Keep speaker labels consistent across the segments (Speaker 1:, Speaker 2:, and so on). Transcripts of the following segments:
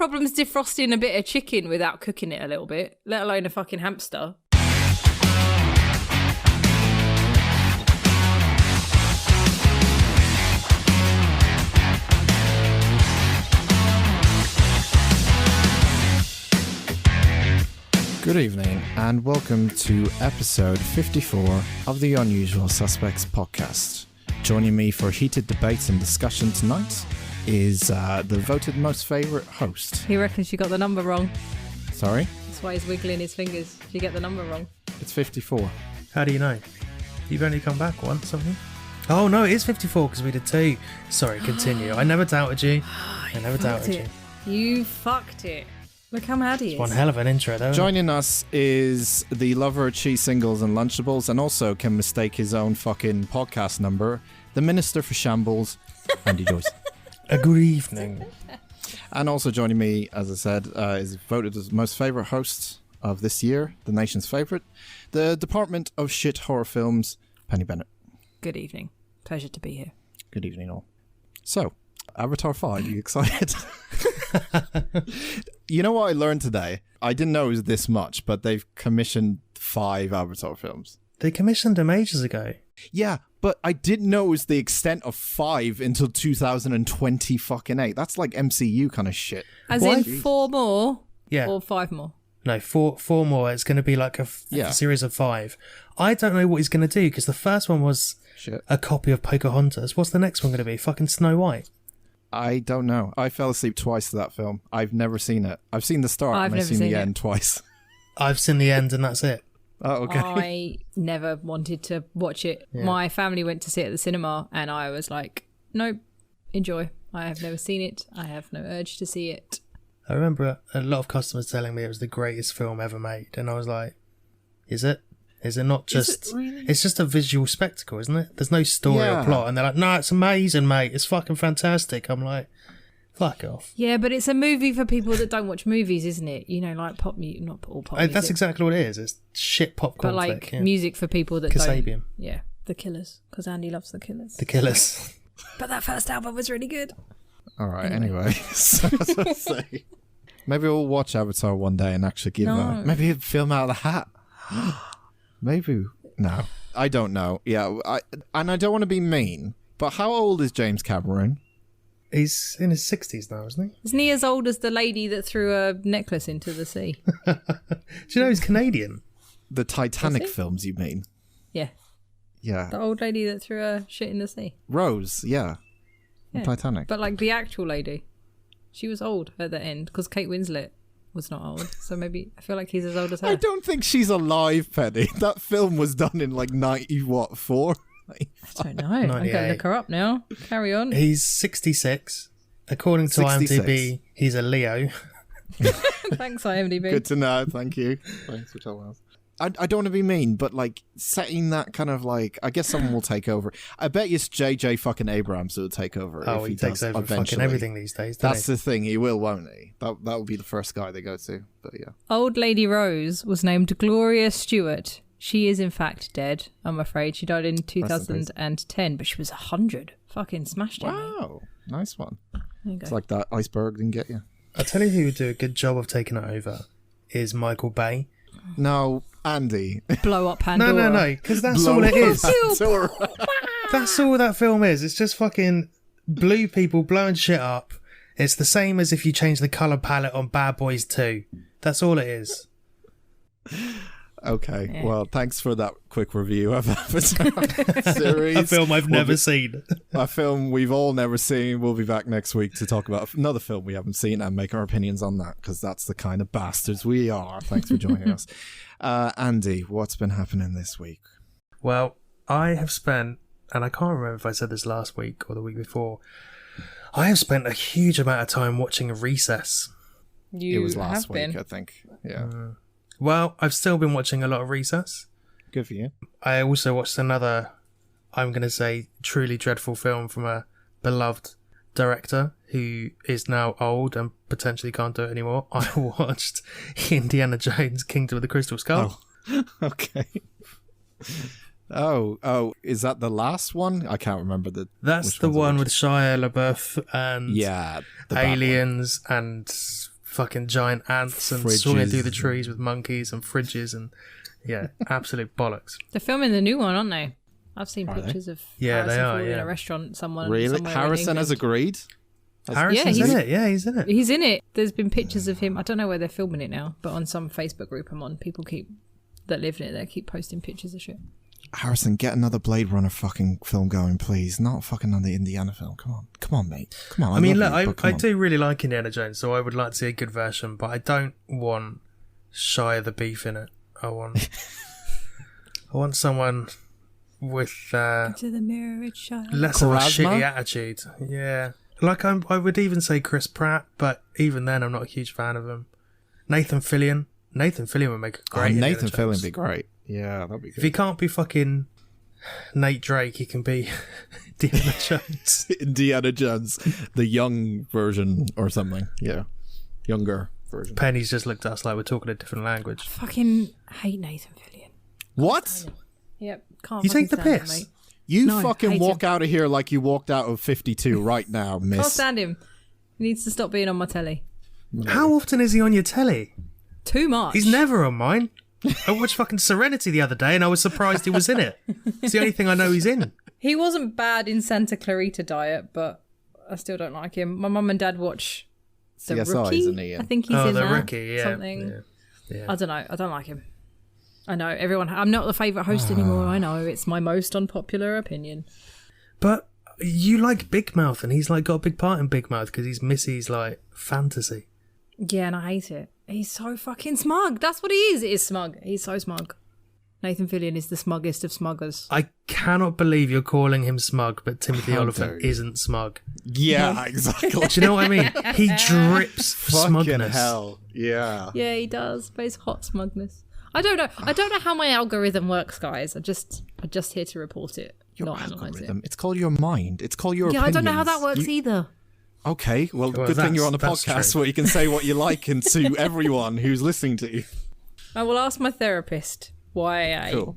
Speaker 1: problems defrosting a bit of chicken without cooking it a little bit, let alone a fucking hamster.
Speaker 2: Good evening and welcome to episode 54 of the Unusual Suspects podcast. Joining me for heated debate and discussion tonight is the voted most favourite host.
Speaker 1: He reckons you got the number wrong.
Speaker 2: Sorry?
Speaker 1: That's why he's wiggling his fingers. You get the number wrong.
Speaker 2: It's 54.
Speaker 3: How do you know? You've only come back once, something? Oh no, it is 54 because we did 2. Sorry, continue. I never doubted you. I never doubted you.
Speaker 1: You fucked it. Look how mad he is.
Speaker 3: One hell of an intro, though.
Speaker 2: Joining us is the lover of cheese singles and Lunchables, and also can mistake his own fucking podcast number, the Minister for Shambles, Andy Joyce.
Speaker 3: A good evening.
Speaker 2: And also joining me, as I said, is voted as most favourite host of this year, the nation's favourite, the Department of Shit Horror Films, Penny Bennett.
Speaker 1: Good evening. Pleasure to be here.
Speaker 2: Good evening, all. So, Avatar 5, you excited? You know what I learned today? I didn't know it was this much, but they've commissioned 5 Avatar films.
Speaker 3: They commissioned them ages ago.
Speaker 2: Yeah, but I didn't know it was the extent of 5 until 2020 fucking 8. That's like MCU kind of shit.
Speaker 1: As
Speaker 3: What?
Speaker 1: in 4 more?
Speaker 3: Yeah.
Speaker 1: Or 5 more?
Speaker 3: No, four more. It's going to be like a series of 5. I don't know what he's going to do because the first one was
Speaker 2: Shit.
Speaker 3: a copy of Pocahontas. What's the next one going to be? Fucking Snow White.
Speaker 2: I don't know. I fell asleep twice to that film. I've never seen it. I've seen the start
Speaker 1: I've
Speaker 2: and I've
Speaker 1: never
Speaker 2: seen the
Speaker 1: seen it.
Speaker 2: end twice.
Speaker 3: I've seen the end and that's it.
Speaker 2: Oh, okay.
Speaker 1: I never wanted to watch it.
Speaker 3: Yeah.
Speaker 1: My family went to see it at the cinema and I was like, nope, enjoy. I have never seen it. I have no urge to see it.
Speaker 3: I remember a lot of customers telling me it was the greatest film ever made, and I was like, is it? Is it not just...
Speaker 1: Is it really?
Speaker 3: It's just a visual spectacle, isn't it? There's no story
Speaker 2: Yeah.
Speaker 3: or plot, and they're like, no, it's amazing, mate. It's fucking fantastic. I'm like, fuck off.
Speaker 1: Yeah, but it's a movie for people that don't watch movies, isn't it? You know, like pop music, not all pop music.
Speaker 3: That's exactly what it is. It's shit popcorn
Speaker 1: But like
Speaker 3: flick, yeah.
Speaker 1: music for people that
Speaker 3: Kasabian.
Speaker 1: don't. Yeah, The Killers, because Andy loves The Killers.
Speaker 3: The Killers.
Speaker 1: But that first album was really good.
Speaker 2: All right, anyway. So, maybe we'll watch Avatar one day and actually give maybe a film out of the hat. Maybe. No, I don't know. Yeah, I don't want to be mean, but how old is James Cameron?
Speaker 3: He's in his 60s now, isn't he?
Speaker 1: Isn't he as old as the lady that threw a necklace into the sea?
Speaker 3: Do you know he's Canadian?
Speaker 2: The Titanic
Speaker 1: Is he?
Speaker 2: films, you mean?
Speaker 1: Yeah,
Speaker 2: Yeah.
Speaker 1: the old lady that threw a shit in the sea.
Speaker 2: Rose, yeah.
Speaker 1: Yeah.
Speaker 2: Titanic.
Speaker 1: But like the actual lady, she was old at the end because Kate Winslet was not old. So maybe I feel like he's as old as her.
Speaker 2: I don't think she's alive, Penny. That film was done in like 94?
Speaker 1: I don't know. I'm going to
Speaker 3: 98.
Speaker 1: look her up now. Carry on.
Speaker 3: He's 66. According to
Speaker 2: 66.
Speaker 3: IMDb, he's a Leo.
Speaker 1: Thanks, IMDb.
Speaker 2: Good to know. Thank you. Thanks for telling us. I don't want to be mean, but like setting that kind of like, I guess someone will take over. I bet it's JJ fucking Abrams who will take over.
Speaker 3: Oh,
Speaker 2: if
Speaker 3: he takes
Speaker 2: does
Speaker 3: over fucking
Speaker 2: eventually.
Speaker 3: everything these days, doesn't
Speaker 2: That's
Speaker 3: he?
Speaker 2: the thing. He will, won't he? That will be the first guy they go to. But yeah.
Speaker 1: Old Lady Rose was named Gloria Stewart. She is in fact dead, I'm afraid. She died in 2010, but she was 100. Fucking smashed it. mate.
Speaker 2: Wow. Nice one.
Speaker 1: There you go.
Speaker 2: It's like that iceberg didn't get you.
Speaker 3: I'll tell you who would do a good job of taking it over is Michael Bay.
Speaker 2: No, Andy.
Speaker 1: Blow up Pandora.
Speaker 3: No, because that's
Speaker 2: Blow
Speaker 3: all it
Speaker 2: up
Speaker 3: is.
Speaker 2: Pandora.
Speaker 3: That's all that film is. It's just fucking blue people blowing shit up. It's the same as if you change the colour palette on Bad Boys 2. That's all it is.
Speaker 2: Okay,
Speaker 1: Yeah.
Speaker 2: well, thanks for that quick review of Avatar series.
Speaker 3: A film I've never seen.
Speaker 2: A film we've all never seen. We'll be back next week to talk about another film we haven't seen and make our opinions on that, because that's the kind of bastards we are. Thanks for joining us. Andy, what's been happening this week?
Speaker 3: Well, I have spent, and I can't remember if I said this last week or the week before, I have spent a huge amount of time watching Recess.
Speaker 1: You
Speaker 2: It was last
Speaker 1: have
Speaker 2: week,
Speaker 1: been.
Speaker 2: I think. Yeah.
Speaker 3: Well, I've still been watching a lot of Recess.
Speaker 2: Good for you.
Speaker 3: I also watched another, I'm going to say, truly dreadful film from a beloved director who is now old and potentially can't do it anymore. I watched Indiana Jones, Kingdom of the Crystal Skull.
Speaker 2: Oh, okay. Oh, is that the last one? I can't remember the.
Speaker 3: That's
Speaker 2: which
Speaker 3: the
Speaker 2: one's
Speaker 3: one
Speaker 2: which.
Speaker 3: with Shia LaBeouf and
Speaker 2: Yeah, the bad one.
Speaker 3: aliens and fucking giant ants and swinging through the trees with monkeys and fridges and absolute bollocks.
Speaker 1: They're filming the new one, aren't they? I've seen pictures of Harrison Ford in a restaurant.
Speaker 2: Really? Harrison has agreed?
Speaker 3: Harrison's in it. Yeah, he's in it.
Speaker 1: He's in it. There's been pictures of him. I don't know where they're filming it now, but on some Facebook group I'm on, people that live in it, they keep posting pictures of shit.
Speaker 2: Harrison, get another Blade Runner fucking film going, please. Not fucking another Indiana film. Come on, mate. Come on.
Speaker 3: I mean, look, I do really like Indiana Jones, so I would like to see a good version, but I don't want Shia the Beef in it. I want someone with
Speaker 1: Into the mirror, it's Shia.
Speaker 3: less of a shitty attitude. Yeah, like I would even say Chris Pratt, but even then, I'm not a huge fan of him. Nathan Fillion would make a great.
Speaker 2: Nathan Fillion would be great. Yeah, that'd be good.
Speaker 3: If he can't be fucking Nate Drake, he can be Indiana Jones.
Speaker 2: Indiana Jones, the young version or something. Yeah, younger version.
Speaker 3: Penny's just looked at us like we're talking a different language.
Speaker 1: I fucking hate Nathan Fillion.
Speaker 2: What?
Speaker 1: Yep, can't.
Speaker 3: You take the
Speaker 1: stand
Speaker 3: piss.
Speaker 1: him, mate.
Speaker 2: You
Speaker 1: No,
Speaker 2: fucking
Speaker 1: hate
Speaker 2: walk
Speaker 1: him.
Speaker 2: out of here like you walked out of 52 right now, miss.
Speaker 1: Can't stand him. He needs to stop being on my telly.
Speaker 3: How often is he on your telly?
Speaker 1: Too much.
Speaker 3: He's never on mine. I watched fucking Serenity the other day and I was surprised he was in it. It's the only thing I know he's in.
Speaker 1: He wasn't bad in Santa Clarita Diet, but I still don't like him. My mum and dad watch The
Speaker 2: CSI,
Speaker 1: Rookie.
Speaker 2: isn't he, yeah?
Speaker 1: I think he's in
Speaker 3: The
Speaker 1: that.
Speaker 3: Rookie, yeah.
Speaker 1: Something.
Speaker 3: Yeah.
Speaker 1: I don't know. I don't like him. I know everyone. I'm not the favourite host anymore. I know it's my most unpopular opinion.
Speaker 3: But you like Big Mouth and he's like got a big part in Big Mouth because he's Missy's like fantasy.
Speaker 1: Yeah, and I hate it. He's so fucking smug. That's what he is. It is smug. He's so smug. Nathan Fillion is the smuggest of smuggers.
Speaker 3: I cannot believe you're calling him smug, but Timothy
Speaker 2: How
Speaker 3: Oliphant
Speaker 2: dare you.
Speaker 3: isn't smug.
Speaker 2: Yeah, exactly.
Speaker 3: Do you know what I mean? He drips
Speaker 2: Fucking
Speaker 3: smugness.
Speaker 2: hell. Yeah.
Speaker 1: Yeah, he does. But it's hot smugness. I don't know. I don't know how my algorithm works, guys. I'm just here to report it,
Speaker 2: Your
Speaker 1: not analyze
Speaker 2: algorithm.
Speaker 1: it.
Speaker 2: It's called your mind. It's called your
Speaker 1: Yeah, I don't know how that
Speaker 2: opinions.
Speaker 1: works either.
Speaker 2: Okay, well, good thing you're on a
Speaker 3: that's
Speaker 2: podcast
Speaker 3: true.
Speaker 2: where you can say what you like and to everyone who's listening to you.
Speaker 1: I will ask my therapist why I
Speaker 2: Cool.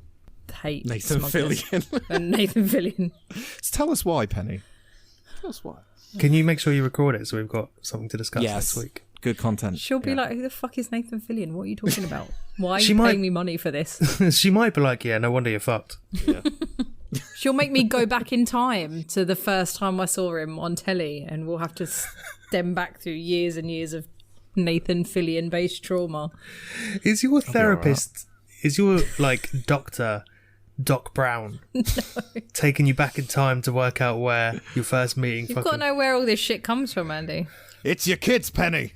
Speaker 1: hate
Speaker 2: Nathan
Speaker 1: smugness
Speaker 2: Fillion.
Speaker 1: and Nathan Fillion.
Speaker 2: Tell us why, Penny. Tell us why.
Speaker 3: Can you make sure you record it so we've got something to discuss
Speaker 2: Yes.
Speaker 3: next week?
Speaker 2: Good content.
Speaker 1: She'll be like, "Who the fuck is Nathan Fillion? What are you talking about? Why are
Speaker 3: She
Speaker 1: you
Speaker 3: might-
Speaker 1: paying me money for this?"
Speaker 3: She might be like, yeah, no wonder you're fucked.
Speaker 1: She'll make me go back in time to the first time I saw him on telly, and we'll have to stem back through years and years of Nathan Fillion based trauma.
Speaker 3: Is your therapist, is your like doctor, Doc Brown, taking you back in time to work out where your first meeting
Speaker 1: You've got to know where all this shit comes from, Andy.
Speaker 2: It's your kids, Penny.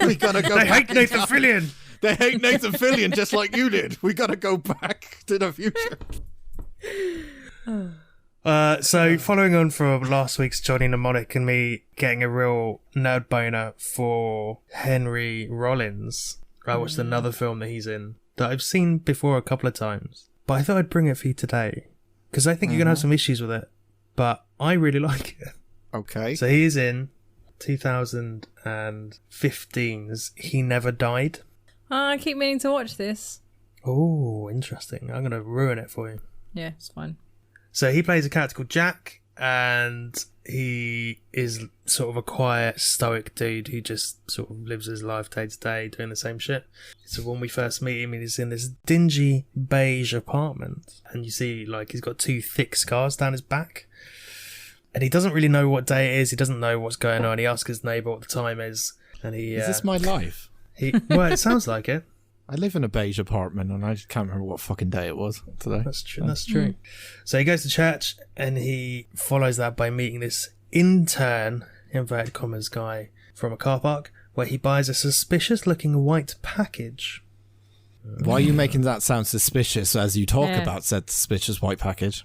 Speaker 2: We gotta go
Speaker 3: They
Speaker 2: back
Speaker 3: hate Nathan Fillion!
Speaker 2: They hate Nathan Fillion just like you did. We gotta go back to the future.
Speaker 3: So following on from last week's Johnny Mnemonic and me getting a real nerd boner for Henry Rollins, I watched another film that he's in that I've seen before a couple of times, but I thought I'd bring it for you today because I think you're gonna have some issues with it, but I really like it.
Speaker 2: Okay.
Speaker 3: So he is in 2015's He Never Died.
Speaker 1: I keep meaning to watch this.
Speaker 3: Oh, interesting. I'm gonna ruin it for you.
Speaker 1: Yeah, it's fine.
Speaker 3: So he plays a character called Jack, and he is sort of a quiet, stoic dude who just sort of lives his life day to day, doing the same shit. So when we first meet him, he's in this dingy beige apartment, and you see, like, he's got two thick scars down his back, and he doesn't really know what day it is. He doesn't know what's going on. He asks his neighbour what the time is, and
Speaker 2: Is this my life?
Speaker 3: well, it sounds like it.
Speaker 2: I live in a beige apartment and I just can't remember what fucking day it was today.
Speaker 3: That's true. That's true. So he goes to church and he follows that by meeting this intern, inverted commas, guy from a car park where he buys a suspicious-looking white package.
Speaker 2: Why are you making that sound suspicious as you talk
Speaker 1: Yeah.
Speaker 2: about said suspicious white package?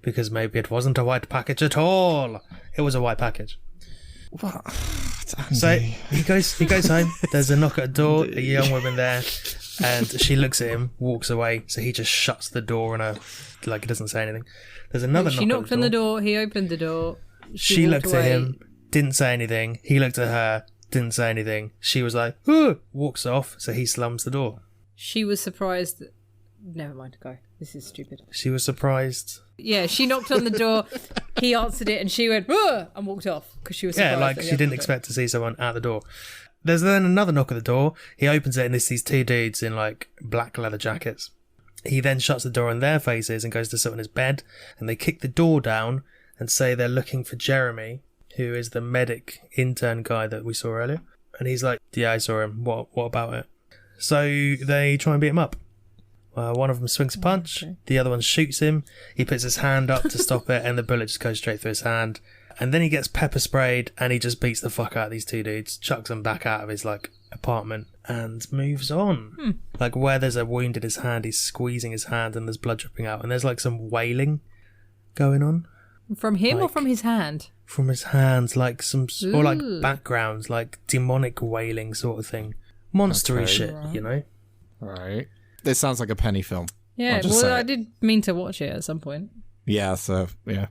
Speaker 3: Because maybe it wasn't a white package at all. It was a white package.
Speaker 2: What?
Speaker 3: So he goes home. There's a knock at the door. A young woman there, and she looks at him, walks away. So he just shuts the door on her, like he doesn't say anything. There's another.
Speaker 1: She
Speaker 3: knock
Speaker 1: knocked on the door. He opened the door.
Speaker 3: She
Speaker 1: walked
Speaker 3: looked at
Speaker 1: away.
Speaker 3: him, didn't say anything. He looked at her, didn't say anything. She was like, walks off. So he slams the door.
Speaker 1: She was surprised Never mind, go. This is stupid.
Speaker 3: She was surprised.
Speaker 1: Yeah, she knocked on the door, he answered it, and she went, "Ugh," and walked off because she was surprised.
Speaker 3: Yeah, like she didn't expect to see someone at the door. There's then another knock at the door. He opens it and there's these two dudes in like black leather jackets. He then shuts the door on their faces and goes to sit on his bed, and they kick the door down and say they're looking for Jeremy, who is the medic intern guy that we saw earlier. And he's like, yeah, I saw him. What about it? So they try and beat him up. One of them swings a punch. Okay. The other one shoots him. He puts his hand up to stop it, and the bullet just goes straight through his hand. And then he gets pepper sprayed, and he just beats the fuck out of these two dudes, chucks them back out of his like apartment, and moves on. Like where there's a wound in his hand, he's squeezing his hand, and there's blood dripping out, and there's like some wailing going on.
Speaker 1: From him or from his hand?
Speaker 3: From his hands, like some or like backgrounds, like demonic wailing sort of thing, monstery shit, right. You know.
Speaker 2: Right. This sounds like a penny film.
Speaker 1: Yeah, well, I did mean to watch it at some point.
Speaker 2: Yeah, so, yeah.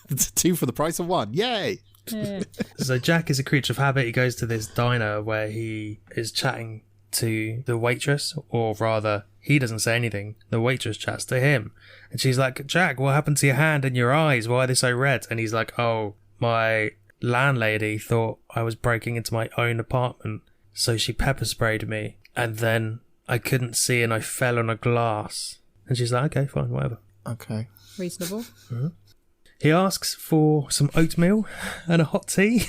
Speaker 2: It's 2 for the price of 1. Yay!
Speaker 1: Yeah.
Speaker 3: So Jack is a creature of habit. He goes to this diner where he is chatting to the waitress, or rather, he doesn't say anything. The waitress chats to him. And she's like, Jack, what happened to your hand and your eyes? Why are they so red? And he's like, oh, my landlady thought I was breaking into my own apartment, so she pepper sprayed me. And then I couldn't see and I fell on a glass. And she's like, okay, fine, whatever.
Speaker 2: Okay.
Speaker 1: Reasonable.
Speaker 3: Mm-hmm. He asks for some oatmeal and a hot tea.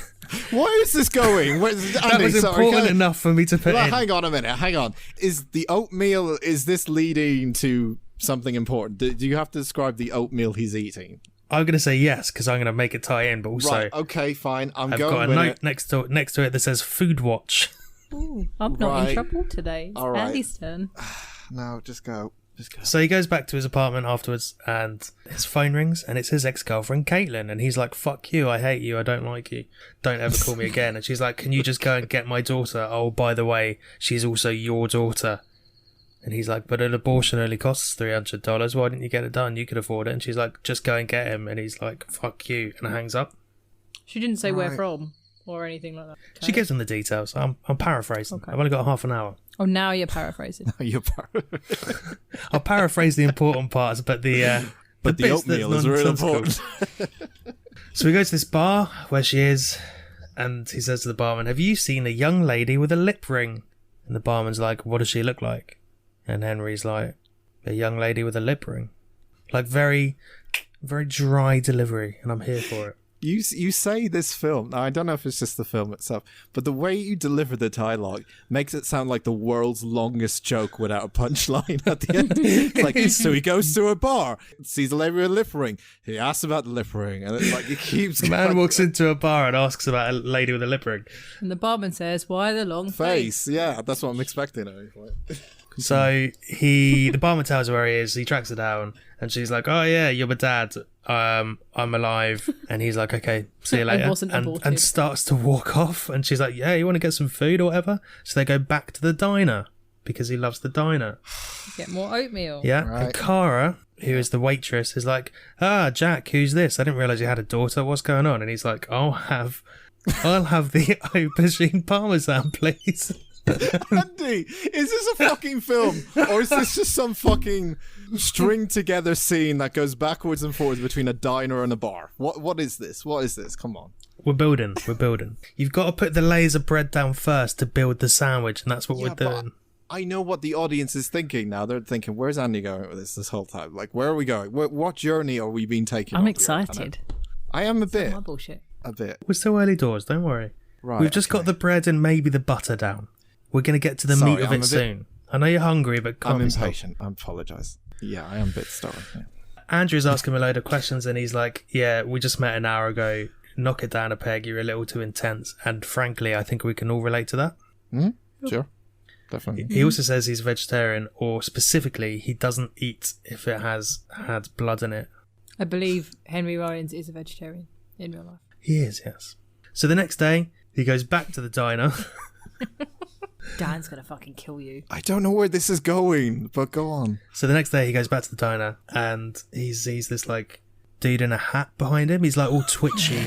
Speaker 2: Where is this going?
Speaker 3: That was important enough for me to put in.
Speaker 2: Hang on a minute, hang on. Is the oatmeal, is this leading to something important? Do you have to describe the oatmeal he's eating?
Speaker 3: I'm going to say yes, because I'm going to make it tie in, but also...
Speaker 2: Right, okay, fine, I've
Speaker 3: got a note next to it that says Food Watch.
Speaker 1: Ooh, I'm not in trouble today. It's Andy's turn.
Speaker 2: No, just go.
Speaker 3: So he goes back to his apartment afterwards, and his phone rings, and it's his ex-girlfriend, Caitlin, and he's like, fuck you, I hate you, I don't like you, don't ever call me again. And she's like, can you just go and get my daughter? Oh, by the way, she's also your daughter. And he's like, but an abortion only costs $300, why didn't you get it done? You could afford it. And she's like, just go and get him. And he's like, fuck you, and hangs up.
Speaker 1: She didn't say where from or anything like that. Okay.
Speaker 3: She gives him the details. I'm paraphrasing. Okay. I've only got half an hour.
Speaker 1: Oh, now you're paraphrasing.
Speaker 3: I'll paraphrase the important parts, but the
Speaker 2: oatmeal is really important.
Speaker 3: So we go to this bar where she is, and he says to the barman, have you seen a young lady with a lip ring? And the barman's like, what does she look like? And Henry's like, a young lady with a lip ring. Like very, very dry delivery, and I'm here for it.
Speaker 2: You say this film, now I don't know if it's just the film itself, but the way you deliver the dialogue makes it sound like the world's longest joke without a punchline at the end. It's like, so he goes to a bar, sees a lady with a lip ring, he asks about the lip ring, and it's like it keeps
Speaker 3: going. Man walks into a bar and asks about a lady with a lip ring.
Speaker 1: And the barman says, why the long face?
Speaker 2: Yeah, that's what I'm expecting.
Speaker 3: So the barman tells her where he is, he tracks her down, and she's like, oh yeah, you're my dad, I'm alive. And he's like, okay, see you later. And starts to walk off, and she's like, yeah, you want to get some food or whatever? So they go back to the diner, because he loves the diner.
Speaker 1: Get more oatmeal.
Speaker 3: Yeah,
Speaker 2: right.
Speaker 3: And Cara, who is the waitress, is like, Jack, who's this? I didn't realise you had a daughter, what's going on? And he's like, I'll have the aubergine parmesan, please.
Speaker 2: Andy, is this a fucking film, or is this just some fucking string together scene that goes backwards and forwards between a diner and a bar? What is this? Come on.
Speaker 3: We're building. You've got to put the layers of bread down first to build the sandwich, and that's what we're doing.
Speaker 2: I know what the audience is thinking now. They're thinking, where's Andy going with this whole time? Like, where are we going? What journey are we being taken on?
Speaker 1: I'm excited.
Speaker 2: I am a bit.
Speaker 1: My bullshit.
Speaker 2: A bit.
Speaker 3: We're still early doors, don't worry.
Speaker 2: Right.
Speaker 3: We've just got the bread and maybe the butter down. We're going to get to the meat of it soon. I know you're hungry, but
Speaker 2: I'm impatient. I apologise. Yeah, I am a bit stubborn. Yeah.
Speaker 3: Andrew's asking him a load of questions, and he's like, yeah, we just met an hour ago. Knock it down a peg. You're a little too intense. And frankly, I think we can all relate to that.
Speaker 2: Mm-hmm. Sure. Definitely.
Speaker 3: He also says he's vegetarian, or specifically, he doesn't eat if it has had blood in it.
Speaker 1: I believe Henry Rollins is a vegetarian in real life.
Speaker 3: He is, yes. So the next day, he goes back to the diner.
Speaker 1: Dan's gonna fucking kill you.
Speaker 2: I don't know where this is going, but go on.
Speaker 3: So the next day he goes back to the diner, and he sees this like dude in a hat behind him. He's like all twitchy.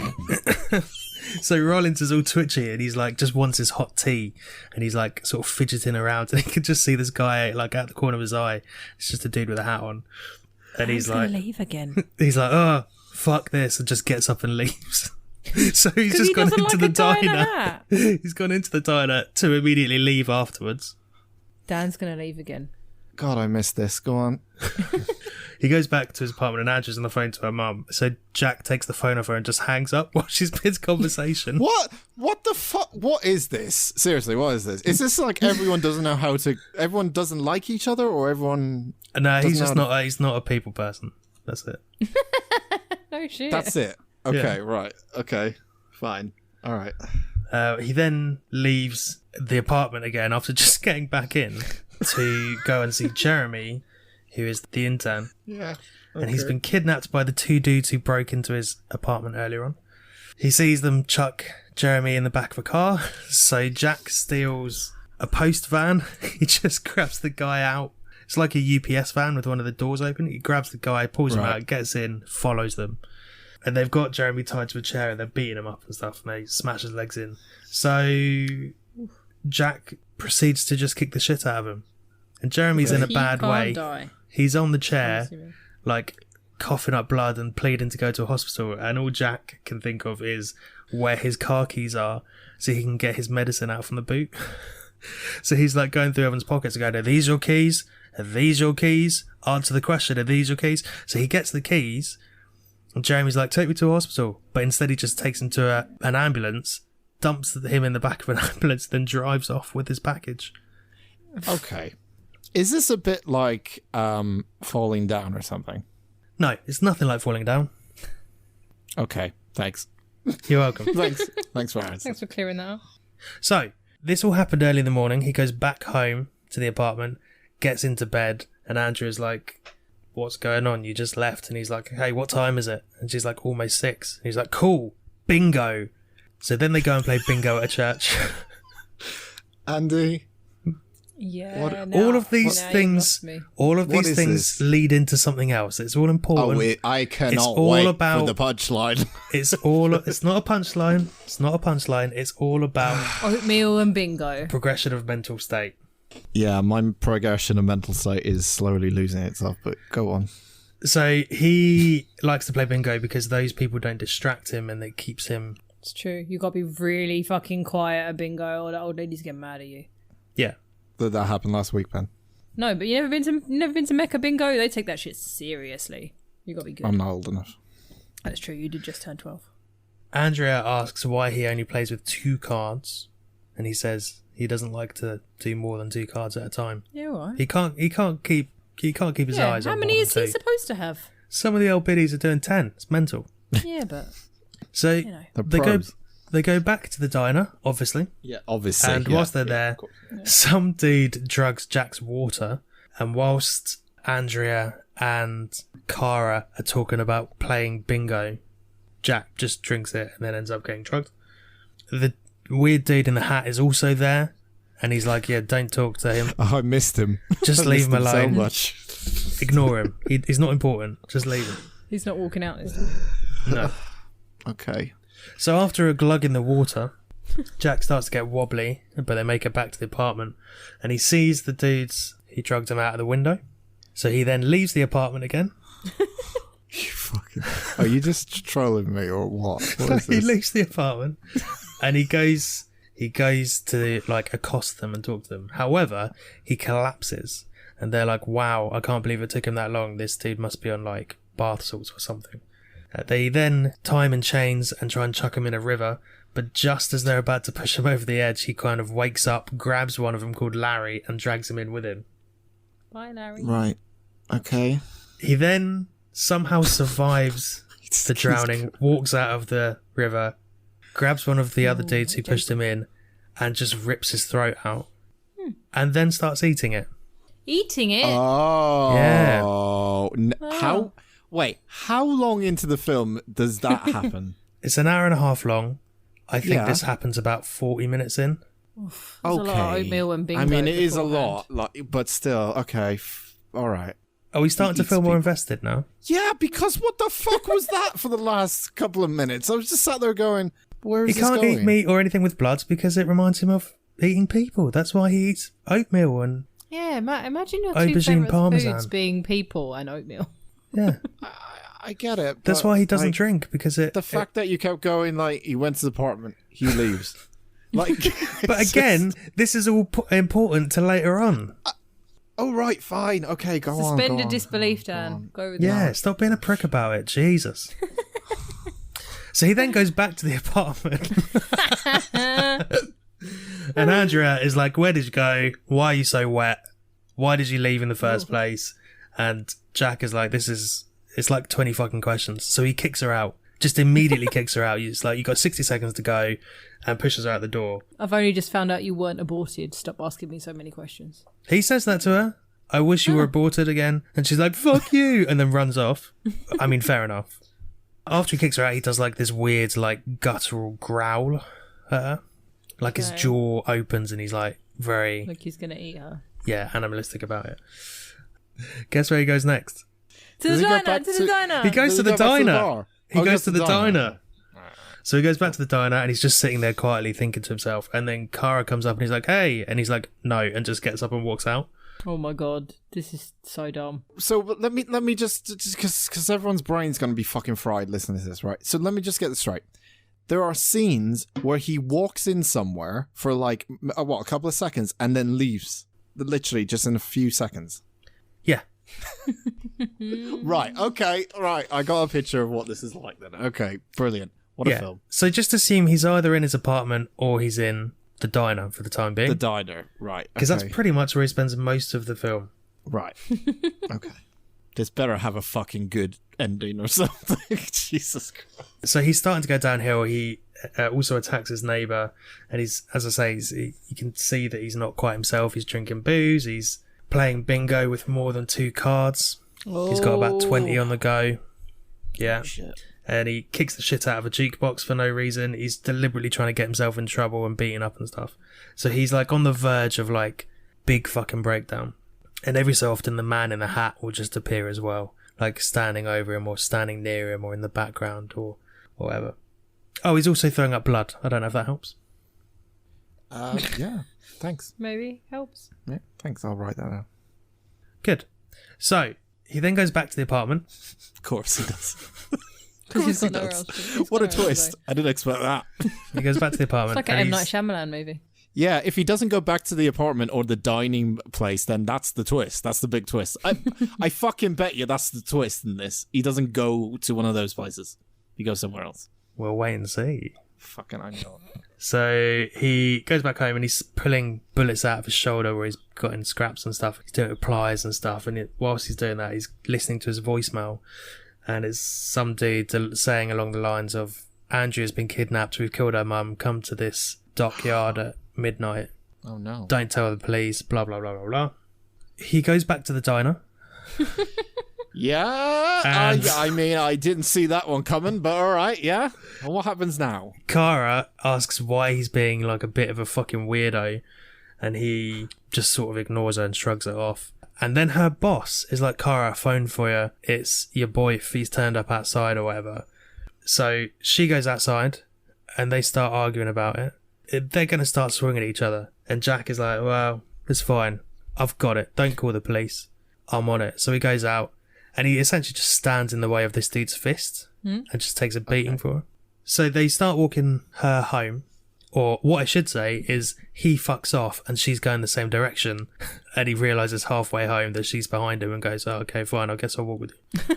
Speaker 3: So Rollins is all twitchy and he's like, just wants his hot tea. And he's like sort of fidgeting around and he can just see this guy like out the corner of his eye. It's just a dude with a hat on. And he's like,
Speaker 1: leave again.
Speaker 3: He's like, oh, fuck this. And just gets up and leaves. So he's just gone into the diner. He's gone into the diner to immediately leave afterwards.
Speaker 1: Dan's going to leave again.
Speaker 2: God, I missed this. Go on.
Speaker 3: He goes back to his apartment and Andrew's on the phone to her mum. So Jack takes the phone off her and just hangs up while she's mid-conversation.
Speaker 2: What the fuck? What is this? Seriously, what is this? Is this like everyone doesn't know how to... Everyone doesn't like each other or everyone...
Speaker 3: No, he's just not... He's not a people person. That's it.
Speaker 1: No shit.
Speaker 2: That's it. Okay,
Speaker 3: Yeah.
Speaker 2: right. Okay, fine. All right.
Speaker 3: He then leaves the apartment again after just getting back in to go and see Jeremy, who is the intern.
Speaker 2: Yeah.
Speaker 3: And he's been kidnapped by the two dudes who broke into his apartment earlier on. He sees them chuck Jeremy in the back of a car, so Jack steals a post van. He just grabs the guy out. It's like a UPS van with one of the doors open. He grabs the guy, pulls him out, gets in, follows them. And they've got Jeremy tied to a chair and they're beating him up and stuff, and they smash his legs in. So Jack proceeds to just kick the shit out of him. And Jeremy's in a bad way.
Speaker 1: Die.
Speaker 3: He's on the chair, like coughing up blood and pleading to go to a hospital. And all Jack can think of is where his car keys are so he can get his medicine out from the boot. So he's like going through everyone's pockets and going, are these your keys? Are these your keys? Answer the question, are these your keys? So he gets the keys. And Jeremy's like, take me to a hospital. But instead he just takes him to an ambulance, dumps him in the back of an ambulance, then drives off with his package.
Speaker 2: Okay. Is this a bit like Falling Down or something?
Speaker 3: No, it's nothing like Falling Down.
Speaker 2: Okay, thanks.
Speaker 3: You're welcome.
Speaker 2: Thanks for answering.
Speaker 1: Thanks for clearing that up.
Speaker 3: So, this all happened early in the morning. He goes back home to the apartment, gets into bed, and Andrew is like, what's going on? You just left. And he's like, hey, what time is it? And she's like, almost 6. And he's like, cool, bingo. So then they go and play bingo at a church.
Speaker 2: Andy?
Speaker 1: Yeah.
Speaker 3: All of these things lead into something else. It's all important.
Speaker 2: I cannot
Speaker 3: all
Speaker 2: wait
Speaker 3: about,
Speaker 2: for the punchline.
Speaker 3: It's not a punchline. It's not a punchline. It's all about
Speaker 1: oatmeal and bingo.
Speaker 3: Progression of mental state.
Speaker 2: Yeah, my progression of mental state is slowly losing itself, but go on.
Speaker 3: So he likes to play bingo because those people don't distract him and it keeps him...
Speaker 1: It's true. You got to be really fucking quiet at bingo or the old ladies get mad at you.
Speaker 3: Yeah.
Speaker 2: Did that happen last week, Ben?
Speaker 1: No, but you never been to Mecca bingo? They take that shit seriously. You got to be good.
Speaker 2: I'm not old enough.
Speaker 1: That's true. You did just turn 12.
Speaker 3: Andrea asks why he only plays with 2 cards, and he says he doesn't like to do more than 2 cards at a time.
Speaker 1: Yeah, all right.
Speaker 3: He can't keep his eyes on
Speaker 1: how many
Speaker 3: more
Speaker 1: is
Speaker 3: than
Speaker 1: he
Speaker 3: 2.
Speaker 1: supposed to have?
Speaker 3: Some of the old biddies are doing 10. It's mental.
Speaker 1: Yeah, but
Speaker 3: So they go back to the diner, obviously.
Speaker 2: Yeah, obviously.
Speaker 3: And whilst they're there, some dude drugs Jack's water, and whilst Andrea and Cara are talking about playing bingo, Jack just drinks it and then ends up getting drugged. The weird dude in the hat is also there, and he's like, yeah, don't talk to him.
Speaker 2: Oh, I missed him.
Speaker 3: Just leave him alone.
Speaker 2: So much.
Speaker 3: Ignore him. He's not important. Just leave him.
Speaker 1: he's not walking out this time.
Speaker 3: No.
Speaker 2: Okay.
Speaker 3: So after a glug in the water, Jack starts to get wobbly, but they make it back to the apartment, and he sees the dudes he drugged him out of the window. So he then leaves the apartment again.
Speaker 2: You fucking... Are you just trolling me or what? What is
Speaker 3: He
Speaker 2: this?
Speaker 3: leaves the apartment and he goes to like accost them and talk to them. However, he collapses and they're like, wow, I can't believe it took him that long. This dude must be on like bath salts or something. They then tie him in chains and try and chuck him in a river, but just as they're about to push him over the edge, he kind of wakes up, grabs one of them called Larry and drags him in with him.
Speaker 1: Bye, Larry.
Speaker 2: Right. Okay.
Speaker 3: He then somehow survives the drowning, walks out of the river, grabs one of the other dudes who pushed him in, and just rips his throat out. And then starts eating it.
Speaker 1: Eating it?
Speaker 2: Oh.
Speaker 3: Yeah.
Speaker 2: How... Wait, how long into the film does that happen?
Speaker 3: It's an hour and a half long. I think this happens about 40 minutes in.
Speaker 1: There's a lot of oatmeal and bingo.
Speaker 2: I mean, it is a
Speaker 1: beforehand.
Speaker 2: lot, but still, okay, all right.
Speaker 3: Are we starting to feel more invested now?
Speaker 2: Yeah, because what the fuck was that for the last couple of minutes? I was just sat there going, Where is
Speaker 3: He
Speaker 2: this
Speaker 3: can't
Speaker 2: going?
Speaker 3: eat meat or anything with blood because it reminds him of eating people. That's why he eats oatmeal and
Speaker 1: Yeah, imagine your two
Speaker 3: aubergine
Speaker 1: favourite
Speaker 3: parmesan.
Speaker 1: foods being people and oatmeal.
Speaker 3: yeah.
Speaker 2: I get it.
Speaker 3: That's
Speaker 2: but,
Speaker 3: why he doesn't
Speaker 2: like,
Speaker 3: drink because
Speaker 2: the fact that you kept going, like, he went to the apartment, he leaves. Like,
Speaker 3: But
Speaker 2: it's
Speaker 3: again,
Speaker 2: just-
Speaker 3: this is all important to later on.
Speaker 2: oh right, fine, okay, go on.
Speaker 1: Suspended disbelief, Dan. Go with
Speaker 3: Yeah,
Speaker 1: that.
Speaker 3: stop being a prick about it. Jesus. So he then goes back to the apartment. And Andrea is like, where did you go? Why are you so wet? Why did you leave in the first place? And Jack is like, it's like 20 fucking questions. So he kicks her out. Just immediately kicks her out. It's like, you got 60 seconds to go, and pushes her out the door.
Speaker 1: I've only just found out you weren't aborted. Stop asking me so many questions.
Speaker 3: He says that to her. I wish you were aborted again. And she's like, fuck you. And then runs off. I mean, fair enough. After he kicks her out, he does like this weird, like, guttural growl at her. Like his
Speaker 1: Okay.
Speaker 3: jaw opens and he's like very,
Speaker 1: Like he's going to eat her.
Speaker 3: yeah, animalistic about it. Guess where he goes next?
Speaker 1: To
Speaker 2: Does
Speaker 1: the
Speaker 2: he go
Speaker 1: diner,
Speaker 2: back
Speaker 1: to
Speaker 2: to-
Speaker 1: the diner.
Speaker 3: He goes
Speaker 2: Does
Speaker 3: to
Speaker 2: he
Speaker 3: the
Speaker 2: go back to the
Speaker 3: diner.
Speaker 2: bar?
Speaker 3: He
Speaker 2: Oh,
Speaker 3: goes to the diner. So he goes back to the diner and he's just sitting there quietly thinking to himself. And then Kara comes up and he's like, hey. And he's like, no. And just gets up and walks out.
Speaker 1: Oh my god, this is so dumb.
Speaker 2: So but let me just because everyone's brain's gonna be fucking fried listening to this, right? So let me just get this straight. There are scenes where he walks in somewhere for like a couple of seconds and then leaves, literally just in a few seconds.
Speaker 3: Yeah.
Speaker 2: Right. Okay. Right. I got a picture of what this is like then. Okay. Brilliant. What a film.
Speaker 3: So just assume he's either in his apartment or he's in the diner for the time being.
Speaker 2: The diner. Right.
Speaker 3: Because
Speaker 2: okay.
Speaker 3: that's pretty much where he spends most of the film.
Speaker 2: Right. Okay. This better have a fucking good ending or something. Jesus Christ.
Speaker 3: So he's starting to go downhill. He also attacks his neighbour, and he's, as I say, you can see that he's not quite himself. He's drinking booze. He's playing bingo with more than 2 cards. He's got about 20 on the go. Yeah.
Speaker 2: Shit.
Speaker 3: And he kicks the shit out of a jukebox for no reason. He's deliberately trying to get himself in trouble and beaten up and stuff. So he's like on the verge of like big fucking breakdown. And every so often the man in the hat will just appear as well. Like standing over him or standing near him or in the background or whatever. Oh, he's also throwing up blood. I don't know if that helps.
Speaker 2: Yeah. Thanks.
Speaker 1: Maybe helps.
Speaker 2: Yeah. Thanks. I'll write that down.
Speaker 3: Good. So he then goes back to the apartment.
Speaker 2: Of course he does.
Speaker 1: Because he's
Speaker 2: he
Speaker 1: got nowhere
Speaker 2: does.
Speaker 1: else. He's
Speaker 2: What a
Speaker 1: got nowhere else
Speaker 2: twist.
Speaker 1: to go.
Speaker 2: I didn't expect that.
Speaker 3: He goes back to the apartment.
Speaker 1: It's like an
Speaker 3: and
Speaker 1: M. Night
Speaker 3: he's-
Speaker 1: Shyamalan movie.
Speaker 2: Yeah, if he doesn't go back to the apartment or the dining place, then that's the twist. That's the big twist. I fucking bet you that's the twist in this. He doesn't go to one of those places. He goes somewhere else.
Speaker 3: We'll wait and see.
Speaker 2: Fucking I know.
Speaker 3: So he goes back home and he's pulling bullets out of his shoulder where he's got in scraps and stuff. He's doing it with pliers and stuff. And whilst he's doing that, he's listening to his voicemail. And it's some dude saying along the lines of, Andrea's been kidnapped. We've killed her mum. Come to this dockyard at midnight.
Speaker 2: Oh no.
Speaker 3: Don't tell the police. Blah, blah, blah, blah, blah. He goes back to the diner.
Speaker 2: Yeah,
Speaker 3: And-
Speaker 2: I mean, I didn't see that one coming, but all right, yeah. And what happens now?
Speaker 3: Kara asks why he's being like a bit of a fucking weirdo, and he just sort of ignores her and shrugs it off. And then her boss is like, Kara, phone for you. It's your boy if he's turned up outside or whatever. So she goes outside and they start arguing about it. They're going to start swinging at each other. And Jack is like, well, it's fine. I've got it. Don't call the police. I'm on it. So he goes out and he essentially just stands in the way of this dude's fist and just takes a beating for her. So they start walking her home. Or what I should say is he fucks off and she's going the same direction. And he realises halfway home that she's behind him and goes, oh, okay, fine, I guess I'll walk with you.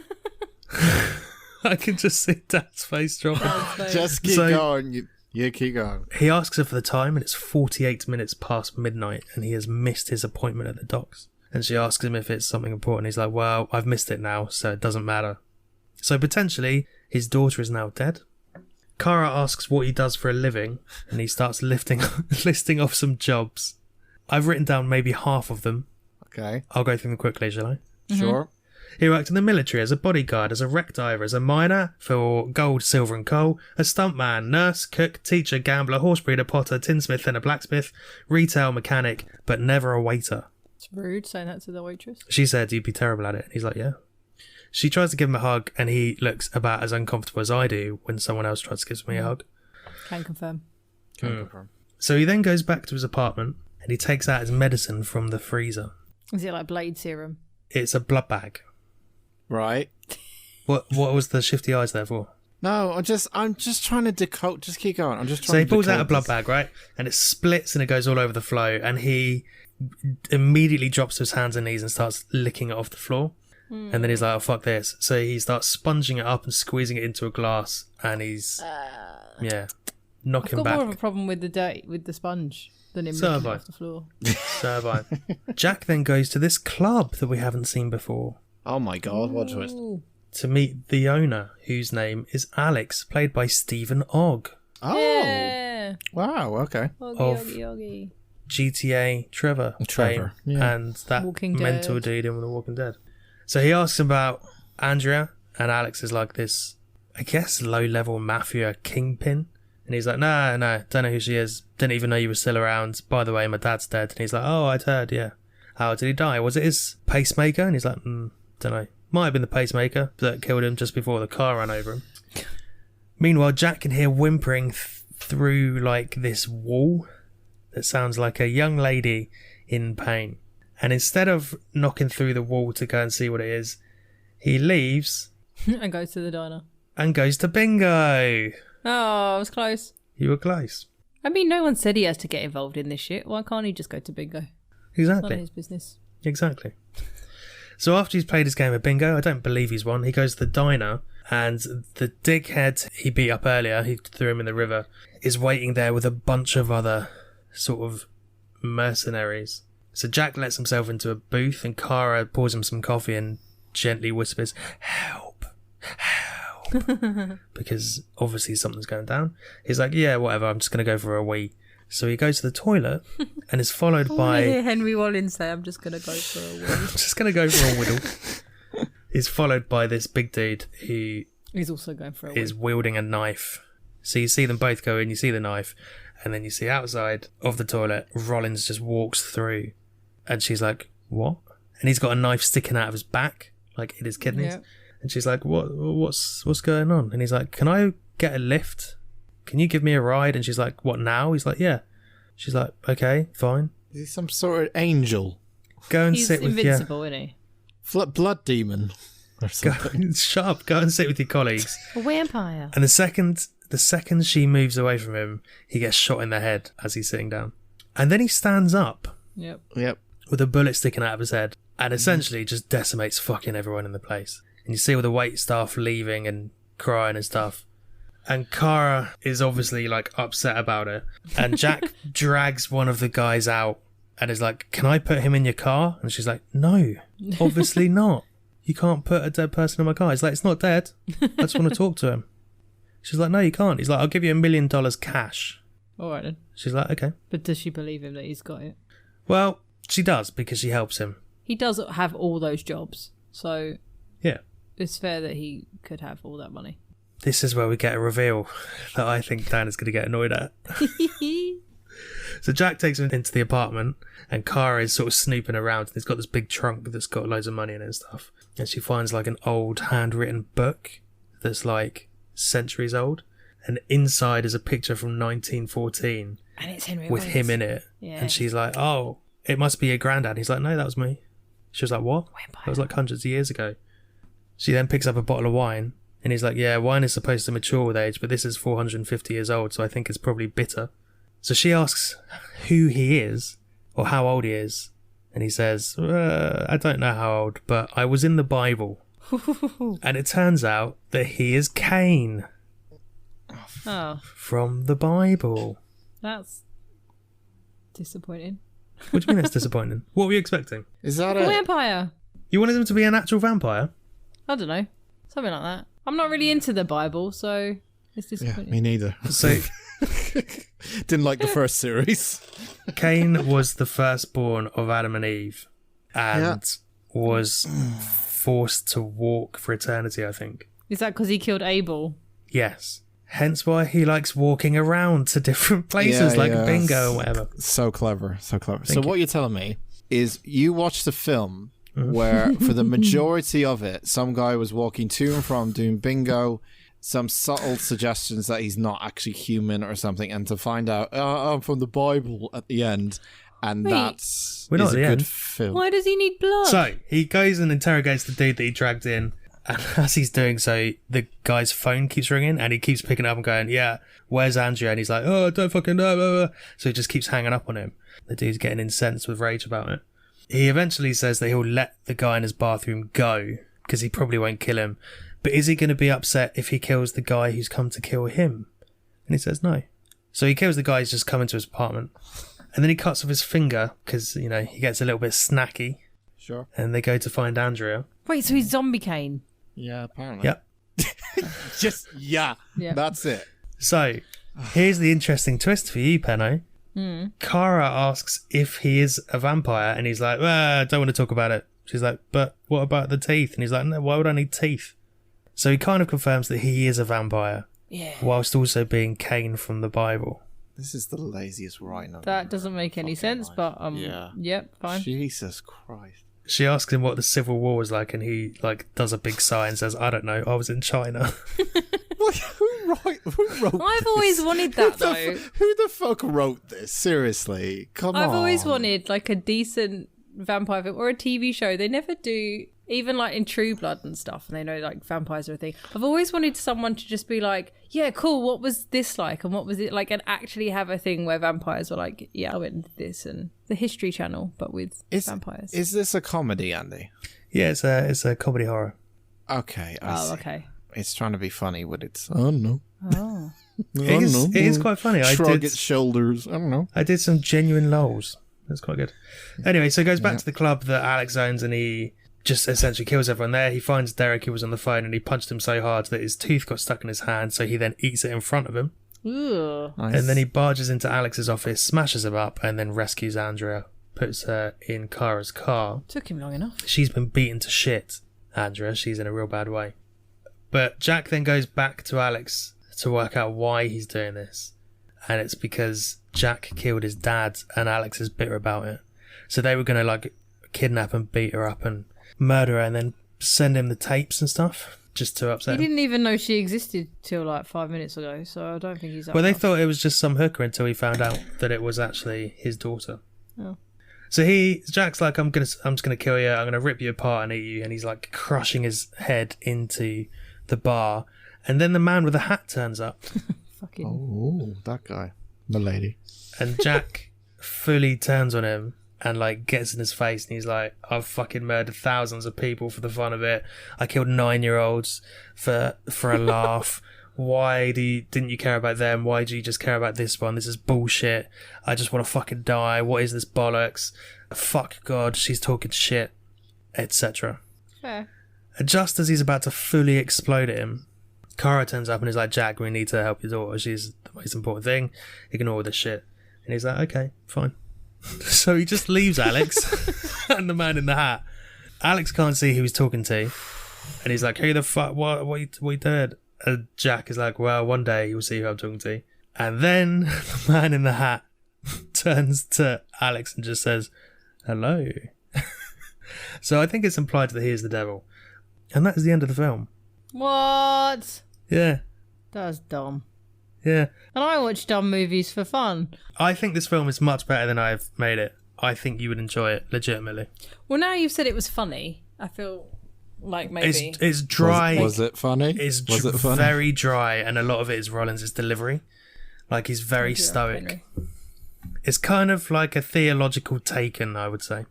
Speaker 3: I can just see Dad's face dropping.
Speaker 2: Just keep going. You keep going.
Speaker 3: He asks her for the time and it's 48 minutes past midnight and he has missed his appointment at the docks. And she asks him if it's something important. He's like, well, I've missed it now, so it doesn't matter. So potentially his daughter is now dead. Kara asks what he does for a living and he starts listing off some jobs. I've written down maybe half of them.
Speaker 2: Okay.
Speaker 3: I'll go through them quickly, shall I?
Speaker 2: Sure.
Speaker 3: He worked in the military as a bodyguard, as a wreck diver, as a miner for gold, silver and coal, a stuntman, nurse, cook, teacher, gambler, horse breeder, potter, tinsmith and a blacksmith, retail mechanic, but never a waiter.
Speaker 1: It's rude saying that to the waitress.
Speaker 3: She said you'd be terrible at it. And he's like, yeah. She tries to give him a hug and he looks about as uncomfortable as I do when someone else tries to give me a hug.
Speaker 1: Can confirm.
Speaker 3: So he then goes back to his apartment and he takes out his medicine from the freezer.
Speaker 1: Is it like blade serum?
Speaker 3: It's a blood bag.
Speaker 2: Right.
Speaker 3: What was the shifty eyes there for?
Speaker 2: No, I'm just trying to decode. Just keep going. I'm just trying.
Speaker 3: So he
Speaker 2: to
Speaker 3: pulls out a
Speaker 2: decode
Speaker 3: blood
Speaker 2: this.
Speaker 3: bag, right? And it splits and it goes all over the floor. And he immediately drops to his hands and knees and starts licking it off the floor. And then he's like, "Oh fuck this!" So he starts sponging it up and squeezing it into a glass. And he's knocking
Speaker 1: I've got
Speaker 3: back.
Speaker 1: more of a problem with the sponge than him
Speaker 3: So
Speaker 1: licking
Speaker 3: have
Speaker 1: it
Speaker 3: I.
Speaker 1: off the floor.
Speaker 3: So have I. Jack then goes to this club that we haven't seen before
Speaker 2: Oh my god! What twist?
Speaker 1: Ooh.
Speaker 3: to meet the owner, whose name is Alex, played by Stephen Ogg,
Speaker 2: Oh,
Speaker 1: Yeah.
Speaker 2: wow. Okay.
Speaker 1: Oggy,
Speaker 3: Of-
Speaker 1: oggy, oggy.
Speaker 3: GTA Trevor,
Speaker 2: Trevor,
Speaker 3: fame,
Speaker 2: yeah.
Speaker 3: and that
Speaker 1: Walking
Speaker 3: mental
Speaker 1: Dead.
Speaker 3: dude in The Walking Dead. So he asks about Andrea, and Alex is like this, I guess, low-level mafia kingpin. And he's like, no, don't know who she is. Didn't even know you were still around. By the way, my dad's dead. And he's like, oh, I'd heard, yeah. How did he die? Was it his pacemaker? And he's like, don't know. Might have been the pacemaker that killed him just before the car ran over him. Meanwhile, Jack can hear whimpering through like this wall that sounds like a young lady in pain. And instead of knocking through the wall to go and see what it is, he leaves
Speaker 1: And goes to the diner.
Speaker 3: and goes to bingo.
Speaker 1: Oh, I was close.
Speaker 3: You were close.
Speaker 1: I mean, no one said he has to get involved in this shit. Why can't he just go to bingo? It's none of
Speaker 3: Exactly.
Speaker 1: his business.
Speaker 3: Exactly. So after he's played his game of bingo, I don't believe he's won, he goes to the diner, and the dickhead he beat up earlier, he threw him in the river, is waiting there with a bunch of other sort of mercenaries. So Jack lets himself into a booth, and Kara pours him some coffee and gently whispers, help, help, because obviously something's going down. He's like, yeah, whatever, I'm just going to go for a wee. So he goes to the toilet and is followed by...
Speaker 1: Henry Rollins say, I'm just going to go for a wee.
Speaker 3: just going to go for a whittle. He's followed by this big dude who
Speaker 1: He's also going for a wee.
Speaker 3: is wielding a knife. So you see them both go in, you see the knife, and then you see outside of the toilet, Rollins just walks through. And she's like, what? And he's got a knife sticking out of his back, like in his kidneys.
Speaker 1: Yep.
Speaker 3: And she's like, what's going on? And he's like, can I get a lift? Can you give me a ride? And she's like, what, now? He's like, yeah. She's like, okay, fine.
Speaker 2: Is he some sort of angel?
Speaker 3: Go and
Speaker 1: He's
Speaker 3: sit with your...
Speaker 1: invincible, isn't he?
Speaker 2: Blood demon or something.
Speaker 3: Shut up, go and sit with your colleagues.
Speaker 1: A vampire.
Speaker 3: And the second she moves away from him, he gets shot in the head as he's sitting down. And then he stands up
Speaker 1: Yep.
Speaker 2: Yep.
Speaker 3: with a bullet sticking out of his head and essentially just decimates fucking everyone in the place. And you see all the wait staff leaving and crying and stuff. And Kara is obviously like upset about it. And Jack drags one of the guys out and is like, can I put him in your car? And she's like, no, obviously not. You can't put a dead person in my car. He's like, it's not dead. I just want to talk to him. She's like, no, you can't. He's like, I'll give you $1 million cash.
Speaker 1: All right then.
Speaker 3: She's like, okay.
Speaker 1: But does she believe him that he's got it?
Speaker 3: Well, she does because she helps him.
Speaker 1: He does have all those jobs, so
Speaker 3: Yeah.
Speaker 1: it's fair that he could have all that money.
Speaker 3: This is where we get a reveal that I think Dan is going to get annoyed at. So Jack takes him into the apartment and Kara is sort of snooping around and he's got this big trunk that's got loads of money in it and stuff. And she finds like an old handwritten book that's like centuries old. And inside is a picture from 1914
Speaker 1: And it's Henry
Speaker 3: with
Speaker 1: Rollins.
Speaker 3: him in it.
Speaker 1: Yeah.
Speaker 3: And she's like, oh, it must be your granddad. He's like, no, that was me. She was like, what?
Speaker 1: Vampire.
Speaker 3: That was like hundreds of years ago. She then picks up a bottle of wine and he's like, yeah, wine is supposed to mature with age, but this is 450 years old, so I think it's probably bitter. So she asks who he is or how old he is. And he says, I don't know how old, but I was in the Bible. And it turns out that he is Cain
Speaker 1: Oh,
Speaker 3: from the Bible.
Speaker 1: that's disappointing.
Speaker 3: What do you mean that's disappointing? What were you expecting?
Speaker 2: Is that
Speaker 1: A
Speaker 2: a...
Speaker 1: vampire.
Speaker 3: You wanted him to be an actual vampire?
Speaker 1: I don't know. Something like that. I'm not really into the Bible, so it's
Speaker 2: Yeah,
Speaker 1: disappointing.
Speaker 2: me neither.
Speaker 3: So
Speaker 2: Didn't like the first series.
Speaker 3: Cain was the firstborn of Adam and Eve and was forced to walk for eternity, I think.
Speaker 1: Is that because he killed Abel?
Speaker 3: Yes. Hence why he likes walking around to different places like bingo or whatever.
Speaker 2: So clever, so clever.
Speaker 3: Thank
Speaker 2: So
Speaker 3: you.
Speaker 2: what you're telling me is you watched the film where for the majority of it, some guy was walking to and from doing bingo some subtle suggestions that he's not actually human or something, and to find out, I'm from the Bible at the end, and that's
Speaker 3: We're not
Speaker 2: is
Speaker 3: at
Speaker 2: a
Speaker 3: the
Speaker 2: good
Speaker 3: end.
Speaker 2: film.
Speaker 1: Why does he need blood?
Speaker 3: So he goes and interrogates the dude that he dragged in, and as he's doing so, the guy's phone keeps ringing, and he keeps picking up and going, "Yeah, where's Andrea?" And he's like, "Oh, I don't fucking know." Blah, blah. So he just keeps hanging up on him. The dude's getting incensed with rage about it. He eventually says that he'll let the guy in his bathroom go because he probably won't kill him. But is he going to be upset if he kills the guy who's come to kill him? And he says no. So he kills the guy who's just come into his apartment. And then he cuts off his finger because, you know, he gets a little bit snacky.
Speaker 2: Sure.
Speaker 3: And they go to find Andrea.
Speaker 1: Wait, so he's Zombie Kane?
Speaker 2: Yeah, apparently.
Speaker 3: Yep.
Speaker 2: Just, yeah, that's it.
Speaker 3: So here's the interesting twist for you, Penno. Kara asks if he is a vampire, and he's like, I don't want to talk about it. She's like, but what about the teeth? And he's like, no, why would I need teeth? So he kind of confirms that he is a vampire, whilst also being Cain from the Bible.
Speaker 2: This is the laziest writing I've
Speaker 1: That
Speaker 2: ever
Speaker 1: doesn't make any
Speaker 2: fucking
Speaker 1: sense,
Speaker 2: life.
Speaker 1: but
Speaker 2: Yeah.
Speaker 1: yep, fine.
Speaker 2: Jesus Christ.
Speaker 3: She asks him what the Civil War was like, and he does a big sigh and says, I don't know, I was in China.
Speaker 2: Who wrote
Speaker 1: I've
Speaker 2: this?
Speaker 1: always wanted that though.
Speaker 2: Who the fuck wrote this? Seriously, come on.
Speaker 1: I've always wanted like a decent vampire film or a TV show. They never do, even like in True Blood and stuff, and they know like vampires are a thing. I've always wanted someone to just be like, yeah, cool, what was this like, and what was it like, and actually have a thing where vampires were like, yeah, I went into this, and the History Channel, but with vampires.
Speaker 2: Is this a comedy, Andy?
Speaker 3: Yeah, it's a comedy horror.
Speaker 2: Okay, I see.
Speaker 1: Okay.
Speaker 2: It's trying to be funny with its. I don't know.
Speaker 1: Oh.
Speaker 3: It is quite funny.
Speaker 2: Shrug its shoulders. I don't know.
Speaker 3: I did some genuine lols. That's quite good. Anyway, so he goes back to the club that Alex owns, and he just essentially kills everyone there. He finds Derek, who was on the phone, and he punched him so hard that his tooth got stuck in his hand, so he then eats it in front of him.
Speaker 1: Ooh.
Speaker 2: Nice.
Speaker 3: And then he barges into Alex's office, smashes him up, and then rescues Andrea, puts her in Kara's car.
Speaker 1: Took him long enough.
Speaker 3: She's been beaten to shit, Andrea. She's in a real bad way. But Jack then goes back to Alex to work out why he's doing this. And it's because Jack killed his dad, and Alex is bitter about it. So they were going to like kidnap and beat her up and murder her and then send him the tapes and stuff just to upset
Speaker 1: He
Speaker 3: him.
Speaker 1: didn't even know she existed till like 5 minutes ago, so I don't think he's that
Speaker 3: Well, they
Speaker 1: rough.
Speaker 3: thought it was just some hooker until he found out that it was actually his daughter.
Speaker 1: Oh.
Speaker 3: So Jack's like, I'm just gonna kill you. I'm gonna rip you apart and eat you. And he's like crushing his head into the bar. And then the man with the hat turns up,
Speaker 1: Fucking.
Speaker 2: Oh, that guy, milady.
Speaker 3: and Jack fully turns on him and like gets in his face, and he's like, I've fucking murdered thousands of people for the fun of it. I killed 9-year-olds for a laugh. Why didn't you care about them? Why do you just care about this one? This is bullshit. I just want to fucking die. What is this bollocks? Fuck God, she's talking shit, etc.
Speaker 1: Fair.
Speaker 3: And just as he's about to fully explode at him, Kara turns up and is like, Jack, we need to help your daughter. She's the most important thing. Ignore all this shit. And he's like, okay, fine. So he just leaves Alex and the man in the hat. Alex can't see who he's talking to. And he's like, who the fuck? What you doing? And Jack is like, well, one day you'll see who I'm talking to. And then the man in the hat turns to Alex and just says, hello. So I think it's implied that he is the devil. And that is the end of the film.
Speaker 1: What?
Speaker 3: Yeah.
Speaker 1: That's dumb.
Speaker 3: Yeah.
Speaker 1: And I watch dumb movies for fun.
Speaker 3: I think this film is much better than I've made it. I think you would enjoy it, legitimately.
Speaker 1: Well, now you've said it was funny, I feel like maybe.
Speaker 3: It's dry.
Speaker 2: Was it funny?
Speaker 3: It's
Speaker 2: Was it funny?
Speaker 3: very dry, and a lot of it is Rollins' delivery. Like, he's very stoic.
Speaker 1: Henry.
Speaker 3: It's kind of like a theological Taken, I would say.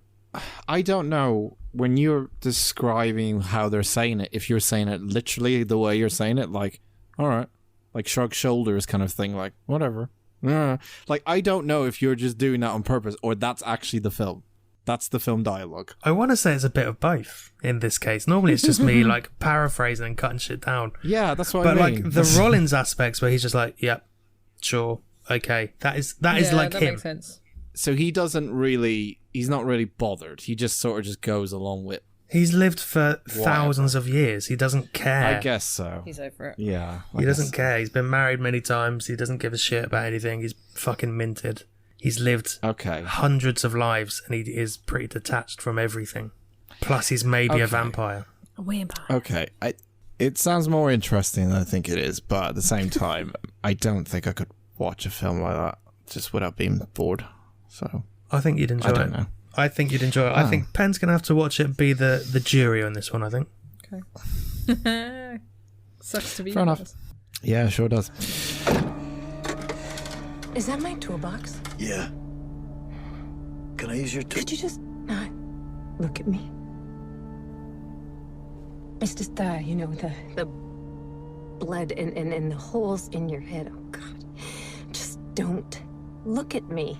Speaker 2: I don't know, when you're describing how they're saying it, if you're saying it literally the way you're saying it, like, all right, like shrug shoulders kind of thing, like, whatever. Like, I don't know if you're just doing that on purpose or that's actually the film. That's the film dialogue.
Speaker 3: I want to say it's a bit of both in this case. Normally it's just me like paraphrasing and cutting shit down.
Speaker 2: Yeah, that's what
Speaker 3: But
Speaker 2: I mean.
Speaker 3: like the Rollins aspects where he's just like, yep, sure, okay. That is like
Speaker 1: that
Speaker 3: him.
Speaker 1: makes sense.
Speaker 2: So he's not really bothered. He just sort of just goes along with.
Speaker 3: He's lived for thousands of years. He doesn't care.
Speaker 2: I guess so.
Speaker 1: He's over it.
Speaker 2: Yeah.
Speaker 3: He doesn't care. He's been married many times. He doesn't give a shit about anything. He's fucking minted. He's lived
Speaker 2: Okay.
Speaker 3: hundreds of lives, and he is pretty detached from everything. Plus, he's maybe a vampire.
Speaker 1: A vampire.
Speaker 2: Okay. It sounds more interesting than I think it is, but at the same time, I don't think I could watch a film like that just without being bored. So
Speaker 3: I think you'd enjoy it.
Speaker 2: I don't know.
Speaker 3: I think you'd enjoy it. I think Pen's going to have to watch it and be the jury on this one, I think.
Speaker 1: Okay. Sucks to be
Speaker 2: Fair enough. Yeah, sure does.
Speaker 4: Is that my toolbox?
Speaker 5: Yeah. Can I use your tool?
Speaker 4: Could you just not look at me? It's just the blood and the holes in your head. Oh God, just don't look at me.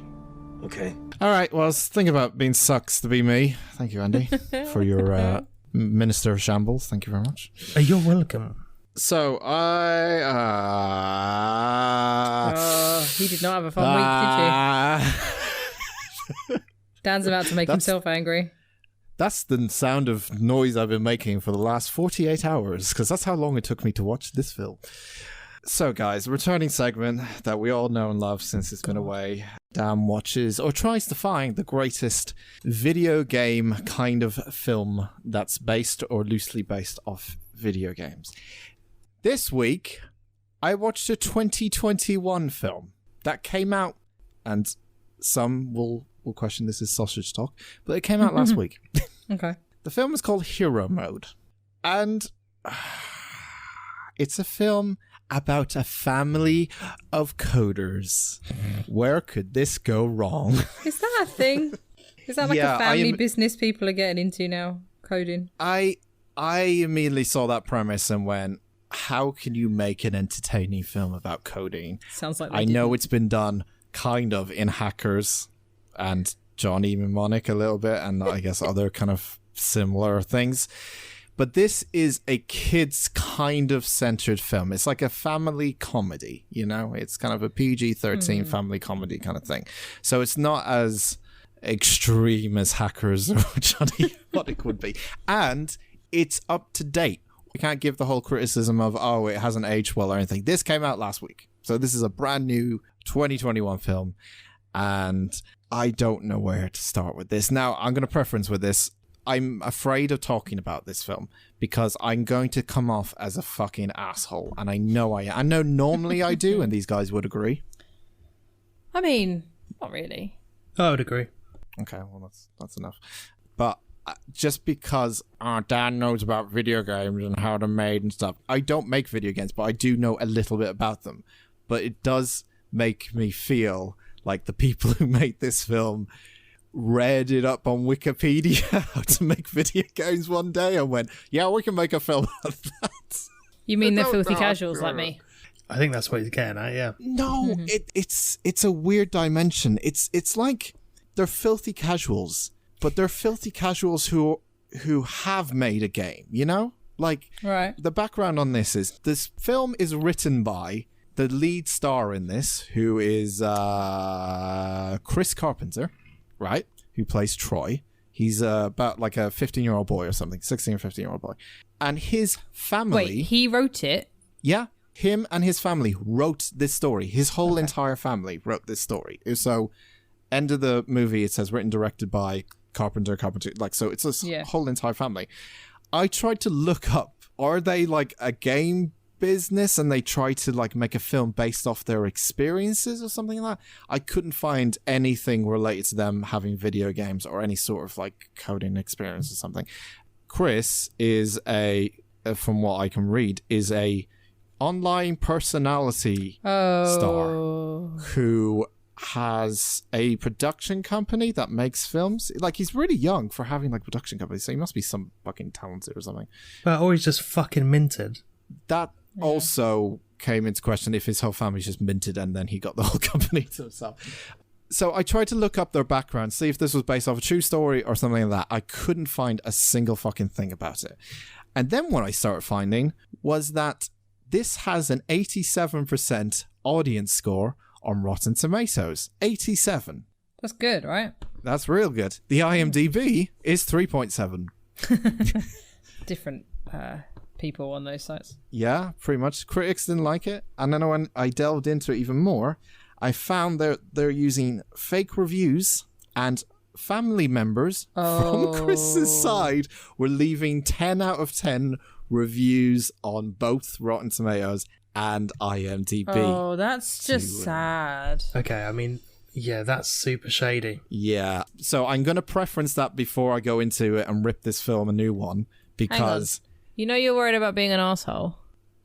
Speaker 5: Okay.
Speaker 2: All right, well, I was thinking about being sucks to be me. Thank you, Andy, for your Minister of Shambles. Thank you very much.
Speaker 3: You're welcome.
Speaker 2: So,
Speaker 1: He did not have a fun week, did you? Dan's about to make himself angry.
Speaker 2: That's the sound of noise I've been making for the last 48 hours, because that's how long it took me to watch this film. So, guys, returning segment that we all know and love since it's been away. Dan watches or tries to find the greatest video game kind of film that's based or loosely based off video games. This week, I watched a 2021 film that came out, and some will question this is sausage talk, but it came out last week.
Speaker 1: Okay.
Speaker 2: The film is called Hero Mode, and it's a film about a family of coders. Where could this go wrong?
Speaker 1: Is that a thing? Is that like a family business people are getting into now, coding?
Speaker 2: I immediately saw that premise and went, how can you make an entertaining film about coding?
Speaker 1: Sounds like
Speaker 2: I know it's been done kind of in Hackers and Johnny Mnemonic a little bit, and I guess other kind of similar things. But this is a kids kind of centered film. It's like a family comedy, you know? It's kind of a PG-13 family comedy kind of thing. So it's not as extreme as Hackers or Johnny Mnemonic would be. And it's up to date. We can't give the whole criticism of, it hasn't aged well or anything. This came out last week. So this is a brand new 2021 film. And I don't know where to start with this. Now, I'm going to preference with this. I'm afraid of talking about this film because I'm going to come off as a fucking asshole. And I know I am. I know normally I do, and these guys would agree.
Speaker 1: I mean, not really.
Speaker 3: I would agree.
Speaker 2: Okay, well, that's enough. But just because our dad knows about video games and how they're made and stuff, I don't make video games, but I do know a little bit about them. But it does make me feel like the people who made this film read it up on Wikipedia how to make video games one day and went, yeah, we can make a film out of that.
Speaker 1: You mean they're filthy casuals like me?
Speaker 3: I think that's what he's getting at, yeah.
Speaker 2: No, it's a weird dimension. It's like they're filthy casuals, but they're filthy casuals who have made a game, you know? Like,
Speaker 1: right.
Speaker 2: The background on this is, this film is written by the lead star in this, who is Chris Carpenter, right? Who plays Troy. He's about like a 15-year-old boy or something, 16 or 15-year-old boy. And his family...
Speaker 1: Wait, he wrote it?
Speaker 2: Yeah, him and his family wrote this story. His whole entire family wrote this story. So, end of the movie, it says written, directed by Carpenter, like, so it's a whole entire family. I tried to look up, are they like a game business and they try to like make a film based off their experiences or something like that? I couldn't find anything related to them having video games or any sort of like coding experience or something. Chris is from what I can read, is a online personality star who has a production company that makes films. Like, he's really young for having like production companies, so he must be some fucking talented or something.
Speaker 3: But or he's just fucking minted.
Speaker 2: That also came into question if his whole family's just minted and then he got the whole company to himself. So I tried to look up their background, see if this was based off a true story or something like that. I couldn't find a single fucking thing about it. And then what I started finding was that this has an 87% audience score on Rotten Tomatoes. 87.
Speaker 1: That's good, right?
Speaker 2: That's real good. The IMDb is 3.7.
Speaker 1: Different people on those sites.
Speaker 2: Yeah, pretty much. Critics didn't like it. And then when I delved into it even more, I found they're using fake reviews, and family members from Chris's side were leaving 10 out of 10 reviews on both Rotten Tomatoes and IMDb.
Speaker 1: Oh, that's just sad.
Speaker 3: Okay, I mean, yeah, that's super shady.
Speaker 2: Yeah. So I'm going to preference that before I go into it and rip this film a new one, because...
Speaker 1: You know you're worried about being an asshole.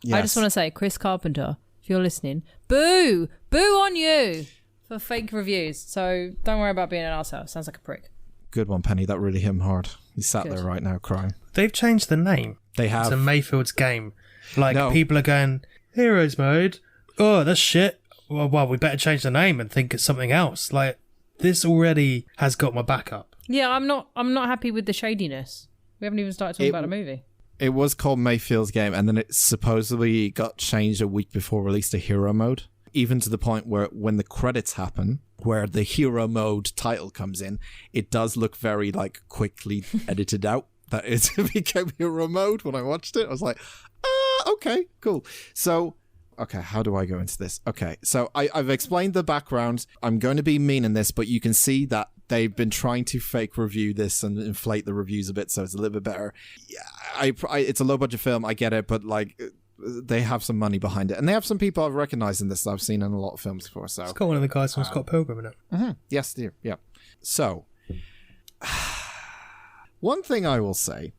Speaker 2: Yes.
Speaker 1: I just want to say, Chris Carpenter, if you're listening, boo! Boo on you for fake reviews. So don't worry about being an asshole. Sounds like a prick.
Speaker 2: Good one, Penny. That really hit him hard. He's sat there right now crying.
Speaker 3: They've changed the name.
Speaker 2: They have.
Speaker 3: To Mayfield's Game. Like,
Speaker 2: No.
Speaker 3: people are going, Heroes Mode? Oh, that's shit. Well, we better change the name and think it's something else. Like, this already has got my back up.
Speaker 1: Yeah, I'm not happy with the shadiness. We haven't even started talking about the movie.
Speaker 2: It was called Mayfield's Game, and then it supposedly got changed a week before release to Hero Mode, even to the point where when the credits happen, where the Hero Mode title comes in, it does look very, like, quickly edited out. That it became Hero Mode when I watched it. I was like, okay, cool. So... Okay, how do I go into this? Okay, so I've explained the background. I'm going to be mean in this, but you can see that they've been trying to fake review this and inflate the reviews a bit, so it's a little bit better. Yeah, it's a low-budget film, I get it, but like they have some money behind it. And they have some people I've recognized in this that I've seen in a lot of films before. So
Speaker 3: It's got one of the guys from Scott Pilgrim in it.
Speaker 2: Mm-hmm. Yes, dear. Yeah. So, one thing I will say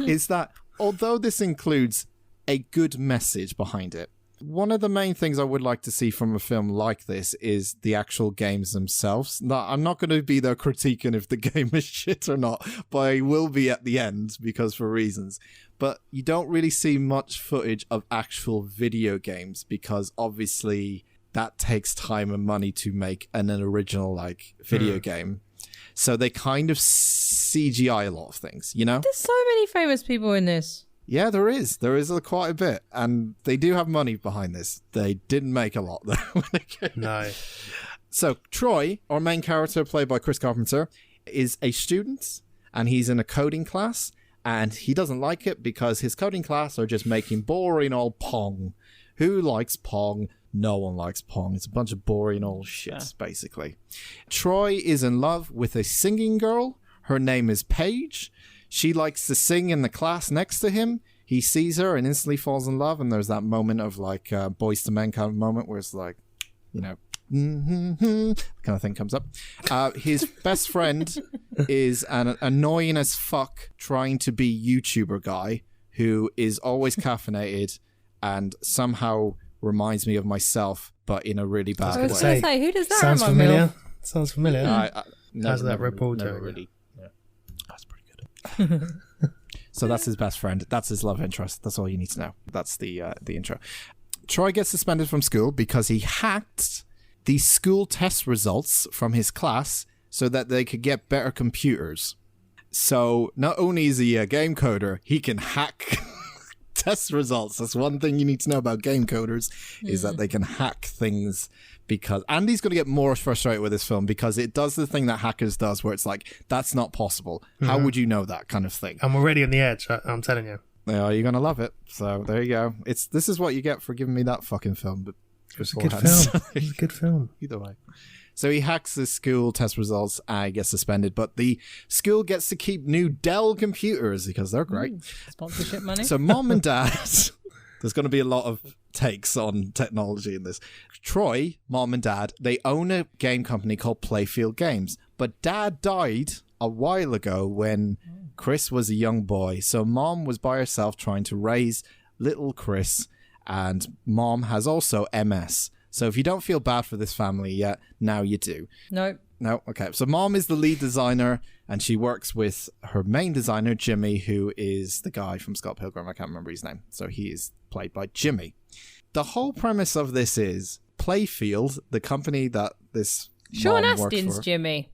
Speaker 2: is that although this includes a good message behind it, one of the main things I would like to see from a film like this is the actual games themselves. Now, I'm not going to be there critiquing if the game is shit or not, but I will be at the end because for reasons. But you don't really see much footage of actual video games because obviously that takes time and money to make an original like video game. So they kind of CGI a lot of things, you know?
Speaker 1: There's so many famous people in this.
Speaker 2: Yeah, there is. There is quite a bit. And they do have money behind this. They didn't make a lot, though.
Speaker 3: No.
Speaker 2: So, Troy, our main character, played by Chris Carpenter, is a student, and he's in a coding class, and he doesn't like it because his coding class are just making boring old Pong. Who likes Pong? No one likes Pong. It's a bunch of boring old shit, basically. Troy is in love with a singing girl. Her name is Paige. She likes to sing in the class next to him. He sees her and instantly falls in love. And there's that moment of like Boys to Men kind of moment where it's like, you know, kind of thing comes up. His best friend is an annoying as fuck trying to be YouTuber guy who is always caffeinated and somehow reminds me of myself, but in a really bad way.
Speaker 1: I was going to say, who does that
Speaker 3: Sounds
Speaker 1: remind me
Speaker 3: familiar.
Speaker 1: of?
Speaker 3: Sounds familiar.
Speaker 2: How's
Speaker 3: that Red Bull
Speaker 2: never
Speaker 3: doing?
Speaker 2: really. That's pretty good. So that's his best friend. That's his love interest. That's all you need to know. That's the intro. Troy gets suspended from school because he hacked the school test results from his class so that they could get better computers. So not only is he a game coder, he can hack test results. That's one thing you need to know about game coders is that they can hack things. Because Andy's going to get more frustrated with this film because it does the thing that hackers does where it's like, that's not possible. How would you know that kind of thing?
Speaker 3: I'm already on the edge, I'm telling you.
Speaker 2: Yeah, you're going to love it. So there you go. This is what you get for giving me that fucking film. But
Speaker 3: It's a good film. It's a good film.
Speaker 2: Either way. So he hacks the school test results and gets suspended, but the school gets to keep new Dell computers because they're great.
Speaker 1: Sponsorship money.
Speaker 2: So mom and dad, there's going to be a lot of takes on technology in this. Troy, mom and dad, they own a game company called Playfield Games, but dad died a while ago when Chris was a young boy. So mom was by herself trying to raise little Chris, and mom has also MS. So if you don't feel bad for this family yet, now you do.
Speaker 1: Nope.
Speaker 2: No? Okay. So mom is the lead designer, and she works with her main designer, Jimmy, who is the guy from Scott Pilgrim. I can't remember his name. So he is played by Jimmy. The whole premise of this is Playfield, the company that this
Speaker 1: Sean
Speaker 2: mom works
Speaker 1: Astin's
Speaker 2: for.
Speaker 1: Jimmy.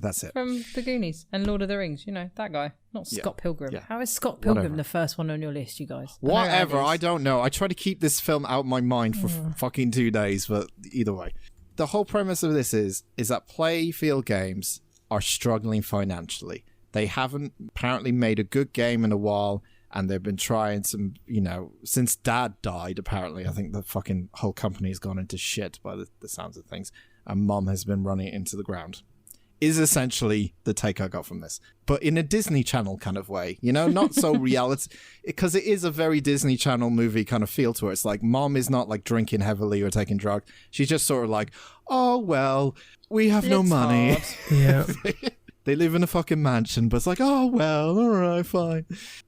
Speaker 2: That's it.
Speaker 1: From The Goonies and Lord of the Rings. You know, that guy. Not Scott Pilgrim.
Speaker 2: Yeah.
Speaker 1: How is Scott Pilgrim
Speaker 2: Whatever.
Speaker 1: the first one on your list, you guys?
Speaker 2: Whatever, I
Speaker 1: I
Speaker 2: don't know. I try to keep this film out of my mind for fucking 2 days, but either way. The whole premise of this is that Playfield Games are struggling financially. They haven't apparently made a good game in a while, and they've been trying some, since dad died, apparently. I think the fucking whole company has gone into shit by the sounds of things, and mom has been running it into the ground. is essentially the take I got from this. But in a Disney Channel kind of way, you know, not so reality, because it is a very Disney Channel movie kind of feel to it. It's like mom is not like drinking heavily or taking drugs. She's just sort of like, oh, well, we have no money.
Speaker 3: Yeah.
Speaker 2: They live in a fucking mansion, but it's like, oh, well, all right, fine.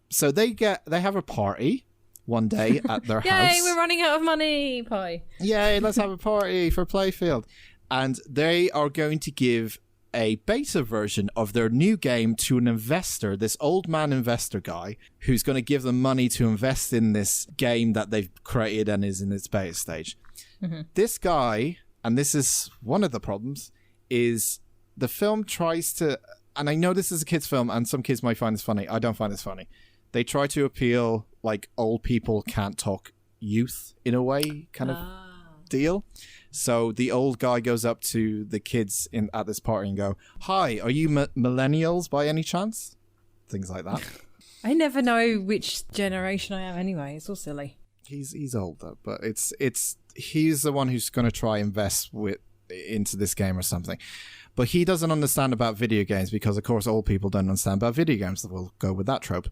Speaker 2: So they have a party one day at their house.
Speaker 1: Yay, we're running out of money. Pie.
Speaker 2: Yay, let's have a party for Playfield. And they are going to give a beta version of their new game to an investor, this old man investor guy, who's going to give them money to invest in this game that they've created and is in its beta stage. Mm-hmm. This guy, and this is one of the problems, is the film tries to, and I know this is a kid's film and some kids might find this funny. I don't find this funny. They try to appeal like old people can't talk youth in a way kind of deal. So the old guy goes up to the kids at this party and go, hi, are you millennials by any chance? Things like that.
Speaker 1: I never know which generation I am anyway. It's all silly.
Speaker 2: He's older, but he's the one who's going to try invest into this game or something. But he doesn't understand about video games because, of course, old people don't understand about video games. We'll go with that trope.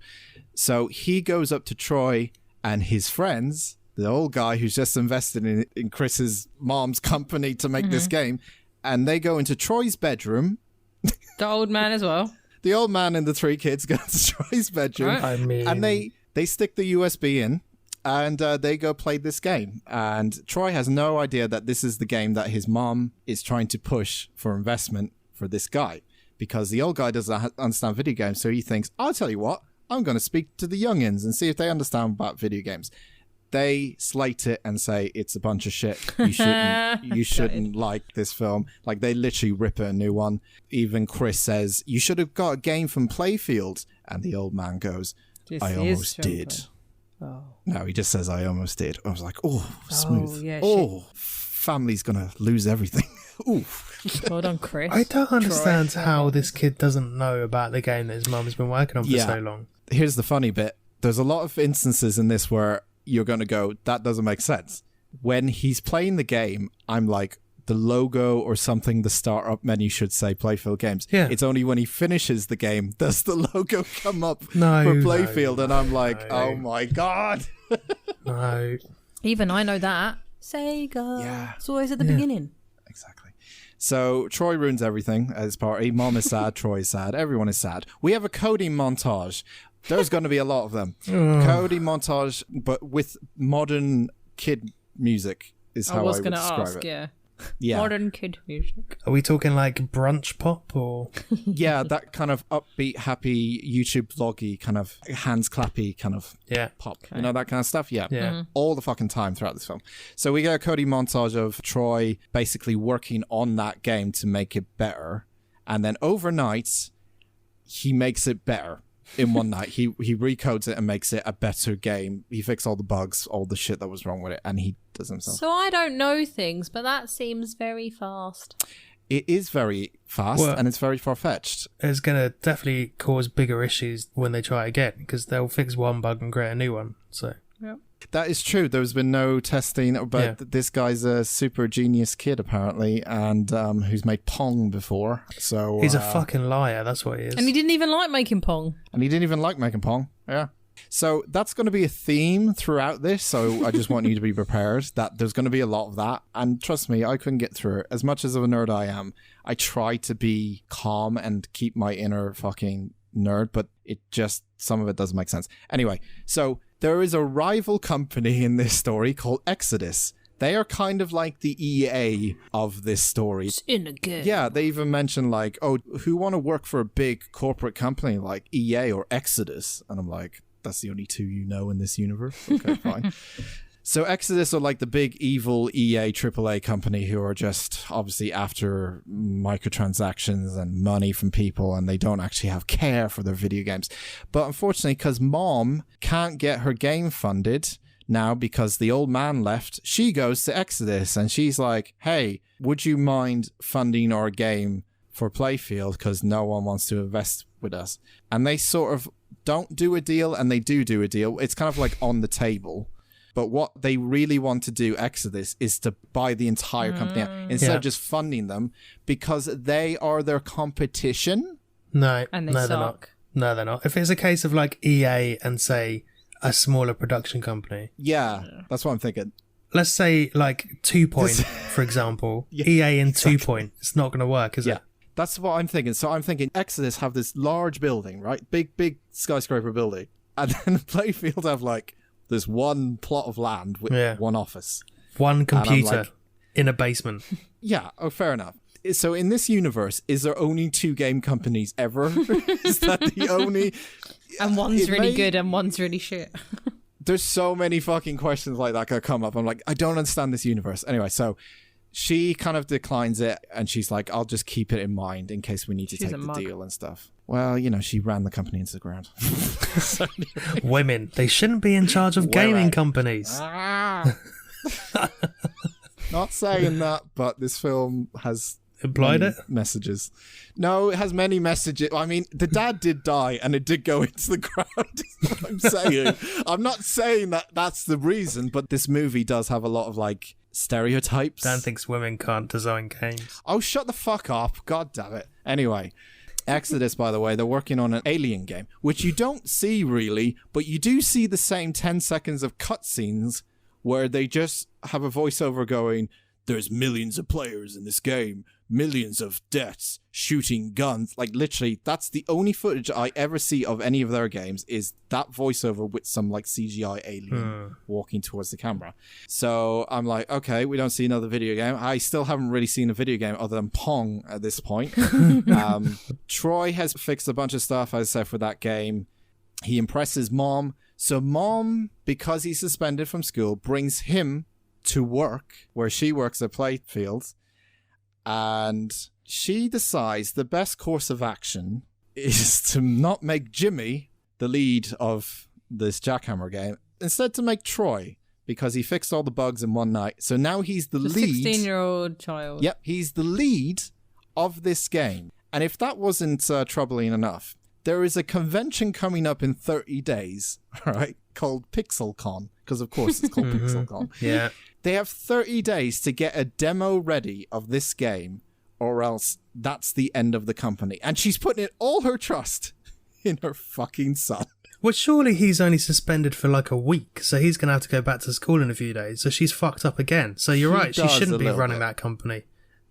Speaker 2: So he goes up to Troy and his friends, the old guy who's just invested in Chris's mom's company to make this game, and they go into Troy's bedroom.
Speaker 1: The old man as well.
Speaker 2: The old man and the three kids go to Troy's bedroom.
Speaker 3: I mean...
Speaker 2: And they stick the USB in. And they go play this game. And Troy has no idea that this is the game that his mom is trying to push for investment for this guy. Because the old guy doesn't understand video games. So he thinks, I'll tell you what, I'm going to speak to the youngins and see if they understand about video games. They slate it and say it's a bunch of shit. You shouldn't like this film. Like, they literally rip it a new one. Even Chris says, you should have got a game from Playfield. And the old man goes, I almost did.
Speaker 1: Oh.
Speaker 2: No, he just says, I almost did. I was like, oh, smooth.
Speaker 1: Oh, yeah,
Speaker 2: family's going to lose everything. Ooh.
Speaker 1: Well done, Chris.
Speaker 3: I don't understand how this kid doesn't know about the game that his mum has been working on for so long.
Speaker 2: Here's the funny bit. There's a lot of instances in this where you're going to go, that doesn't make sense. When he's playing the game, I'm like, the logo or something, the startup menu should say Playfield Games. Yeah. It's only when he finishes the game does the logo come up for Playfield, and I'm like, oh my God.
Speaker 3: No.
Speaker 1: Even I know that. Sega.
Speaker 2: Yeah.
Speaker 1: It's always at the beginning.
Speaker 2: Exactly. So Troy ruins everything at his party. Mom is sad, Troy is sad, everyone is sad. We have a coding montage. There's going to be a lot of them. Coding montage, but with modern kid music is how I would describe it.
Speaker 1: Yeah. Modern kid music.
Speaker 3: Are we talking like brunch pop or?
Speaker 2: Yeah, that kind of upbeat, happy, YouTube vloggy kind of hands clappy kind of pop. Okay. You know, that kind of stuff? Yeah. All the fucking time throughout this film. So we get a coding montage of Troy basically working on that game to make it better. And then overnight, he makes it better. In one night, he recodes it and makes it a better game. He fixed all the bugs, all the shit that was wrong with it, and he does himself.
Speaker 1: So I don't know things, but that seems very fast.
Speaker 2: It is very fast, and it's very far-fetched.
Speaker 3: It's going to definitely cause bigger issues when they try again, because they'll fix one bug and create a new one. So
Speaker 2: that is true. There's been no testing, but this guy's a super genius kid, apparently, and who's made Pong before. So
Speaker 3: he's a fucking liar, that's what he is.
Speaker 1: And he didn't even like making Pong.
Speaker 2: Yeah. So that's going to be a theme throughout this, so I just want you to be prepared that there's going to be a lot of that. And trust me, I couldn't get through it. As much as of a nerd I am, I try to be calm and keep my inner fucking nerd, but some of it doesn't make sense. Anyway, so there is a rival company in this story called Exodus. They are kind of like the EA of this story.
Speaker 1: It's in a game.
Speaker 2: Yeah, they even mention like, oh, who want to work for a big corporate company like EA or Exodus? And I'm like, that's the only two you know in this universe? Okay, fine. So Exodus are like the big evil EA AAA company who are just obviously after microtransactions and money from people, and they don't actually have care for their video games. But unfortunately, because mom can't get her game funded now because the old man left, she goes to Exodus and she's like, hey, would you mind funding our game for Playfield because no one wants to invest with us? And they sort of don't do a deal, and they do a deal. It's kind of like on the table. But what they really want to do, Exodus, is to buy the entire company out, instead of just funding them, because they are their competition.
Speaker 3: No,
Speaker 1: And they
Speaker 3: no, they're not.
Speaker 1: suck.
Speaker 3: No, they're not. If it's a case of like EA and say a smaller production company,
Speaker 2: Yeah, that's what I'm thinking.
Speaker 3: let's say like 2 Point, for example, EA and 2 Point, it's not going to work, is it?
Speaker 2: That's what I'm thinking. So I'm thinking Exodus have this large building, right? Big skyscraper building. And then Playfield have like this one plot of land with one office.
Speaker 3: One computer
Speaker 2: like,
Speaker 3: in a basement.
Speaker 2: Yeah, fair enough. So in this universe, is there only 2 game companies ever? Is that the only...
Speaker 1: And one's really good and one's really shit.
Speaker 2: There's so many fucking questions like that that come up. I'm like, I don't understand this universe. Anyway, so she kind of declines it, and she's like, I'll just keep it in mind in case we need to take the deal and stuff. Well, you know, she ran the company into the ground. So anyway.
Speaker 3: Women, they shouldn't be in charge of gaming companies.
Speaker 2: Not saying that, but this film has
Speaker 3: implied it
Speaker 2: messages. No, it has many messages. I mean, the dad did die and it did go into the ground, is what I'm saying. I'm not saying that that's the reason, but this movie does have a lot of like stereotypes.
Speaker 3: Dan thinks women can't design games.
Speaker 2: Oh, shut the fuck up. God damn it. Anyway, Exodus, by the way, they're working on an Alien game, which you don't see really, but you do see the same 10 seconds of cutscenes where they just have a voiceover going, there's millions of players in this game, millions of deaths, shooting guns. Like, literally, that's the only footage I ever see of any of their games is that voiceover with some, like, CGI alien walking towards the camera. So I'm like, okay, we don't see another video game. I still haven't really seen a video game other than Pong at this point. Troy has fixed a bunch of stuff, as I said, for that game. He impresses Mom. So Mom, because he's suspended from school, brings him to work where she works at Playfield, and she decides the best course of action is to not make Jimmy the lead of this jackhammer game, instead to make Troy, because he fixed all the bugs in one night. So now he's the lead.
Speaker 1: 16-year-old child.
Speaker 2: Yep, he's the lead of this game. And if that wasn't troubling enough, there is a convention coming up in 30 days, all right, called PixelCon, because of course it's called PixelCon.
Speaker 3: Yeah.
Speaker 2: They have 30 days to get a demo ready of this game, or else that's the end of the company. And she's putting all her trust in her fucking son.
Speaker 3: Well, surely he's only suspended for like a week, so he's going to have to go back to school in a few days. So she's fucked up again. So you're right, she shouldn't be running that company.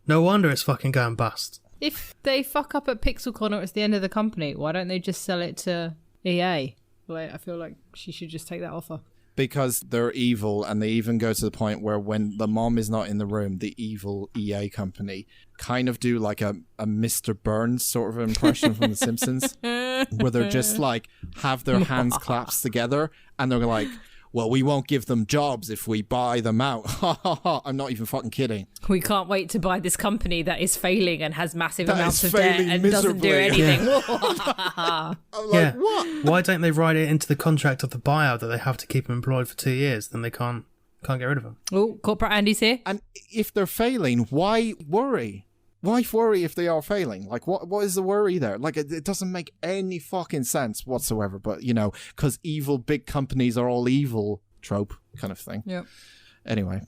Speaker 3: No wonder it's fucking going bust.
Speaker 1: If they fuck up at PixelCon or it's the end of the company, why don't they just sell it to EA? Like, I feel like she should just take that offer.
Speaker 2: Because they're evil, and they even go to the point where when the mom is not in the room, the evil EA company kind of do like a Mr. Burns sort of impression from The Simpsons, where they're just like have their hands clasped together, and they're like, well, we won't give them jobs if we buy them out. Ha ha ha. I'm not even fucking kidding.
Speaker 1: We can't wait to buy this company that is failing and has massive amounts of debt and doesn't do anything.
Speaker 2: I'm like, what?
Speaker 3: Why don't they write it into the contract of the buyout that they have to keep them employed for 2 years? Then they can't get rid of them.
Speaker 1: Oh, corporate Andy's here.
Speaker 2: And if they're failing, why worry? Why worry if they are failing? Like, what is the worry there? Like, it doesn't make any fucking sense whatsoever. But, you know, because evil big companies are all evil trope kind of thing.
Speaker 1: Yep.
Speaker 2: Anyway,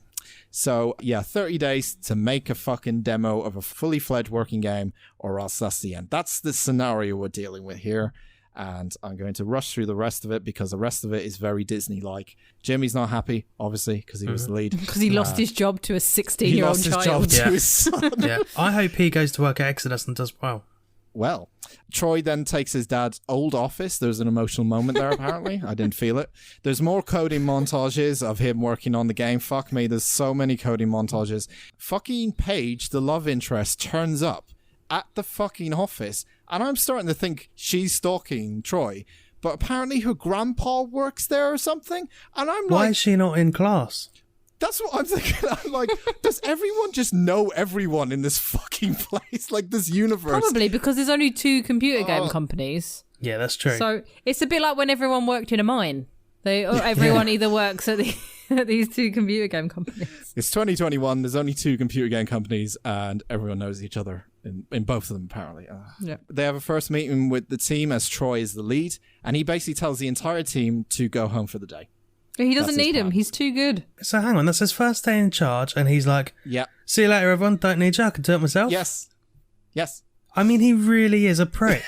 Speaker 2: so, yeah, 30 days to make a fucking demo of a fully fledged working game, or else that's the end. That's the scenario we're dealing with here. And I'm going to rush through the rest of it because the rest of it is very Disney-like. Jimmy's not happy, obviously, because he was the lead.
Speaker 1: Because he lost his job to a 16-year-old child.
Speaker 2: He lost his job to his son.
Speaker 3: Yeah, I hope he goes to work at Exodus and does well.
Speaker 2: Well, Troy then takes his dad's old office. There's an emotional moment there, apparently. I didn't feel it. There's more coding montages of him working on the game. Fuck me, there's so many coding montages. Fucking Paige, the love interest, turns up at the fucking office, and I'm starting to think she's stalking Troy, but apparently her grandpa works there or something, and I'm like...
Speaker 3: Why is she not in class?
Speaker 2: That's what I'm thinking. I'm like, does everyone just know everyone in this fucking place? Like, this universe?
Speaker 1: Probably, because there's only 2 computer game companies.
Speaker 3: Yeah, that's true.
Speaker 1: So it's a bit like when everyone worked in a mine. Everyone either works at these 2 computer game companies.
Speaker 2: It's 2021. There's only 2 computer game companies, and everyone knows each other in both of them, apparently.
Speaker 1: Yeah.
Speaker 2: They have a first meeting with the team as Troy is the lead, and he basically tells the entire team to go home for the day.
Speaker 1: He doesn't
Speaker 2: That's his
Speaker 1: need him.
Speaker 2: plan.
Speaker 1: He's too good.
Speaker 3: So hang on, that's his first day in charge, and he's like,
Speaker 2: Yeah.
Speaker 3: "See you later, everyone. Don't need you. I can do it myself."
Speaker 2: Yes. Yes.
Speaker 3: I mean, he really is a prick.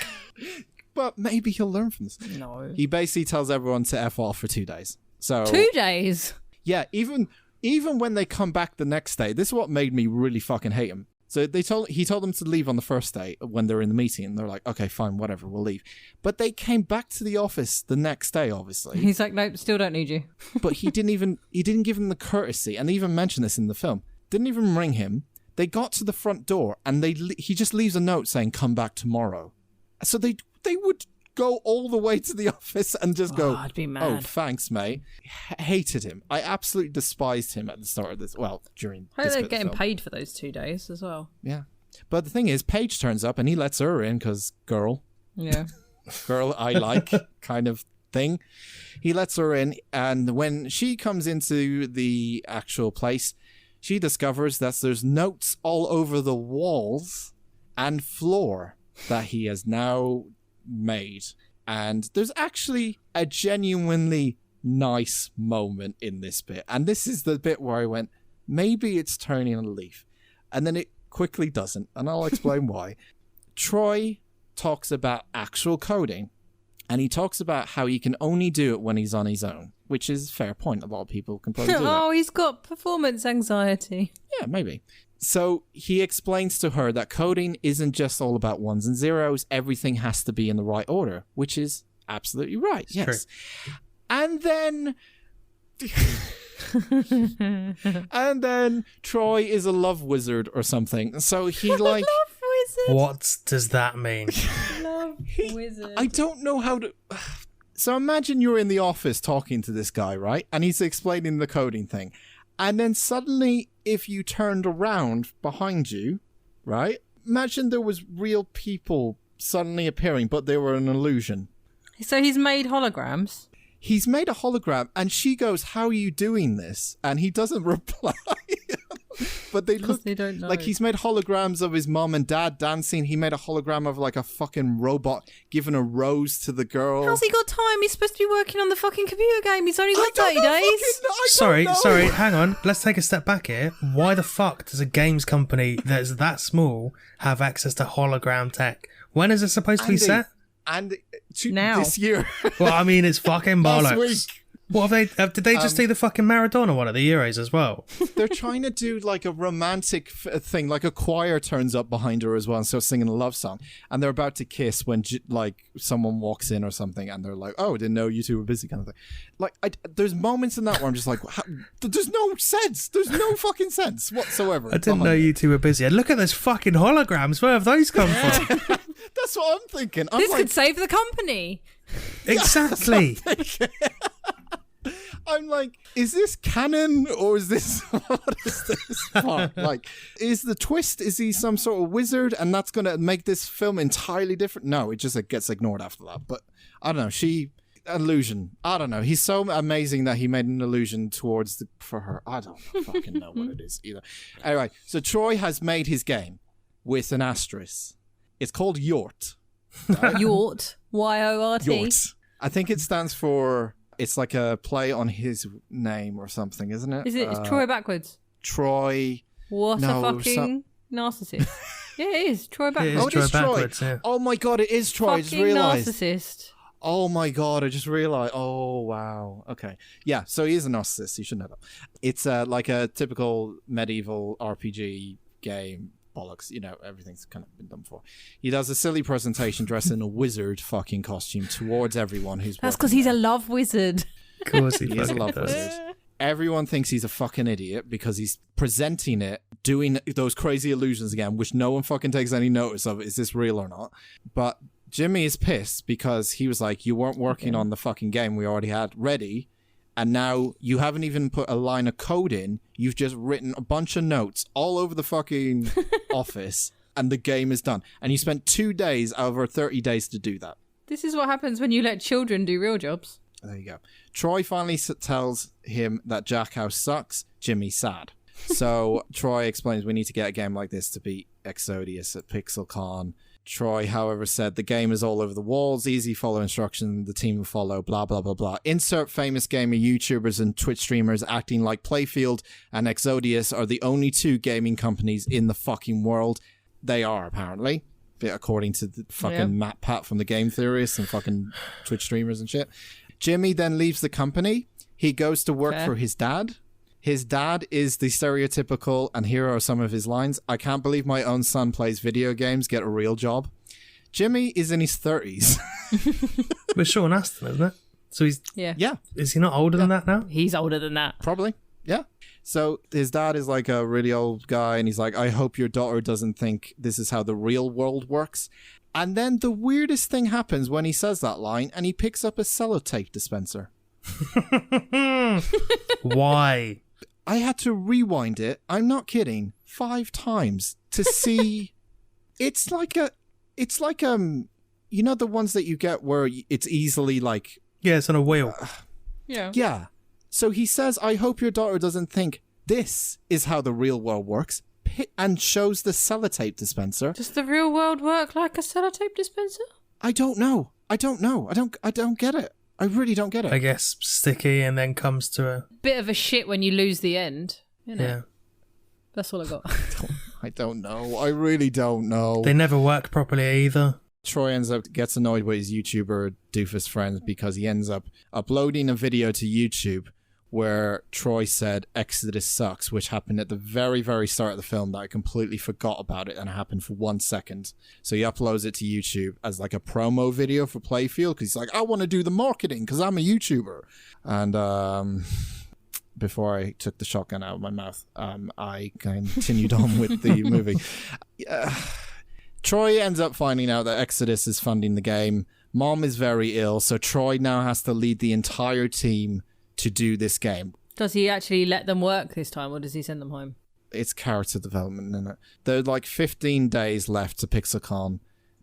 Speaker 2: But maybe he'll learn from this.
Speaker 1: No.
Speaker 2: He basically tells everyone to F off for 2 days. So
Speaker 1: 2 days.
Speaker 2: yeah, even when they come back the next day, this is what made me really fucking hate him. So he told them to leave on the first day when they're in the meeting, and they're like, okay, fine, whatever, we'll leave. But they came back to the office the next day, obviously.
Speaker 1: He's like, nope, still don't need you.
Speaker 2: But he didn't give them the courtesy, and they even mentioned this in the film. Didn't even ring him. They got to the front door, and he just leaves a note saying, come back tomorrow. So they would go all the way to the office and just go,
Speaker 1: I'd be mad.
Speaker 2: oh, thanks, mate. Hated him. I absolutely despised him at the start of this. Well, during
Speaker 1: I hope
Speaker 2: this
Speaker 1: they're
Speaker 2: bit of the
Speaker 1: getting
Speaker 2: film.
Speaker 1: paid for those 2 days as well.
Speaker 2: Yeah. But the thing is, Paige turns up and he lets her in because girl
Speaker 1: Yeah.
Speaker 2: I like kind of thing. He lets her in, and when she comes into the actual place, she discovers that there's notes all over the walls and floor that he has now made. And there's actually a genuinely nice moment in this bit. And this is the bit where I went, maybe it's turning a leaf. And then it quickly doesn't. And I'll explain why. Troy talks about actual coding. And he talks about how he can only do it when he's on his own, which is a fair point. A lot of people can probably do that.
Speaker 1: Oh, he's got performance anxiety.
Speaker 2: Yeah, maybe. So he explains to her that coding isn't just all about ones and zeros. Everything has to be in the right order, which is absolutely right.
Speaker 3: It's
Speaker 2: yes.
Speaker 3: true.
Speaker 2: And then Troy is a love wizard or something. So he like
Speaker 1: Love wizard.
Speaker 3: What does that mean?
Speaker 1: Love wizard.
Speaker 2: I don't know how to. So imagine you're in the office talking to this guy, right? And he's explaining the coding thing. And then suddenly, if you turned around behind you, right? Imagine there was real people suddenly appearing, but they were an illusion.
Speaker 1: So he's made holograms.
Speaker 2: He's made a hologram, and she goes, how are you doing this? And he doesn't reply. But they look
Speaker 1: They don't know.
Speaker 2: like he's made holograms of his mom and dad dancing. He made a hologram of like a fucking robot giving a rose to the girl.
Speaker 1: How's he got time? He's supposed to be working on the fucking computer game. He's only got 30 days.
Speaker 3: Sorry, hang on. Let's take a step back here. Why the fuck does a games company that's that small have access to hologram tech? When is it supposed to be set?
Speaker 2: And
Speaker 1: Now.
Speaker 2: this year.
Speaker 3: Well, I mean, it's fucking
Speaker 2: Last
Speaker 3: bollocks.
Speaker 2: week.
Speaker 3: What have they? Did they just do the fucking Maradona one at the Euros as well?
Speaker 2: They're trying to do like a romantic thing, like a choir turns up behind her as well and starts singing a love song, and they're about to kiss when like someone walks in or something, and they're like, "Oh, I didn't know you two were busy," kind of thing. Like, there's moments in that where I'm just like, "There's no sense. There's no fucking sense whatsoever."
Speaker 3: I didn't know you two were busy. And look at those fucking holograms. Where have those come from?
Speaker 2: That's what I'm thinking. I'm
Speaker 1: This
Speaker 2: like,
Speaker 1: could save the company.
Speaker 3: Exactly.
Speaker 2: I'm like, is this canon or is this what is this part? Like, is the twist? Is he some sort of wizard and that's gonna make this film entirely different? No, it just gets ignored after that. But I don't know. Illusion. I don't know. He's so amazing that he made an illusion for her. I don't fucking know what it is either. Anyway, so Troy has made his game with an asterisk. It's called Yort. Right?
Speaker 1: Yort. Y-O-R-T.
Speaker 2: Yort. I think it stands for. It's like a play on his name or something, isn't it?
Speaker 1: Is it Troy backwards?
Speaker 2: Troy.
Speaker 1: What
Speaker 2: No,
Speaker 1: a fucking narcissist. Yeah, it is. Troy
Speaker 3: It
Speaker 1: backwards.
Speaker 3: is
Speaker 2: Oh, it
Speaker 3: Troy
Speaker 2: is Troy.
Speaker 3: backwards, yeah.
Speaker 2: Oh my god, it is Troy. I just
Speaker 1: Fucking
Speaker 2: realised.
Speaker 1: narcissist.
Speaker 2: Oh my god, I just realised. Oh wow. Okay. Yeah, so he is a narcissist. You should know that. It's like a typical medieval RPG game. Bollocks, everything's kind of been done before. He does a silly presentation dressed in a wizard fucking costume towards everyone who's
Speaker 1: That's
Speaker 2: working
Speaker 1: because he's
Speaker 2: there.
Speaker 1: a love wizard.
Speaker 3: Of course
Speaker 2: He is a love
Speaker 3: does.
Speaker 2: wizard. Everyone thinks he's a fucking idiot because he's presenting it, doing those crazy illusions again, which no one fucking takes any notice of. Is this real or not? But Jimmy is pissed because he was like, you weren't working on the fucking game we already had ready. And now you haven't even put a line of code in. You've just written a bunch of notes all over the fucking office and the game is done. And you spent 2 days out of our 30 days to do that.
Speaker 1: This is what happens when you let children do real jobs.
Speaker 2: There you go. Troy finally tells him that Jack House sucks. Jimmy's sad. So Troy explains we need to get a game like this to beat Exodius at PixelCon. Troy, however, said the game is all over the walls, easy follow instruction, the team will follow, blah, blah, blah, blah. Insert famous gamer YouTubers and Twitch streamers acting like Playfield and Exodius are the only two gaming companies in the fucking world. They are, apparently, according to the fucking Matt Pat from the Game Theorists and fucking Twitch streamers and shit. Jimmy then leaves the company. He goes to work for his dad. His dad is the stereotypical, and here are some of his lines: I can't believe my own son plays video games, get a real job. Jimmy is in his 30s.
Speaker 3: With Sean Astin, isn't it? So he's...
Speaker 2: Yeah.
Speaker 3: Is he not older than that now?
Speaker 1: He's older than that.
Speaker 2: Probably, yeah. So his dad is like a really old guy, and he's like, I hope your daughter doesn't think this is how the real world works. And then the weirdest thing happens when he says that line, and he picks up a sellotape dispenser.
Speaker 3: Why?
Speaker 2: I had to rewind it, I'm not kidding, 5 times to see. It's like you know the ones that you get where it's easily like...
Speaker 3: Yeah, it's on a wheel.
Speaker 2: Yeah. So he says, I hope your daughter doesn't think this is how the real world works, and shows the sellotape dispenser.
Speaker 1: Does the real world work like a sellotape dispenser?
Speaker 2: I don't know. I don't get it. I really don't get it.
Speaker 3: I guess sticky and then comes to a...
Speaker 1: Bit of a shit when you lose the end. You know?
Speaker 3: Yeah.
Speaker 1: That's all I got.
Speaker 2: I don't know. I really don't know.
Speaker 3: They never work properly either.
Speaker 2: Troy gets annoyed with his YouTuber doofus friends because he ends up uploading a video to YouTube where Troy said Exodus sucks, which happened at the very, very start of the film that I completely forgot about it, and it happened for 1 second. So he uploads it to YouTube as like a promo video for Playfield because he's like, I want to do the marketing because I'm a YouTuber. And before I took the shotgun out of my mouth, I continued on with the movie. Troy ends up finding out that Exodus is funding the game. Mom is very ill, so Troy now has to lead the entire team to do this game.
Speaker 1: Does he actually let them work this time, or does he send them home?
Speaker 2: It's character development, isn't it? There are like 15 days left to PixelCon.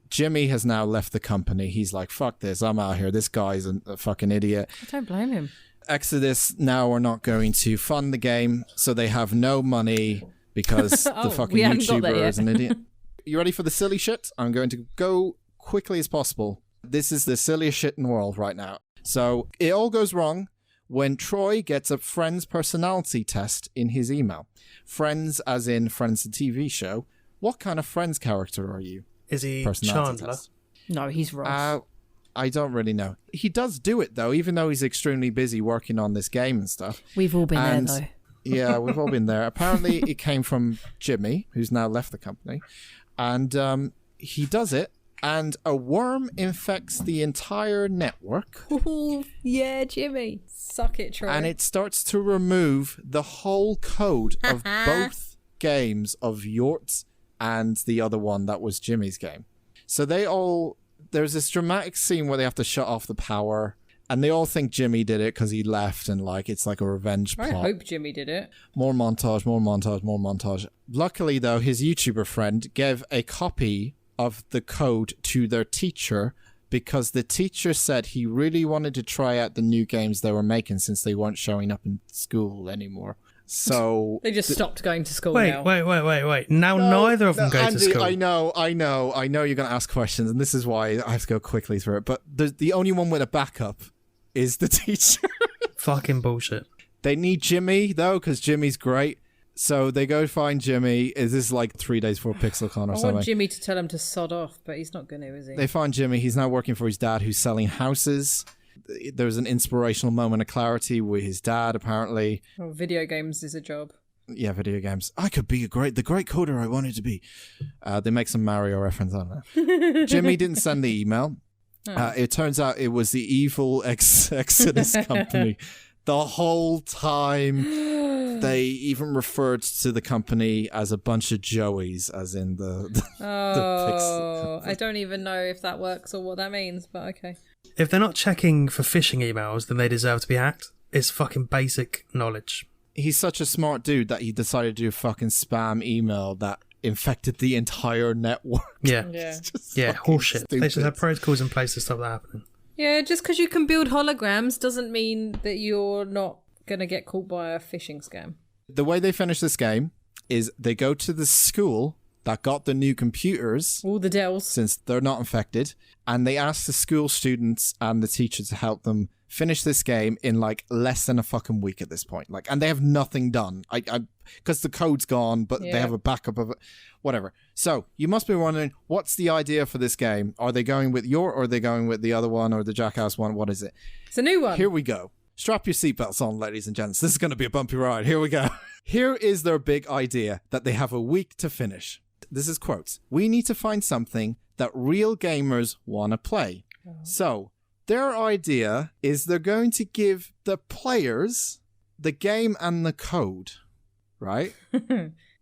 Speaker 2: Jimmy has now left the company. He's like, fuck this, I'm out here. This guy's a fucking idiot.
Speaker 1: I don't blame him.
Speaker 2: Exodus now are not going to fund the game, so they have no money because the fucking YouTuber is an idiot. You ready for the silly shit? I'm going to go quickly as possible. This is the silliest shit in the world right now. So it all goes wrong when Troy gets a Friends personality test in his email. Friends as in Friends the TV show. What kind of Friends character are you?
Speaker 3: Is he
Speaker 2: Personality
Speaker 3: Chandler?
Speaker 2: test.
Speaker 1: No, he's Ross.
Speaker 2: I don't really know. He does do it, though, even though he's extremely busy working on this game and stuff.
Speaker 1: We've all been there, though.
Speaker 2: Yeah, we've all been there. Apparently, it came from Jimmy, who's now left the company. And he does it, and a worm infects the entire network.
Speaker 1: Ooh, yeah, Jimmy. Suck it, Troy.
Speaker 2: And it starts to remove the whole code of both games of Yort's and the other one that was Jimmy's game. So there's this dramatic scene where they have to shut off the power, and they all think Jimmy did it because he left, and like it's like a revenge plot.
Speaker 1: I hope Jimmy did it.
Speaker 2: More montage, more montage, more montage. Luckily, though, his YouTuber friend gave a copy of the code to their teacher because the teacher said he really wanted to try out the new games they were making since they weren't showing up in school anymore. So
Speaker 1: they just stopped going to school
Speaker 3: Wait. Now neither of them go
Speaker 2: Andy,
Speaker 3: to school.
Speaker 2: I know you're going to ask questions, and this is why I have to go quickly through it. But the only one with a backup is the teacher.
Speaker 3: Fucking bullshit.
Speaker 2: They need Jimmy, though, because Jimmy's great. So they go find Jimmy. Is this like 3 days before PixelCon or
Speaker 1: I
Speaker 2: something?
Speaker 1: want Jimmy to tell him to sod off, but he's not going to, is he?
Speaker 2: They find Jimmy. He's now working for his dad, who's selling houses. There's an inspirational moment of clarity with his dad, apparently.
Speaker 1: Oh, video games is a job.
Speaker 2: Yeah, video games. I could be the great coder I wanted to be. They make some Mario reference, I don't know. Jimmy didn't send the email. It turns out it was the evil Exodus company. The whole time, they even referred to the company as a bunch of Joeys, as in the
Speaker 1: I don't even know if that works or what that means, but okay.
Speaker 3: If they're not checking for phishing emails, then they deserve to be hacked. It's fucking basic knowledge.
Speaker 2: He's such a smart dude that he decided to do a fucking spam email that infected the entire network.
Speaker 3: Yeah.
Speaker 2: Yeah,
Speaker 3: Horseshit. They should have protocols in place to stop that happening.
Speaker 1: Yeah, just because you can build holograms doesn't mean that you're not going to get caught by a phishing scam.
Speaker 2: The way they finish this game is they go to the school that got the new computers,
Speaker 1: All the Dells.
Speaker 2: since they're not infected, and they asked the school students and the teachers to help them finish this game in like less than a fucking week at this point. Like, and they have nothing done. Because the code's gone, but they have a backup of it. Whatever. So you must be wondering, what's the idea for this game? Are they going with or are they going with the other one or the Jackass one? What is it?
Speaker 1: It's a new one.
Speaker 2: Here we go. Strap your seatbelts on, ladies and gents. This is going to be a bumpy ride. Here we go. Here is their big idea that they have a week to finish. This is quotes. We need to find something that real gamers want to play. So their idea is they're going to give the players the game and the code, right?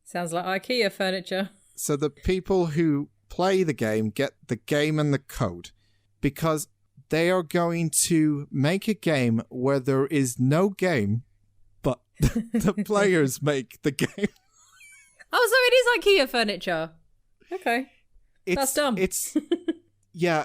Speaker 1: Sounds like IKEA furniture.
Speaker 2: So the people who play the game get the game and the code, because they are going to make a game where there is no game, but the players make the game.
Speaker 1: Oh, so it is IKEA furniture. Okay. That's dumb.
Speaker 2: Yeah,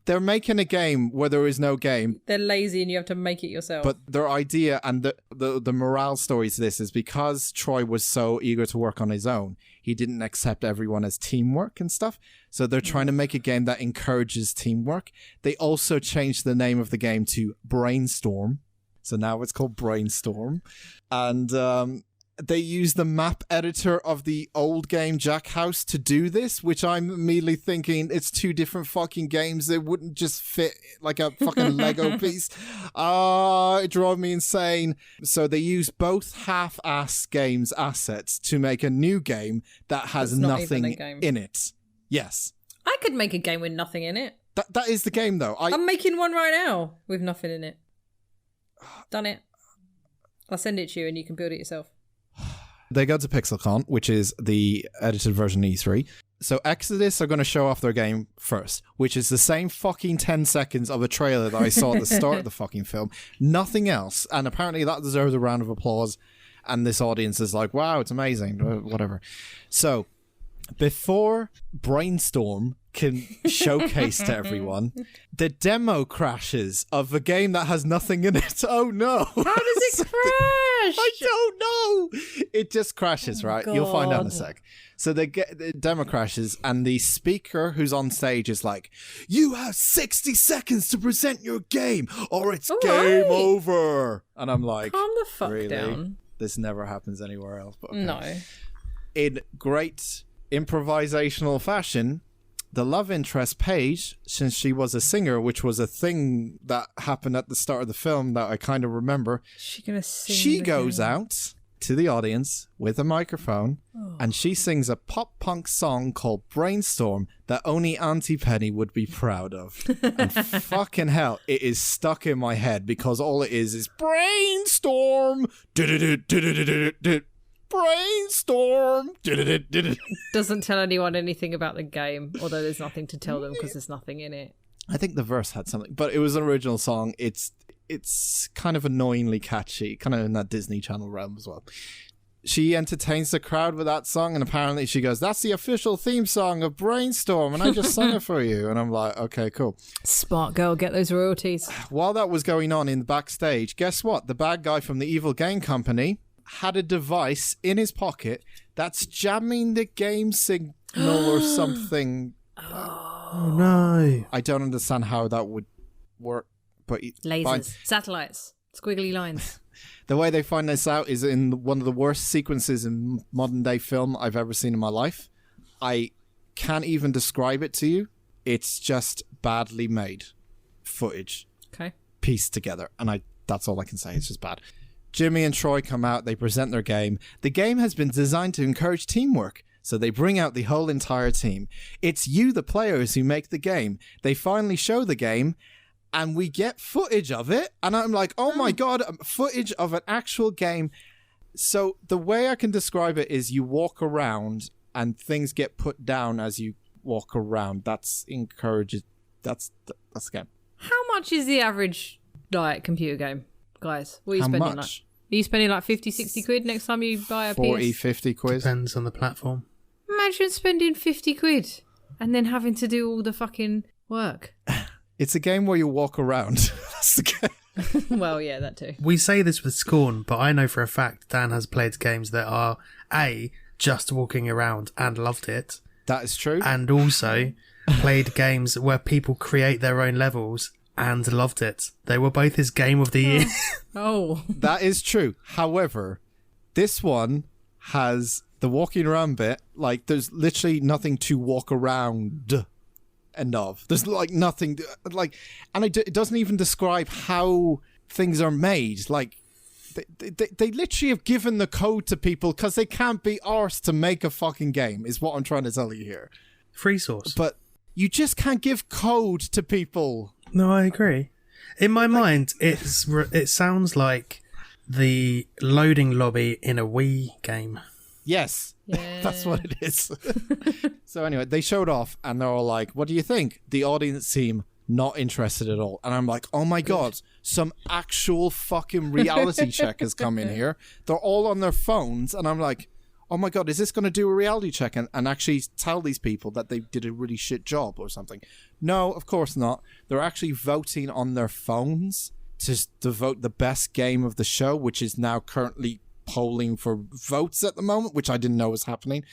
Speaker 2: they're making a game where there is no game.
Speaker 1: They're lazy and you have to make it yourself.
Speaker 2: But their idea and the morale story to this is because Troy was so eager to work on his own, he didn't accept everyone as teamwork and stuff. So they're trying to make a game that encourages teamwork. They also changed the name of the game to Brainstorm. So now it's called Brainstorm. And they use the map editor of the old game Jack House to do this, which I'm immediately thinking it's two different fucking games. They wouldn't just fit like a fucking Lego piece. It drove me insane. So they use both half-ass games assets to make a new game that has nothing in it. Yes.
Speaker 1: I could make a game with nothing in it.
Speaker 2: That is the game, though.
Speaker 1: I'm making one right now with nothing in it. Done it. I'll send it to you and you can build it yourself.
Speaker 2: They go to PixelCon, which is the edited version E3. So Exodus are going to show off their game first, which is the same fucking 10 seconds of a trailer that I saw at the start of the fucking film. Nothing else. And apparently that deserves a round of applause. And this audience is like, wow, it's amazing. Whatever. So before Brainstorm can showcase to everyone, the demo crashes of a game that has nothing in it. Oh no.
Speaker 1: How does it crash?
Speaker 2: I don't know. It just crashes, right? You'll find out in a sec. So the demo crashes and the speaker who's on stage is like, you have 60 seconds to present your game or it's game over. And I'm like,
Speaker 1: calm the fuck
Speaker 2: really?
Speaker 1: down.
Speaker 2: This never happens anywhere else. But okay.
Speaker 1: No.
Speaker 2: In great improvisational fashion, the love interest Paige, since she was a singer, which was a thing that happened at the start of the film that I kind of remember, she goes out to the audience with a microphone and she sings a pop punk song called Brainstorm that only Auntie Penny would be proud of. And fucking hell, it is stuck in my head because all it is Brainstorm. Brainstorm.
Speaker 1: Doesn't tell anyone anything about the game, although there's nothing to tell them because there's nothing in it.
Speaker 2: I think the verse had something, but it was an original song. It's kind of annoyingly catchy, kind of in that Disney Channel realm as well. She entertains the crowd with that song, and apparently she goes, that's the official theme song of Brainstorm, and I just sung it for you. And I'm like, okay, cool.
Speaker 1: Smart girl, get those royalties.
Speaker 2: While that was going on in the backstage, guess what? The bad guy from the evil game company had a device in his pocket that's jamming the game signal or something.
Speaker 3: Oh no.
Speaker 2: I don't understand how that would work. But
Speaker 1: lasers, satellites, squiggly lines.
Speaker 2: The way they find this out is in one of the worst sequences in modern day film I've ever seen in my life. I can't even describe it to you. It's just badly made footage.
Speaker 1: Okay.
Speaker 2: Pieced together. And that's all I can say. It's just bad. Jimmy and Troy come out. They present their game. The game has been designed to encourage teamwork. So they bring out the whole entire team. It's you, the players, who make the game. They finally show the game. And we get footage of it. And I'm like, oh my God, footage of an actual game. So the way I can describe it is you walk around and things get put down as you walk around. That's encourages. That's the game.
Speaker 1: How much is the average computer game, guys? What are you spending
Speaker 2: much?
Speaker 1: Like? Are you spending like 50, 60 quid next time you buy a
Speaker 2: 40,
Speaker 1: PS?
Speaker 2: 50 quid.
Speaker 3: Depends on the platform.
Speaker 1: Imagine spending 50 quid and then having to do all the fucking work.
Speaker 2: It's a game where you walk around. That's the game.
Speaker 1: Well, yeah, that too.
Speaker 3: We say this with scorn, but I know for a fact Dan has played games that are A, just walking around and loved it.
Speaker 2: That is true.
Speaker 3: And also played games where people create their own levels and loved it. They were both his game of the year.
Speaker 1: Oh.
Speaker 2: That is true. However, this one has the walking around bit. Like, there's literally nothing to walk around end of. There's like nothing like, and it doesn't even describe how things are made. Like, they literally have given the code to people because they can't be arsed to make a fucking game, is what I'm trying to tell you here.
Speaker 3: Free source.
Speaker 2: But you just can't give code to people.
Speaker 3: No, I agree. In my mind, it sounds like the loading lobby in a Wii game.
Speaker 2: Yes,
Speaker 1: Yeah.
Speaker 2: that's what it is. So anyway, they showed off and they're all like, what do you think? The audience seem not interested at all. And I'm like, oh my God, some actual fucking reality check has come in here. They're all on their phones. And I'm like, oh my God, is this going to do a reality check and actually tell these people that they did a really shit job or something? No, of course not. They're actually voting on their phones to vote the best game of the show, which is now currently polling for votes at the moment, which I didn't know was happening.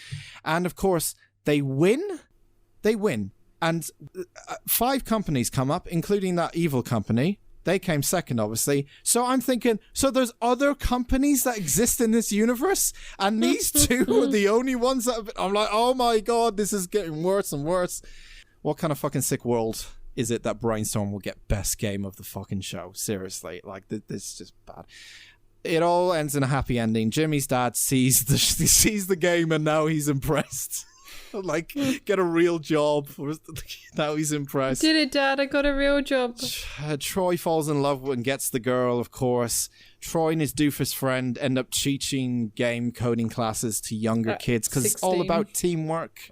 Speaker 2: And of course, they win. And 5 companies come up, including that evil company. They came second, obviously. So I'm thinking, so there's other companies that exist in this universe, and these 2 are the only ones that I'm like, oh my God, this is getting worse and worse. What kind of fucking sick world is it that Brainstorm will get best game of the fucking show? Seriously, like, this is just bad. It all ends in a happy ending. Jimmy's dad sees the game, and now he's impressed. Like, get a real job. Now he's impressed.
Speaker 1: Did it, Dad? I got a real job.
Speaker 2: Troy falls in love and gets the girl, of course. Troy and his doofus friend end up teaching game coding classes to younger kids because it's all about teamwork.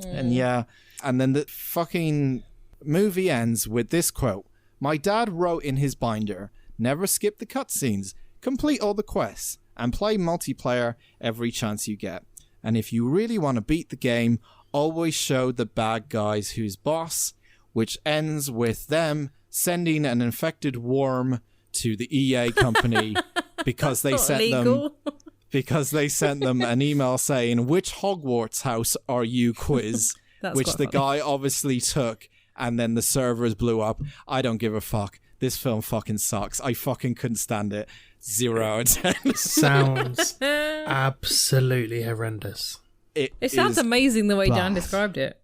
Speaker 2: And and then the fucking movie ends with this quote. My dad wrote in his binder, never skip the cutscenes, complete all the quests, and play multiplayer every chance you get. And if you really want to beat the game, always show the bad guys who's boss, which ends with them sending an infected worm to the EA company because they sent them an email saying, which Hogwarts house are you quiz? Which the guy obviously took, and then the servers blew up. I don't give a fuck. This film fucking sucks. I fucking couldn't stand it. 0 out of 10.
Speaker 3: Sounds absolutely horrendous.
Speaker 1: It sounds amazing the way Dan described it.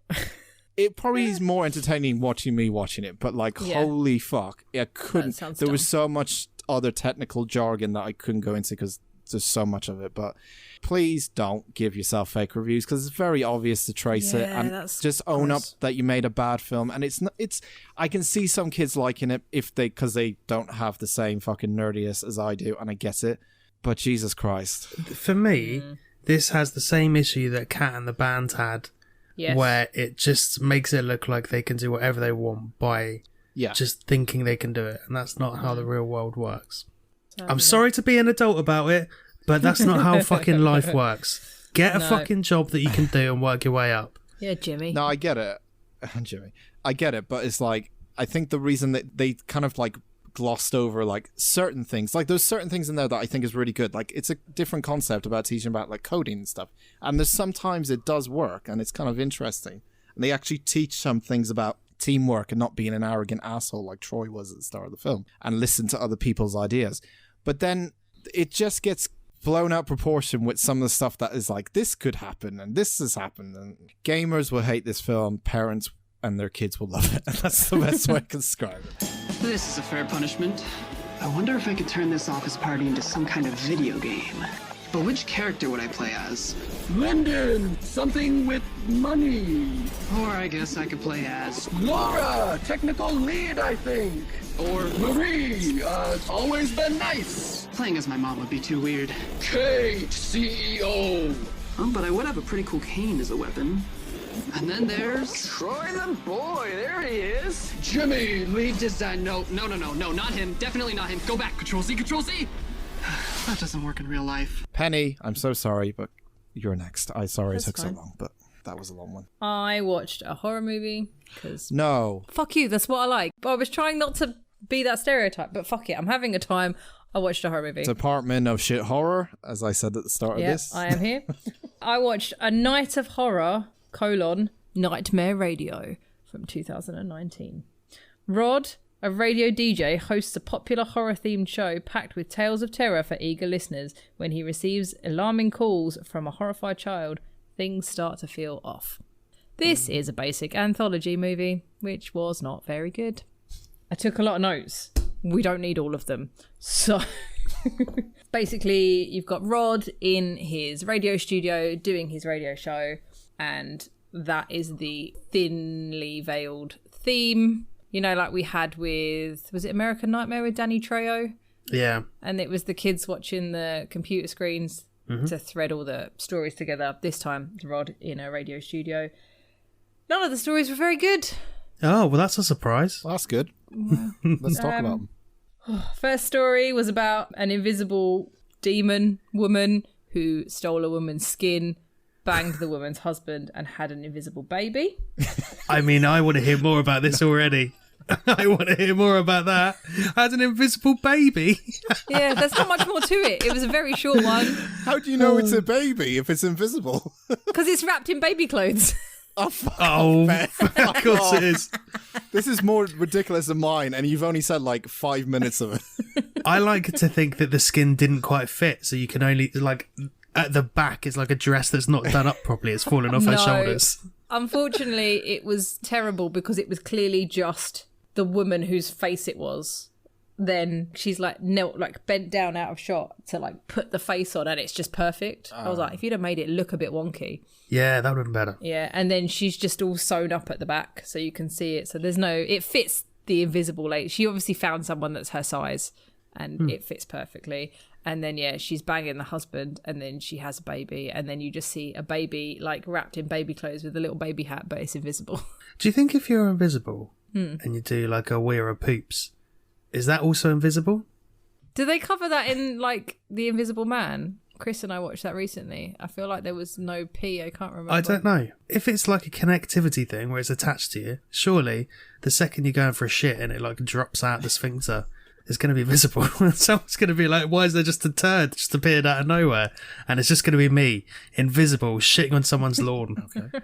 Speaker 2: It probably is more entertaining watching it, but like, holy fuck. I couldn't. There was so much other technical jargon that I couldn't go into because there's so much of it. But please don't give yourself fake reviews because it's very obvious to trace it, and just own up that you made a bad film. And I can see some kids liking it because they don't have the same fucking nerdiness as I do, and I get it. But Jesus Christ.
Speaker 3: For me, this has the same issue that Cat and the Band had, where it just makes it look like they can do whatever they want by just thinking they can do it. And that's not how the real world works. I'm sorry to be an adult about it, but that's not how fucking life works. Get a fucking job that you can do and work your way up.
Speaker 1: Yeah, Jimmy.
Speaker 2: No, I get it. Jimmy. I get it, but it's like, I think the reason that they kind of like glossed over like certain things, like there's certain things in there that I think is really good. Like, it's a different concept about teaching about like coding and stuff. And there's sometimes it does work and it's kind of interesting. And they actually teach some things about teamwork and not being an arrogant asshole like Troy was at the start of the film and listen to other people's ideas. But then it just gets blown out proportion with some of the stuff that is like, this could happen and this has happened, and gamers will hate this film, parents and their kids will love it. And that's the best way I can describe it.
Speaker 6: This is a fair punishment. I wonder if I could turn this office party into some kind of video game. But which character would I play as?
Speaker 7: Lyndon, something with money.
Speaker 6: Or I guess I could play as
Speaker 7: Laura, technical lead, I think.
Speaker 6: Or
Speaker 7: Marie, always been nice.
Speaker 6: Playing as my mom would be too weird.
Speaker 7: Kate, CEO.
Speaker 6: Oh, but I would have a pretty cool cane as a weapon. And then there's
Speaker 7: Troy the boy, there he is. Jimmy, lead design.
Speaker 6: No, not him. Definitely not him. Go back. Control Z, Control Z. That doesn't work in real life.
Speaker 2: Penny, I'm so sorry, but you're next. I'm sorry it took so long, but that was a long one.
Speaker 1: I watched a horror movie because fuck you, that's what I like. But I was trying not to be that stereotype, but fuck it, I'm having a time. I watched a horror movie.
Speaker 2: Department of Shit Horror, as I said at the start of this.
Speaker 1: I am here. I watched A Night of Horror, Nightmare Radio from 2019. Rod, a radio DJ, hosts a popular horror-themed show packed with tales of terror for eager listeners. When he receives alarming calls from a horrified child, things start to feel off. This is a basic anthology movie, which was not very good. I took a lot of notes. We don't need all of them. So basically, you've got Rod in his radio studio doing his radio show, and that is the thinly veiled theme. You know, like we had with, was it American Nightmare with Danny Trejo?
Speaker 3: Yeah.
Speaker 1: And it was the kids watching the computer screens to thread all the stories together. This time, Rod in a radio studio. None of the stories were very good.
Speaker 3: Oh, well, that's a surprise.
Speaker 2: Well, that's good. Let's talk about them.
Speaker 1: First story was about an invisible demon woman who stole a woman's skin, banged the woman's husband, and had an invisible baby.
Speaker 3: I mean, I want to hear more about this already. I want to hear more about that. I had an invisible baby.
Speaker 1: Yeah, there's not much more to it. It was a very short one.
Speaker 2: How do you know it's a baby if it's invisible?
Speaker 1: Because it's wrapped in baby clothes.
Speaker 2: Oh, fuck
Speaker 3: Oh,
Speaker 2: off,
Speaker 3: of course it is.
Speaker 2: This is more ridiculous than mine, and you've only said like 5 minutes of it.
Speaker 3: I like to think that the skin didn't quite fit, so you can only, like, at the back, it's like a dress that's not done up properly. It's fallen off her shoulders.
Speaker 1: Unfortunately, it was terrible because it was clearly just the woman whose face it was. Then she's like knelt, like bent down out of shot to like put the face on, and it's just perfect. I was like, if you'd have made it look a bit wonky.
Speaker 3: Yeah, that would have been better.
Speaker 1: Yeah, and then she's just all sewn up at the back so you can see it. So there's no, it fits the invisible lady. She obviously found someone that's her size and it fits perfectly. And then, yeah, she's banging the husband, and then she has a baby, and then you just see a baby like wrapped in baby clothes with a little baby hat, but it's invisible.
Speaker 3: Do you think if you're invisible and you do like a wee or a poops, is that also invisible?
Speaker 1: Do they cover that in like The Invisible Man? Chris and I watched that recently. I feel like there was no pee. I can't remember.
Speaker 3: I don't know. If it's like a connectivity thing where it's attached to you, surely the second you're going for a shit and it like drops out the sphincter, it's going to be visible. Someone's going to be like, why is there just a turd just appeared out of nowhere? And it's just going to be me, invisible, shitting on someone's lawn.
Speaker 2: Okay.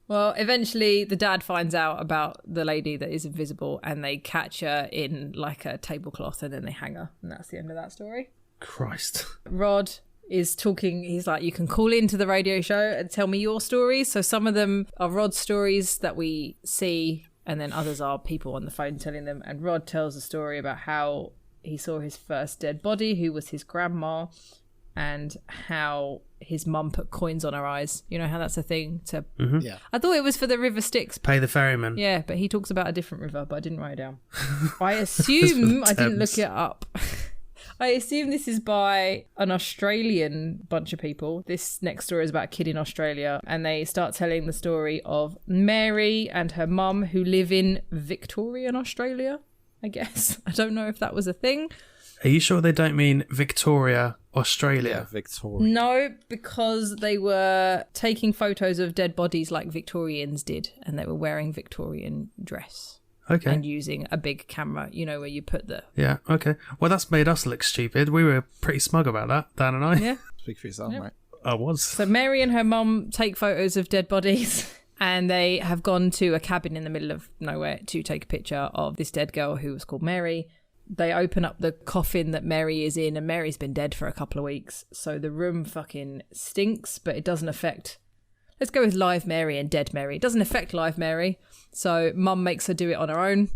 Speaker 1: Well, eventually the dad finds out about the lady that is invisible, and they catch her in like a tablecloth, and then they hang her. And that's the end of that story.
Speaker 3: Christ.
Speaker 1: Rod is talking. He's like, you can call into the radio show and tell me your stories. So some of them are Rod's stories that we see, and then others are people on the phone telling them. And Rod tells a story about how he saw his first dead body, who was his grandma, and how his mum put coins on her eyes. You know how that's a thing to...
Speaker 2: Yeah.
Speaker 1: I thought it was for the River Styx.
Speaker 3: Pay the ferryman.
Speaker 1: Yeah, but he talks about a different river, but I didn't write it down. I assume... I didn't look it up. I assume this is by an Australian bunch of people. This next story is about a kid in Australia, and they start telling the story of Mary and her mum who live in Victorian Australia, I guess. I don't know if that was a thing.
Speaker 3: Are you sure they don't mean Victoria, Australia?
Speaker 2: Yeah, Victoria.
Speaker 1: No, because they were taking photos of dead bodies like Victorians did, and they were wearing Victorian dress.
Speaker 3: Okay.
Speaker 1: And using a big camera, you know, where you put the...
Speaker 3: Yeah, okay. Well, that's made us look stupid. We were pretty smug about that, Dan and I.
Speaker 1: Yeah.
Speaker 2: Speak for yourself, right?
Speaker 3: I was.
Speaker 1: So Mary and her mum take photos of dead bodies, and they have gone to a cabin in the middle of nowhere to take a picture of this dead girl who was called Mary. They open up the coffin that Mary is in, and Mary's been dead for a couple of weeks. So the room fucking stinks, but it doesn't affect... Let's go with live Mary and dead Mary. It doesn't affect live Mary. So mum makes her do it on her own.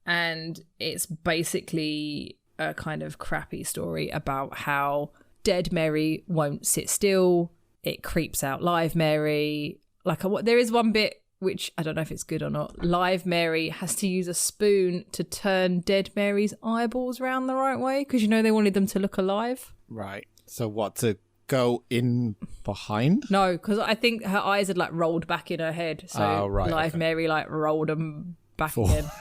Speaker 1: And it's basically a kind of crappy story about how dead Mary won't sit still. It creeps out live Mary. There is one bit, which I don't know if it's good or not. Live Mary has to use a spoon to turn dead Mary's eyeballs round the right way. Because, you know, they wanted them to look alive.
Speaker 2: Right. So what, to go in behind?
Speaker 1: No, because I think her eyes had like rolled back in her head. So live Mary like rolled them back again.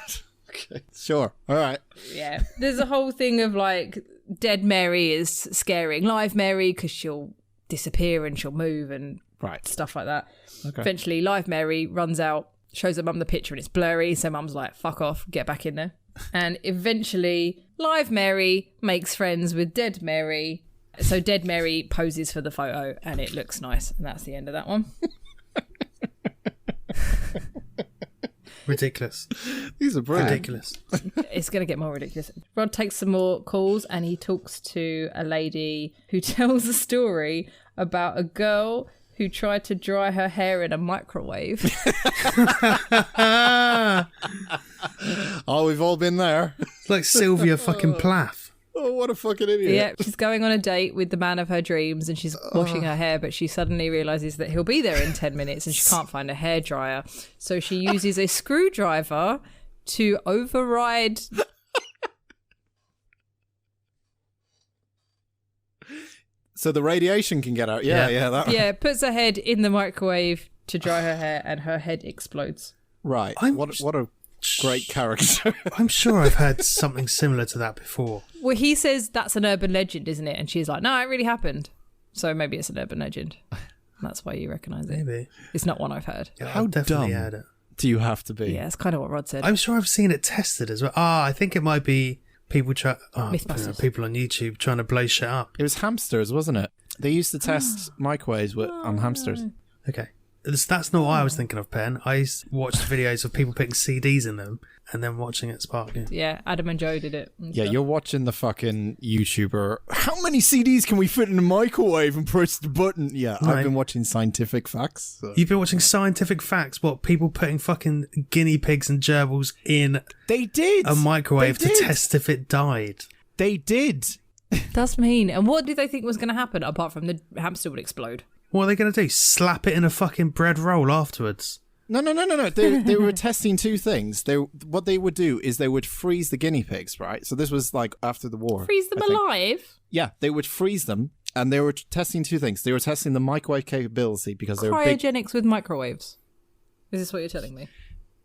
Speaker 2: Okay, sure. All right.
Speaker 1: Yeah. There's a whole thing of like dead Mary is scaring live Mary because she'll disappear and she'll move and stuff like that. Okay. Eventually live Mary runs out, shows her mum the picture, and it's blurry. So mum's like, fuck off, get back in there. And eventually live Mary makes friends with dead Mary. So Dead Mary poses for the photo and it looks nice. And that's the end of that one.
Speaker 3: Ridiculous.
Speaker 2: These are brilliant.
Speaker 3: Ridiculous.
Speaker 1: It's going to get more ridiculous. Rod takes some more calls and he talks to a lady who tells a story about a girl who tried to dry her hair in a microwave.
Speaker 2: Oh, we've all been there.
Speaker 3: It's like Sylvia fucking Plath.
Speaker 2: Oh, what a fucking idiot.
Speaker 1: Yeah, she's going on a date with the man of her dreams and she's washing her hair, but she suddenly realises that he'll be there in 10 minutes and she can't find a hairdryer. So she uses a screwdriver to override...
Speaker 2: So the radiation can get out. Yeah.
Speaker 1: Puts her head in the microwave to dry her hair and her head explodes.
Speaker 2: Right. What a great character.
Speaker 3: I'm sure I've heard something similar to that before.
Speaker 1: Well, he says that's an urban legend, isn't it? And she's like, no, it really happened. So maybe it's an urban legend. That's why you recognise it.
Speaker 3: Maybe.
Speaker 1: It's not one I've heard.
Speaker 3: Yeah,
Speaker 2: How
Speaker 3: I've definitely
Speaker 2: dumb
Speaker 3: heard it.
Speaker 2: do you have to be?
Speaker 1: Yeah, it's kind of what Rod said.
Speaker 3: I'm sure I've seen it tested as well. I think it might be people
Speaker 1: Mythbusters.
Speaker 3: people on YouTube trying to blow shit up.
Speaker 2: It was hamsters, wasn't it? They used to test microwaves on hamsters.
Speaker 3: Okay. That's not what I was thinking of, Pen. I watched videos of people putting CDs in them and then watching it spark.
Speaker 1: Yeah, Adam and Joe did it.
Speaker 2: Yeah, you're watching the fucking YouTuber. How many CDs can we fit in a microwave and press the button? Yeah,
Speaker 3: Right.
Speaker 2: I've been watching Scientific Facts. So.
Speaker 3: You've been watching Scientific Facts, what, people putting fucking guinea pigs and gerbils in
Speaker 2: They did.
Speaker 3: a microwave
Speaker 2: They
Speaker 3: to
Speaker 2: did.
Speaker 3: test if it died.
Speaker 2: They did.
Speaker 1: That's mean. And what did they think was going to happen apart from the hamster would explode?
Speaker 3: What are they going to do? Slap it in a fucking bread roll afterwards?
Speaker 2: No. They were testing two things. What they would do is they would freeze the guinea pigs, right? So this was like after the war.
Speaker 1: Freeze them
Speaker 2: I think.
Speaker 1: alive?
Speaker 2: Yeah, they would freeze them, and they were testing two things. They were testing the microwave capability because they were big.
Speaker 1: Cryogenics with microwaves. Is this what you're telling me?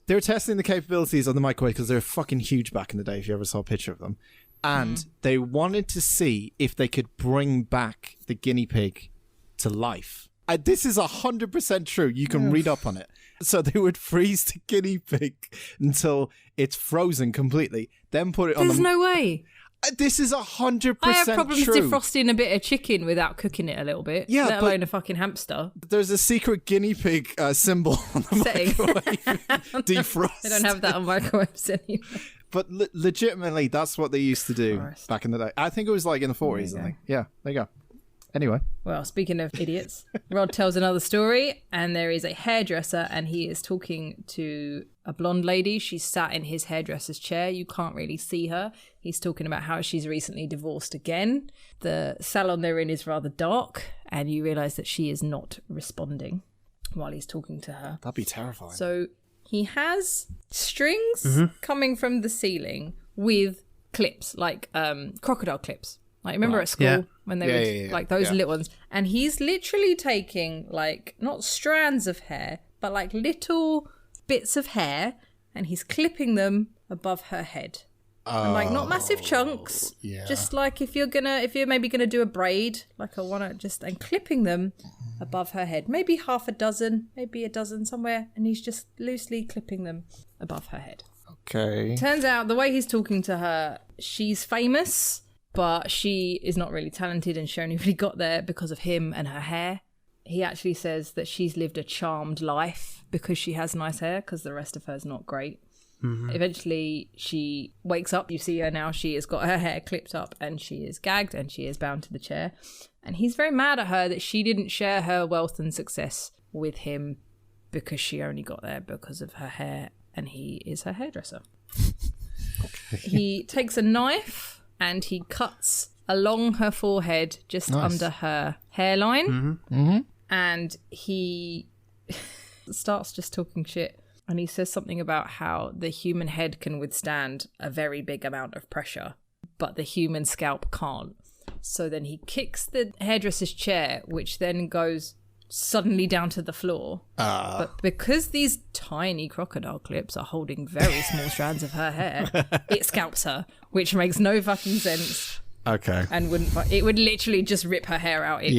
Speaker 2: They were testing the capabilities of the microwave because they were fucking huge back in the day, if you ever saw a picture of them. And they wanted to see if they could bring back the guinea pig to life. This is 100% true. You can read up on it. So they would freeze the guinea pig until it's frozen completely, then put it on
Speaker 1: There's
Speaker 2: the...
Speaker 1: no way.
Speaker 2: This is 100%
Speaker 1: I have problems
Speaker 2: true.
Speaker 1: defrosting a bit of chicken without cooking it a little bit.
Speaker 2: Yeah,
Speaker 1: let
Speaker 2: but-
Speaker 1: alone a fucking hamster.
Speaker 2: There's a secret guinea pig symbol on the
Speaker 1: Setting.
Speaker 2: microwave. Defrost.
Speaker 1: They don't have that on microwaves anymore.
Speaker 2: But legitimately, that's what they used to do
Speaker 1: Christ.
Speaker 2: back in the day. I think it was like in the 40s,
Speaker 1: There
Speaker 2: I
Speaker 1: you
Speaker 2: think. Yeah, there you go. Anyway.
Speaker 1: Well, speaking of idiots, Rod tells another story, and there is a hairdresser, and he is talking to a blonde lady. She's sat in his hairdresser's chair. You can't really see her. He's talking about how she's recently divorced again. The salon they're in is rather dark, and you realise that she is not responding while he's talking to her.
Speaker 2: That'd be terrifying.
Speaker 1: So he has strings coming from the ceiling with clips, like crocodile clips. Like, remember at school
Speaker 3: Yeah.
Speaker 1: when they would, like those little ones? And he's literally taking, like, not strands of hair, but like little bits of hair, and he's clipping them above her head. And like not massive chunks, just like if you're maybe gonna do a braid, like and clipping them above her head, maybe half a dozen, maybe a dozen somewhere, and he's just loosely clipping them above her head.
Speaker 2: Okay.
Speaker 1: Turns out the way he's talking to her, she's famous, but she is not really talented, and she only really got there because of him and her hair. He actually says that she's lived a charmed life because she has nice hair, because the rest of her's not great. Eventually she wakes up, you see her now, she has got her hair clipped up and she is gagged and she is bound to the chair, and he's very mad at her that she didn't share her wealth and success with him because she only got there because of her hair, and he is her hairdresser. He takes a knife and he cuts along her forehead just under her hairline, and he starts just talking shit. And he says something about how the human head can withstand a very big amount of pressure, but the human scalp can't. So then he kicks the hairdresser's chair, which then goes suddenly down to the floor. But because these tiny crocodile clips are holding very small strands of her hair, it scalps her, which makes no fucking sense.
Speaker 2: Okay.
Speaker 1: And it would literally just rip her hair out. But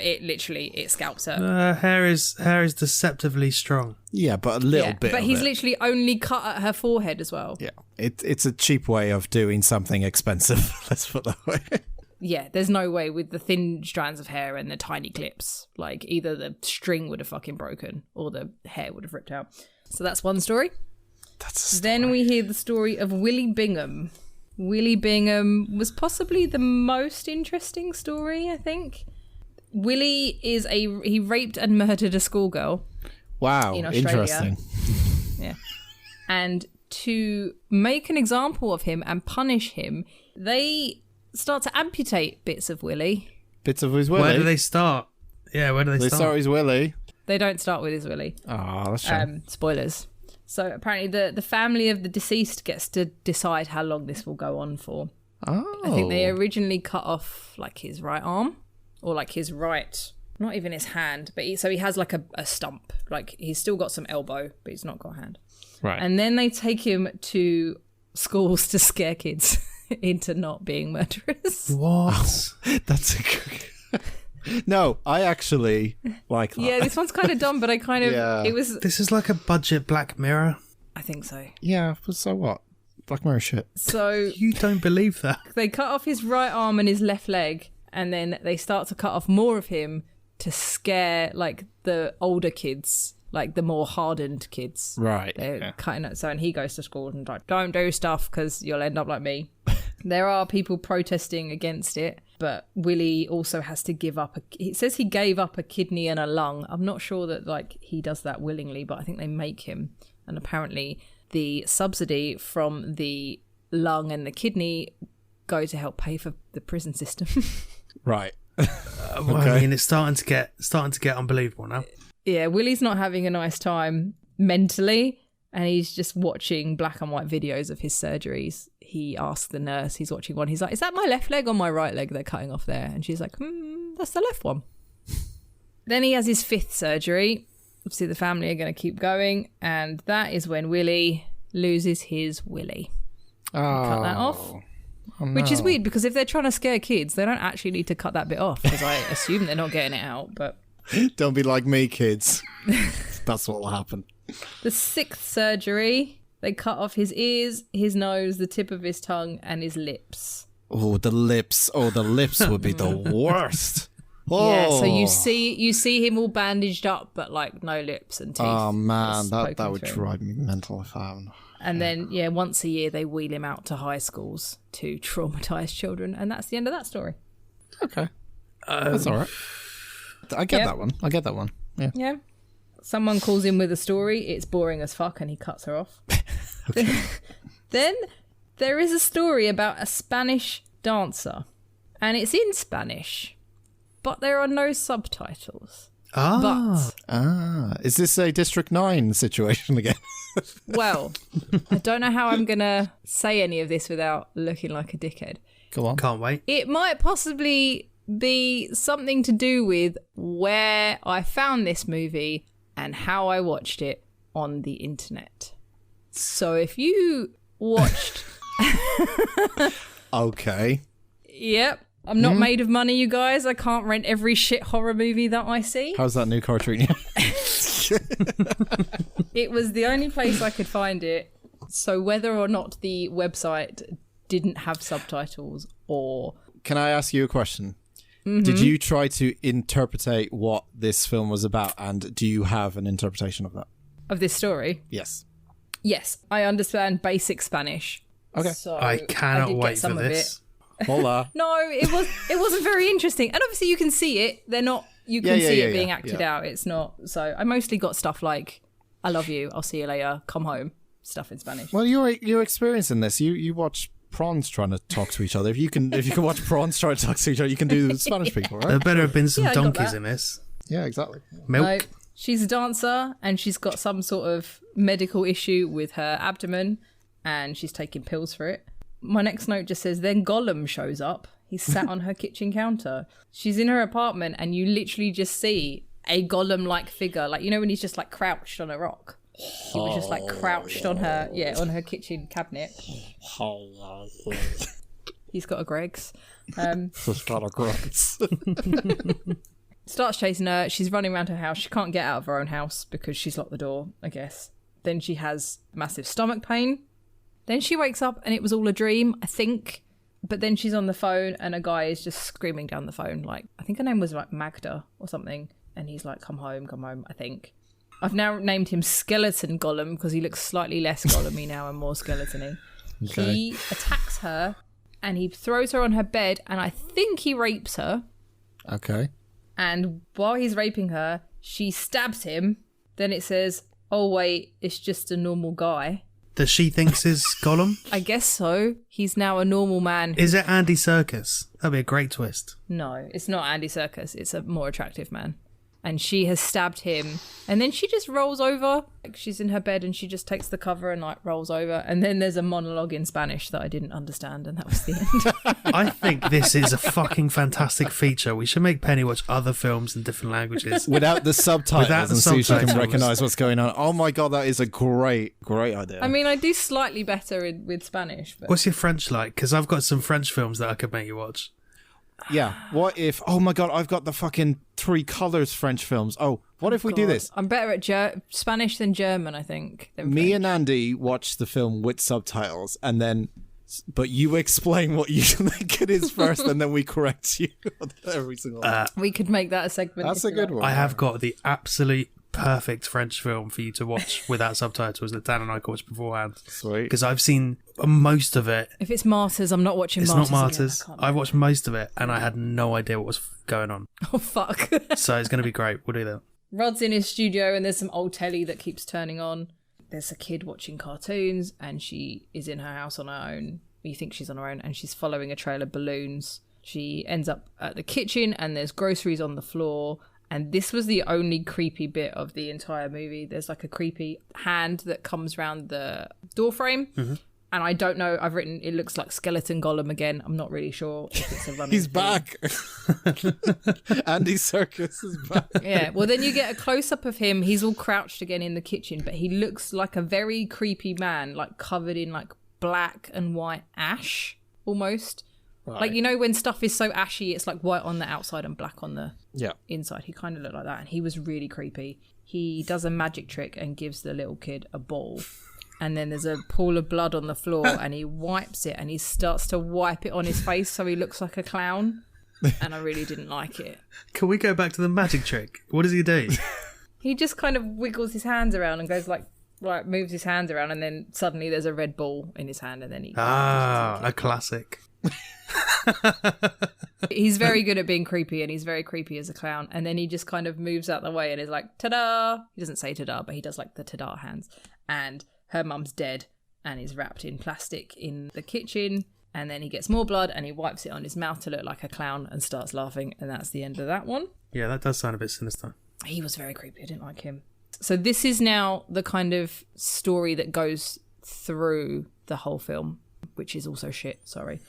Speaker 1: it scalps her.
Speaker 3: Hair is deceptively strong.
Speaker 2: Yeah, but a little bit.
Speaker 1: But
Speaker 2: of
Speaker 1: he's
Speaker 2: it.
Speaker 1: literally only cut at her forehead as well.
Speaker 2: Yeah, it's a cheap way of doing something expensive. Let's put it that way.
Speaker 1: there's no way with the thin strands of hair and the tiny clips. Like, either the string would have fucking broken or the hair would have ripped out. So that's one story. Then we hear the story of Willie Bingham. Willie Bingham was possibly the most interesting story, I think. Willie he raped and murdered a schoolgirl.
Speaker 2: Wow,
Speaker 1: in Australia.
Speaker 2: interesting.
Speaker 1: Yeah. And to make an example of him and punish him, they start to amputate bits of Willie.
Speaker 2: Bits of his willy?
Speaker 3: Where do they start? Yeah, where do they
Speaker 2: They
Speaker 3: start?
Speaker 2: start his willy.
Speaker 1: They don't start with his Willie.
Speaker 2: Oh, that's shame.
Speaker 1: Spoilers. So apparently the family of the deceased gets to decide how long this will go on for.
Speaker 2: Oh.
Speaker 1: I think they originally cut off like his right arm or like his right, not even his hand, but so he has like a stump. Like he's still got some elbow, but he's not got a hand.
Speaker 2: Right.
Speaker 1: And then they take him to schools to scare kids into not being murderers.
Speaker 3: What?
Speaker 2: That's a good... No, I actually like that.
Speaker 1: Yeah, this one's kind of dumb, but I kind of...
Speaker 2: Yeah.
Speaker 1: It was...
Speaker 3: This is like a budget Black Mirror.
Speaker 1: I think so.
Speaker 2: Yeah, but so what? Black Mirror shit.
Speaker 1: So
Speaker 3: You don't believe that?
Speaker 1: they cut off his right arm and his left leg, and then they start to cut off more of him to scare, like, the older kids, like the more hardened kids.
Speaker 2: Right.
Speaker 1: They're cutting it. So, and he goes to school and like, don't do stuff because you'll end up like me. There are people protesting against it, but Willie also has to give up. It says he gave up a kidney and a lung. I'm not sure that like he does that willingly, but I think they make him. And apparently the subsidy from the lung and the kidney go to help pay for the prison system.
Speaker 2: Right.
Speaker 3: Well, I mean, it's starting to get unbelievable now.
Speaker 1: Yeah, Willie's not having a nice time mentally, and he's just watching black and white videos of his surgeries. He asks the nurse, he's watching one, he's like, is that my left leg or my right leg they're cutting off there? And she's like, that's the left one. Then he has his 5th surgery. Obviously the family are going to keep going, and that is when Willie loses his willy. Cut that off.
Speaker 2: Oh, no.
Speaker 1: Which is weird, because if they're trying to scare kids, they don't actually need to cut that bit off, because I assume they're not getting it out, but...
Speaker 2: Don't be like me, kids. That's what will happen.
Speaker 1: The 6th surgery, they cut off his ears, his nose, the tip of his tongue, and his lips.
Speaker 2: Oh, the lips. Oh, the lips would be the worst. Oh.
Speaker 1: Yeah, so you see him all bandaged up, but like no lips and teeth.
Speaker 2: Oh man,
Speaker 1: just
Speaker 2: that
Speaker 1: poking
Speaker 2: would
Speaker 1: through.
Speaker 2: drive me mental if I haven't.
Speaker 1: And then once a year they wheel him out to high schools to traumatize children, and that's the end of that story.
Speaker 2: Okay, that's all right. I get
Speaker 1: Yep.
Speaker 2: that one. I get that one. Yeah.
Speaker 1: Yeah. Someone calls in with a story, it's boring as fuck, and he cuts her off. Then there is a story about a Spanish dancer, and it's in Spanish, but there are no subtitles. But,
Speaker 2: Is this a District 9 situation again?
Speaker 1: well, I don't know how I'm going to say any of this without looking like a dickhead.
Speaker 2: Go on.
Speaker 3: Can't wait.
Speaker 1: It might possibly be something to do with where I found this movie and how I watched it on the internet. So if you watched...
Speaker 2: Okay.
Speaker 1: Yep. I'm not made of money, you guys. I can't rent every shit horror movie that I see.
Speaker 2: How's that new car treating you?
Speaker 1: It was the only place I could find it. So whether or not the website didn't have subtitles or...
Speaker 2: Can I ask you a question? Did you try to interpretate what this film was about, and do you have an interpretation of that?
Speaker 1: Of this story?
Speaker 2: Yes.
Speaker 1: Yes, I understand basic Spanish.
Speaker 2: Okay.
Speaker 1: So
Speaker 3: I cannot
Speaker 1: did get
Speaker 3: wait for
Speaker 1: some of
Speaker 3: this.
Speaker 2: Hola.
Speaker 1: No, it wasn't very interesting. And obviously you can see it. They're not... You can see it being acted out. It's not... So I mostly got stuff like, I love you, I'll see you later, come home, stuff in Spanish.
Speaker 2: Well, you're experiencing this. You watch prawns trying to talk to each other. If you can watch prawns trying to talk to each other, you can do the Spanish people,
Speaker 3: There
Speaker 2: right?
Speaker 3: better have been some
Speaker 1: Yeah, I got
Speaker 3: donkeys
Speaker 1: that.
Speaker 3: in this.
Speaker 2: Yeah, exactly.
Speaker 3: Milk.
Speaker 1: No, she's a dancer and she's got some sort of medical issue with her abdomen and she's taking pills for it. My next note just says, then Gollum shows up. He's sat on her kitchen counter. She's in her apartment and you literally just see a Gollum-like figure. Like, you know when he's just like crouched on a rock? He was just like crouched on her, on her kitchen cabinet. He's got a Greg's. Starts chasing her. She's running around her house. She can't get out of her own house because she's locked the door, I guess. Then she has massive stomach pain. Then she wakes up and it was all a dream, I think. But then she's on the phone and a guy is just screaming down the phone. Like, I think her name was like Magda or something. And he's like, come home, I think. I've now named him Skeleton Gollum because he looks slightly less Gollum-y now and more skeleton-y. Okay. He attacks her and he throws her on her bed and I think he rapes her.
Speaker 2: Okay.
Speaker 1: And while he's raping her, she stabs him. Then it says, oh, wait, it's just a normal guy.
Speaker 3: That she thinks is Gollum?
Speaker 1: I guess so. He's now a normal man.
Speaker 3: Is it Andy Serkis? That'd be a great twist.
Speaker 1: No, it's not Andy Serkis. It's a more attractive man. And she has stabbed him. And then she just rolls over. Like, she's in her bed and she just takes the cover and like rolls over. And then there's a monologue in Spanish that I didn't understand. And that was the end.
Speaker 3: I think this is a fucking fantastic feature. We should make Penny watch other films in different languages.
Speaker 2: Without the subtitles and see if she can recognise what's going on. Oh my God, that is a great idea.
Speaker 1: I mean, I do slightly better with Spanish. But...
Speaker 3: What's your French like? Because I've got some French films that I could make you watch.
Speaker 2: Yeah. What if... Oh my God, I've got the fucking 3 colours French films. Oh, what if we do this?
Speaker 1: I'm better at Spanish than German, I think.
Speaker 2: Me and Andy watch the film with subtitles and then... But you explain what you think it is first and then we correct you on every single one.
Speaker 1: We could make that a segment.
Speaker 2: That's a good one.
Speaker 3: I have got the absolute perfect French film for you to watch without subtitles that Dan and I watched beforehand.
Speaker 2: Sweet.
Speaker 3: Because I've seen most of it.
Speaker 1: If it's Martyrs, I'm not watching
Speaker 3: It's
Speaker 1: Martyrs.
Speaker 3: not Martyrs.
Speaker 1: Again.
Speaker 3: I watched most of it and I had no idea what was going on.
Speaker 1: Oh, fuck.
Speaker 3: So it's going to be great. We'll do that.
Speaker 1: Rod's in his studio and there's some old telly that keeps turning on. There's a kid watching cartoons and she is in her house on her own. You think she's on her own and she's following a trail of balloons. She ends up at the kitchen and there's groceries on the floor. And this was the only creepy bit of the entire movie. There's like a creepy hand that comes around the door frame. Mm-hmm. And I don't know, I've written, it looks like Skeleton Gollum again. I'm not really sure if it's a running
Speaker 2: He's
Speaker 1: thing.
Speaker 2: back. Andy Serkis is back.
Speaker 1: Yeah, well then you get a close-up of him. He's all crouched again in the kitchen, but he looks like a very creepy man, like covered in like black and white ash, almost. Right. Like, you know, when stuff is so ashy, it's like white on the outside and black on the inside. He kind of looked like that, and he was really creepy. He does a magic trick and gives the little kid a ball. And then there's a pool of blood on the floor, and he wipes it, and he starts to wipe it on his face so he looks like a clown. And I really didn't like it.
Speaker 3: Can we go back to the magic trick? What does he do?
Speaker 1: He just kind of wiggles his hands around and goes like moves his hands around, and then suddenly there's a red ball in his hand, and then he...
Speaker 3: a classic.
Speaker 1: He's very good at being creepy, and he's very creepy as a clown, and then he just kind of moves out the way and is like, ta-da! He doesn't say ta-da, but he does like the ta-da hands. And her mum's dead and is wrapped in plastic in the kitchen, and then he gets more blood and he wipes it on his mouth to look like a clown and starts laughing, and that's the end of that one.
Speaker 3: Yeah, that does sound a bit sinister.
Speaker 1: He was very creepy. I didn't like him. So this is now the kind of story that goes through the whole film, which is also shit, sorry.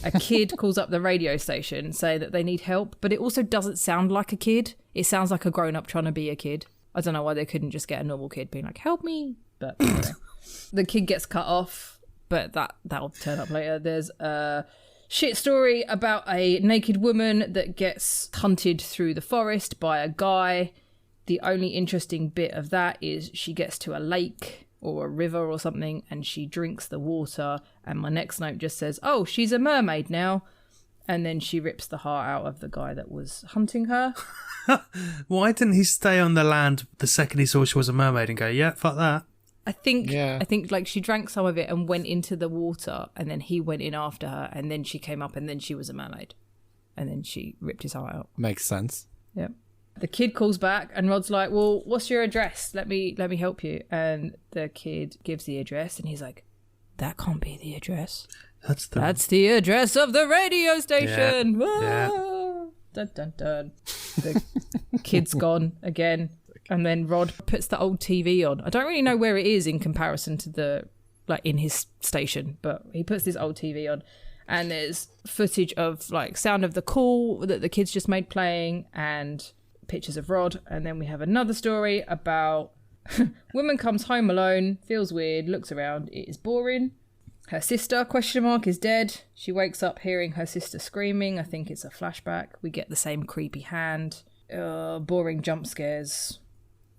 Speaker 1: A kid calls up the radio station saying that they need help, but it also doesn't sound like a kid. It sounds like a grown-up trying to be a kid. I don't know why they couldn't just get a normal kid being like, help me. But anyway. The kid gets cut off, but that'll turn up later. There's a shit story about a naked woman that gets hunted through the forest by a guy. The only interesting bit of that is she gets to a lake or a river or something and she drinks the water, and my next note just says, oh, she's a mermaid now. And then she rips the heart out of the guy that was hunting her.
Speaker 3: Why didn't he stay on the land the second he saw she was a mermaid and go, yeah, fuck that?
Speaker 1: I think like she drank some of it and went into the water, and then he went in after her, and then she came up and then she was a mermaid. And then she ripped his heart out.
Speaker 2: Makes sense.
Speaker 1: Yep. The kid calls back and Rod's like, well, what's your address? Let me help you. And the kid gives the address and he's like, that can't be the address. That's the address of the radio station.
Speaker 3: Yeah.
Speaker 1: Ah! Dun, dun, dun. The kid's gone again. And then Rod puts the old TV on. I don't really know where it is in comparison to the, like, in his station, but he puts this old TV on. And there's footage of, like, sound of the call that the kids just made playing and pictures of Rod. And then we have another story about woman comes home alone, feels weird, looks around, it is boring. Her sister, ? Is dead. She wakes up hearing her sister screaming. I think it's a flashback. We get the same creepy hand. Boring jump scares.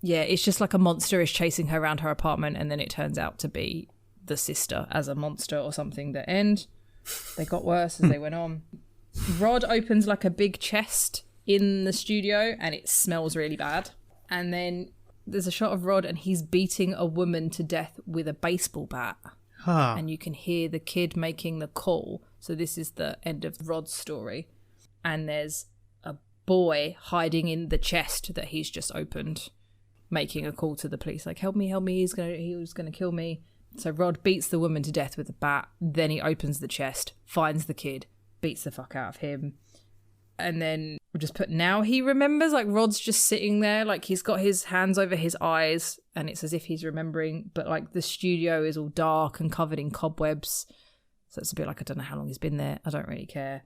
Speaker 1: Yeah, it's just like a monster is chasing her around her apartment, and then it turns out to be the sister as a monster or something that end. they got worse as they went on. Rod opens like a big chest in the studio and it smells really bad. And then there's a shot of Rod and he's beating a woman to death with a baseball bat.
Speaker 3: Huh.
Speaker 1: And you can hear the kid making the call. So this is the end of Rod's story. And there's a boy hiding in the chest that he's just opened, making a call to the police, like, help me, he was gonna kill me. So Rod beats the woman to death with a bat, then he opens the chest, finds the kid, beats the fuck out of him. And then we'll just put, now he remembers, like Rod's just sitting there, like he's got his hands over his eyes and it's as if he's remembering, but like the studio is all dark and covered in cobwebs. So it's a bit like, I don't know how long he's been there. I don't really care.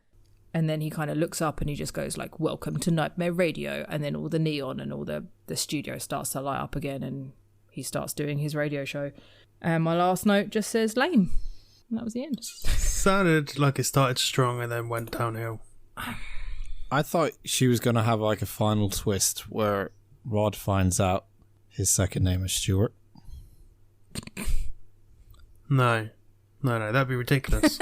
Speaker 1: And then he kind of looks up and he just goes like, welcome to Nightmare Radio. And then all the neon and all the studio starts to light up again and he starts doing his radio show. And my last note just says lame. And that was the end.
Speaker 3: Sounded like it started strong and then went downhill.
Speaker 2: I thought she was going to have like a final twist where Rod finds out his second name is Stuart.
Speaker 3: No, that'd be ridiculous.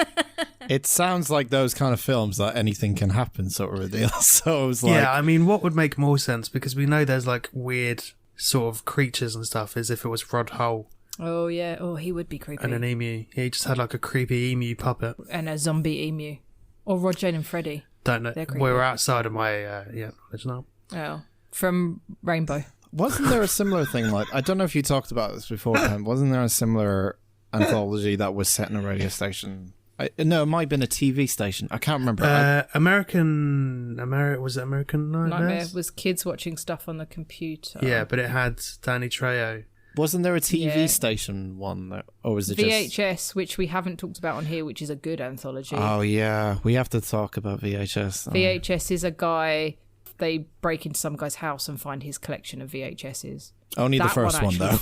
Speaker 2: It sounds like those kind of films that anything can happen sort of reveal. So I was like...
Speaker 3: Yeah, I mean, what would make more sense? Because we know there's like weird sort of creatures and stuff, as if it was Rod Hull.
Speaker 1: Oh, yeah. Oh, he would be creepy.
Speaker 3: And an emu. Yeah, he just had like a creepy emu puppet.
Speaker 1: And a zombie emu. Or Rod, Jane and Freddy.
Speaker 3: Don't know. We're outside of my knowledge now.
Speaker 1: Oh, from Rainbow.
Speaker 2: Wasn't there a similar thing like... I don't know if you talked about this before, Pam. Wasn't there a similar anthology that was set in a radio station? No, it might have been a TV station. I can't remember.
Speaker 3: Was it American Nightmares?
Speaker 1: Nightmare was kids watching stuff on the computer.
Speaker 3: Yeah, but it had Danny Trejo.
Speaker 2: Wasn't there a TV station one? Or was it
Speaker 1: VHS, which we haven't talked about on here, which is a good anthology.
Speaker 2: Oh, yeah. We have to talk about VHS.
Speaker 1: VHS is a guy... They break into some guy's house and find his collection of VHSs.
Speaker 2: Only the first one, though.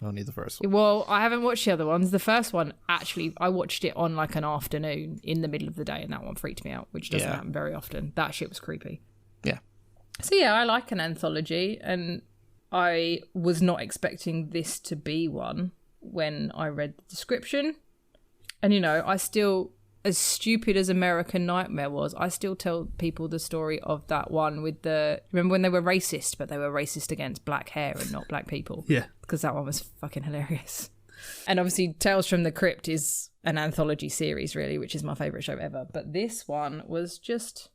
Speaker 2: Only the first one.
Speaker 1: Well, I haven't watched the other ones. The first one, actually, I watched it on like an afternoon in the middle of the day, and that one freaked me out, which doesn't happen very often. That shit was creepy.
Speaker 2: Yeah.
Speaker 1: So yeah, I like an anthology, and I was not expecting this to be one when I read the description. And, you know, I still, as stupid as American Nightmare was, I still tell people the story of that one with the... Remember when they were racist, but they were racist against black hair and not black people?
Speaker 3: Yeah.
Speaker 1: Because that one was fucking hilarious. And obviously Tales from the Crypt is an anthology series, really, which is my favourite show ever. But this one was just...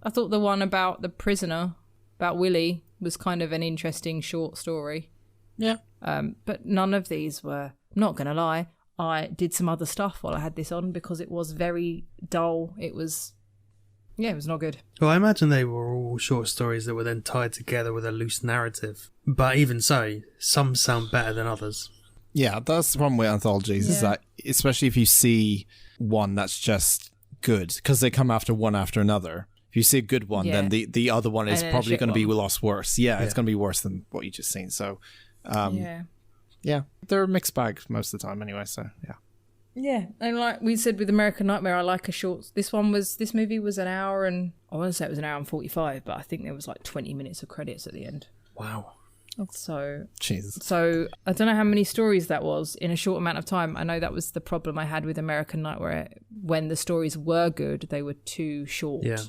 Speaker 1: I thought the one about the prisoner, about Willie, was kind of an interesting short story.
Speaker 2: Yeah.
Speaker 1: But none of these were... I'm not going to lie. I did some other stuff while I had this on because it was very dull. It was not good.
Speaker 3: Well, I imagine they were all short stories that were then tied together with a loose narrative. But even so, some sound better than others.
Speaker 2: Yeah, that's the problem with anthologies, is that, especially if you see one that's just good, because they come after one after another. If you see a good one, then the other one is probably going to be a lot worse. Yeah, it's going to be worse than what you just seen. So, yeah, they're a mixed bag most of the time anyway, so yeah.
Speaker 1: Yeah, and like we said with American Nightmare, I like a short... This movie was an hour and... I want to say it was an hour and 45, but I think there was like 20 minutes of credits at the end.
Speaker 3: Wow.
Speaker 1: So...
Speaker 2: Jesus.
Speaker 1: So, I don't know how many stories that was in a short amount of time. I know that was the problem I had with American Nightmare. When the stories were good, they were too short.
Speaker 3: Yeah.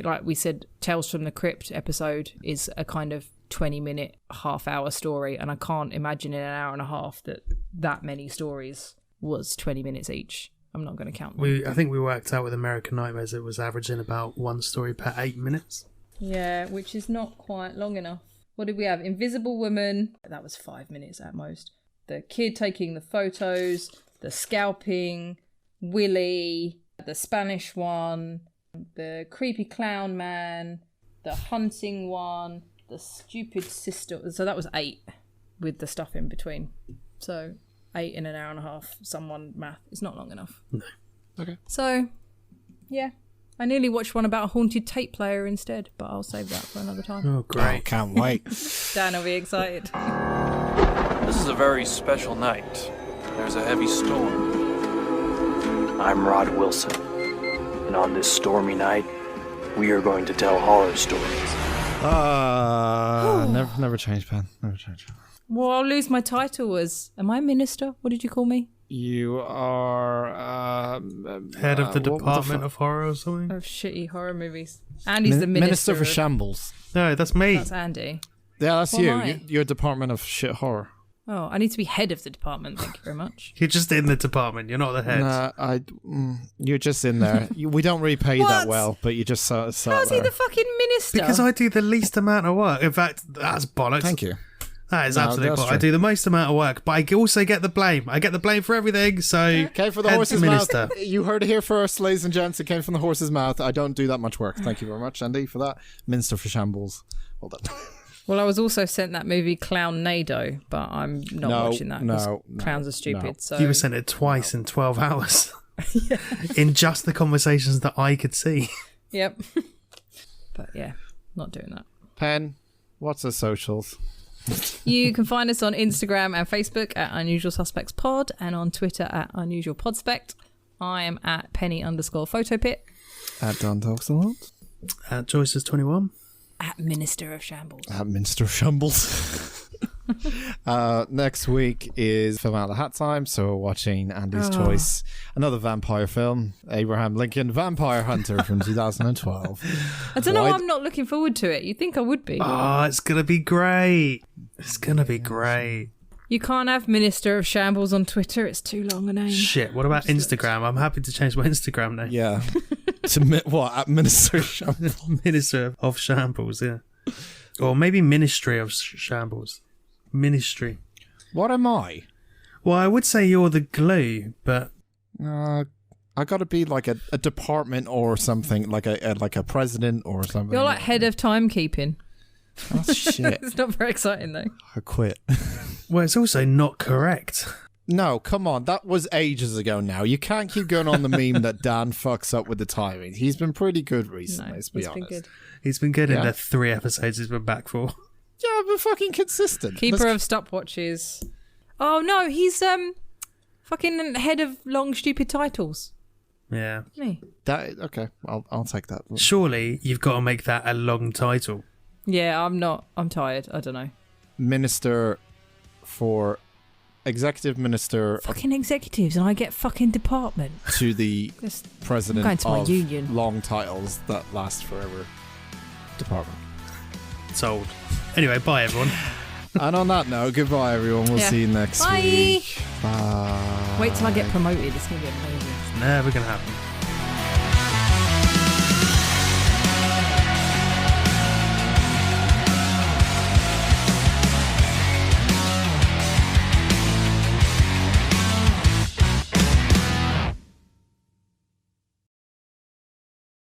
Speaker 1: Like we said, Tales from the Crypt episode is a kind of 20-minute, half-hour story, and I can't imagine in an hour and a half that many stories was 20 minutes each. I'm not going to count them.
Speaker 3: I think we worked out with American Nightmares it was averaging about one story per 8 minutes.
Speaker 1: Yeah, which is not quite long enough. What did we have? Invisible Woman. That was 5 minutes at most. The kid taking the photos, the scalping, Willie, the Spanish one, the creepy clown man, the hunting one, the stupid sister. So that was 8 with the stuff in between. So 8 in an hour and a half. Someone math. It's not long enough.
Speaker 3: No.
Speaker 2: Okay.
Speaker 1: So, yeah. I nearly watched one about a haunted tape player instead, but I'll save that for another time.
Speaker 3: Oh, great.
Speaker 2: Oh, can't wait.
Speaker 1: Dan will be excited.
Speaker 8: This is a very special night. There's a heavy storm.
Speaker 5: I'm Rod Wilson, and on this stormy night, we are going to tell horror stories.
Speaker 2: Never change, Pan. Never change.
Speaker 1: Well, I'll lose my title as... Am I a minister? What did you call me?
Speaker 2: You are
Speaker 3: Head of the
Speaker 2: what
Speaker 3: Department of Horror or something?
Speaker 1: Of shitty horror movies. Andy's the minister
Speaker 2: for
Speaker 1: of-
Speaker 2: Shambles.
Speaker 3: No, that's me.
Speaker 1: That's Andy.
Speaker 2: Yeah, that's
Speaker 1: What
Speaker 2: you.
Speaker 1: am I?
Speaker 2: You're Department of Shit Horror.
Speaker 1: Oh, I need to be head of the department. Thank you very much.
Speaker 3: You're just in the department. You're not the head.
Speaker 2: Nah, you're just in there. We don't really pay you that
Speaker 1: What?
Speaker 2: well, but you just sat
Speaker 1: How's he
Speaker 2: there.
Speaker 1: the fucking minister?
Speaker 3: Because I do the least amount of work. In fact, that's bollocks.
Speaker 2: Thank you.
Speaker 3: That is
Speaker 2: No,
Speaker 3: absolute
Speaker 2: that's
Speaker 3: bollocks.
Speaker 2: true.
Speaker 3: I do the most amount of work, but I also get the blame. I get the blame for everything, so...
Speaker 2: Okay, for the
Speaker 3: hence
Speaker 2: horse's
Speaker 3: minister.
Speaker 2: mouth. You heard it here first, ladies and gents. It came from the horse's mouth. I don't do that much work. Thank you very much, Andy, for that. Minister for Shambles. Well done.
Speaker 1: Well, I was also sent that movie Clown Nado, but I'm not
Speaker 2: No,
Speaker 1: watching that because
Speaker 2: no,
Speaker 1: clowns are stupid.
Speaker 2: no.
Speaker 1: So
Speaker 3: You were sent it twice in 12 hours. In just the conversations that I could see.
Speaker 1: Yep. But yeah, not doing that.
Speaker 2: Pen, what's the socials?
Speaker 1: You can find us on Instagram and Facebook at Unusual Suspects Pod and on Twitter at Unusual Podspect. I am at Penny_Photopit.
Speaker 2: At Don Talks a Lot.
Speaker 3: At Joyce's 21.
Speaker 1: At Minister of Shambles.
Speaker 2: At Minster Shambles. Next week is Film Out of the Hat time, so we're watching Andy's choice. Another vampire film, Abraham Lincoln Vampire Hunter from 2012.
Speaker 1: I don't know why I'm not looking forward to it. You'd think I would be.
Speaker 3: Oh, it's going to be great. It's going to be great.
Speaker 1: You can't have Minister of Shambles on Twitter. It's too long a name.
Speaker 3: Shit, what about Instagram? I'm happy to change my Instagram name.
Speaker 2: Yeah. What? At Minister Shambles?
Speaker 3: Minister of Shambles, yeah. Or maybe Ministry of Shambles. Ministry.
Speaker 2: What am I?
Speaker 3: Well, I would say you're the glue, but...
Speaker 2: I gotta be like a department or something, like a president or something.
Speaker 1: You're like head of timekeeping.
Speaker 2: That's shit.
Speaker 1: It's not very exciting though.
Speaker 2: I quit.
Speaker 3: Well, it's also not correct.
Speaker 2: No, come on. That was ages ago now. You can't keep going on the meme that Dan fucks up with the timing. He's been pretty good recently,
Speaker 1: No,
Speaker 2: let's be
Speaker 1: it's
Speaker 2: honest.
Speaker 1: been good.
Speaker 3: He's been good in
Speaker 2: Yeah.
Speaker 3: the 3 episodes he's been back for.
Speaker 2: Yeah, I've been fucking consistent.
Speaker 1: Keeper of stopwatches. Oh no, he's fucking head of long stupid titles.
Speaker 3: Yeah.
Speaker 1: Me.
Speaker 2: Okay, I'll take that.
Speaker 3: Surely you've got to make that a long title.
Speaker 1: Yeah, I'm not. I'm tired. I don't know.
Speaker 2: Executive Minister
Speaker 1: Fucking executives, and I get fucking department.
Speaker 2: to the
Speaker 1: Just-
Speaker 2: President
Speaker 1: I'm going to my
Speaker 2: of
Speaker 1: union.
Speaker 2: long titles that last forever. Department.
Speaker 3: Sold. Anyway, bye everyone.
Speaker 2: And on that note, goodbye everyone. We'll
Speaker 1: Yeah.
Speaker 2: see you next
Speaker 1: Bye.
Speaker 2: week. Bye.
Speaker 1: Wait till I get promoted. It's gonna be amazing.
Speaker 3: Never going to happen.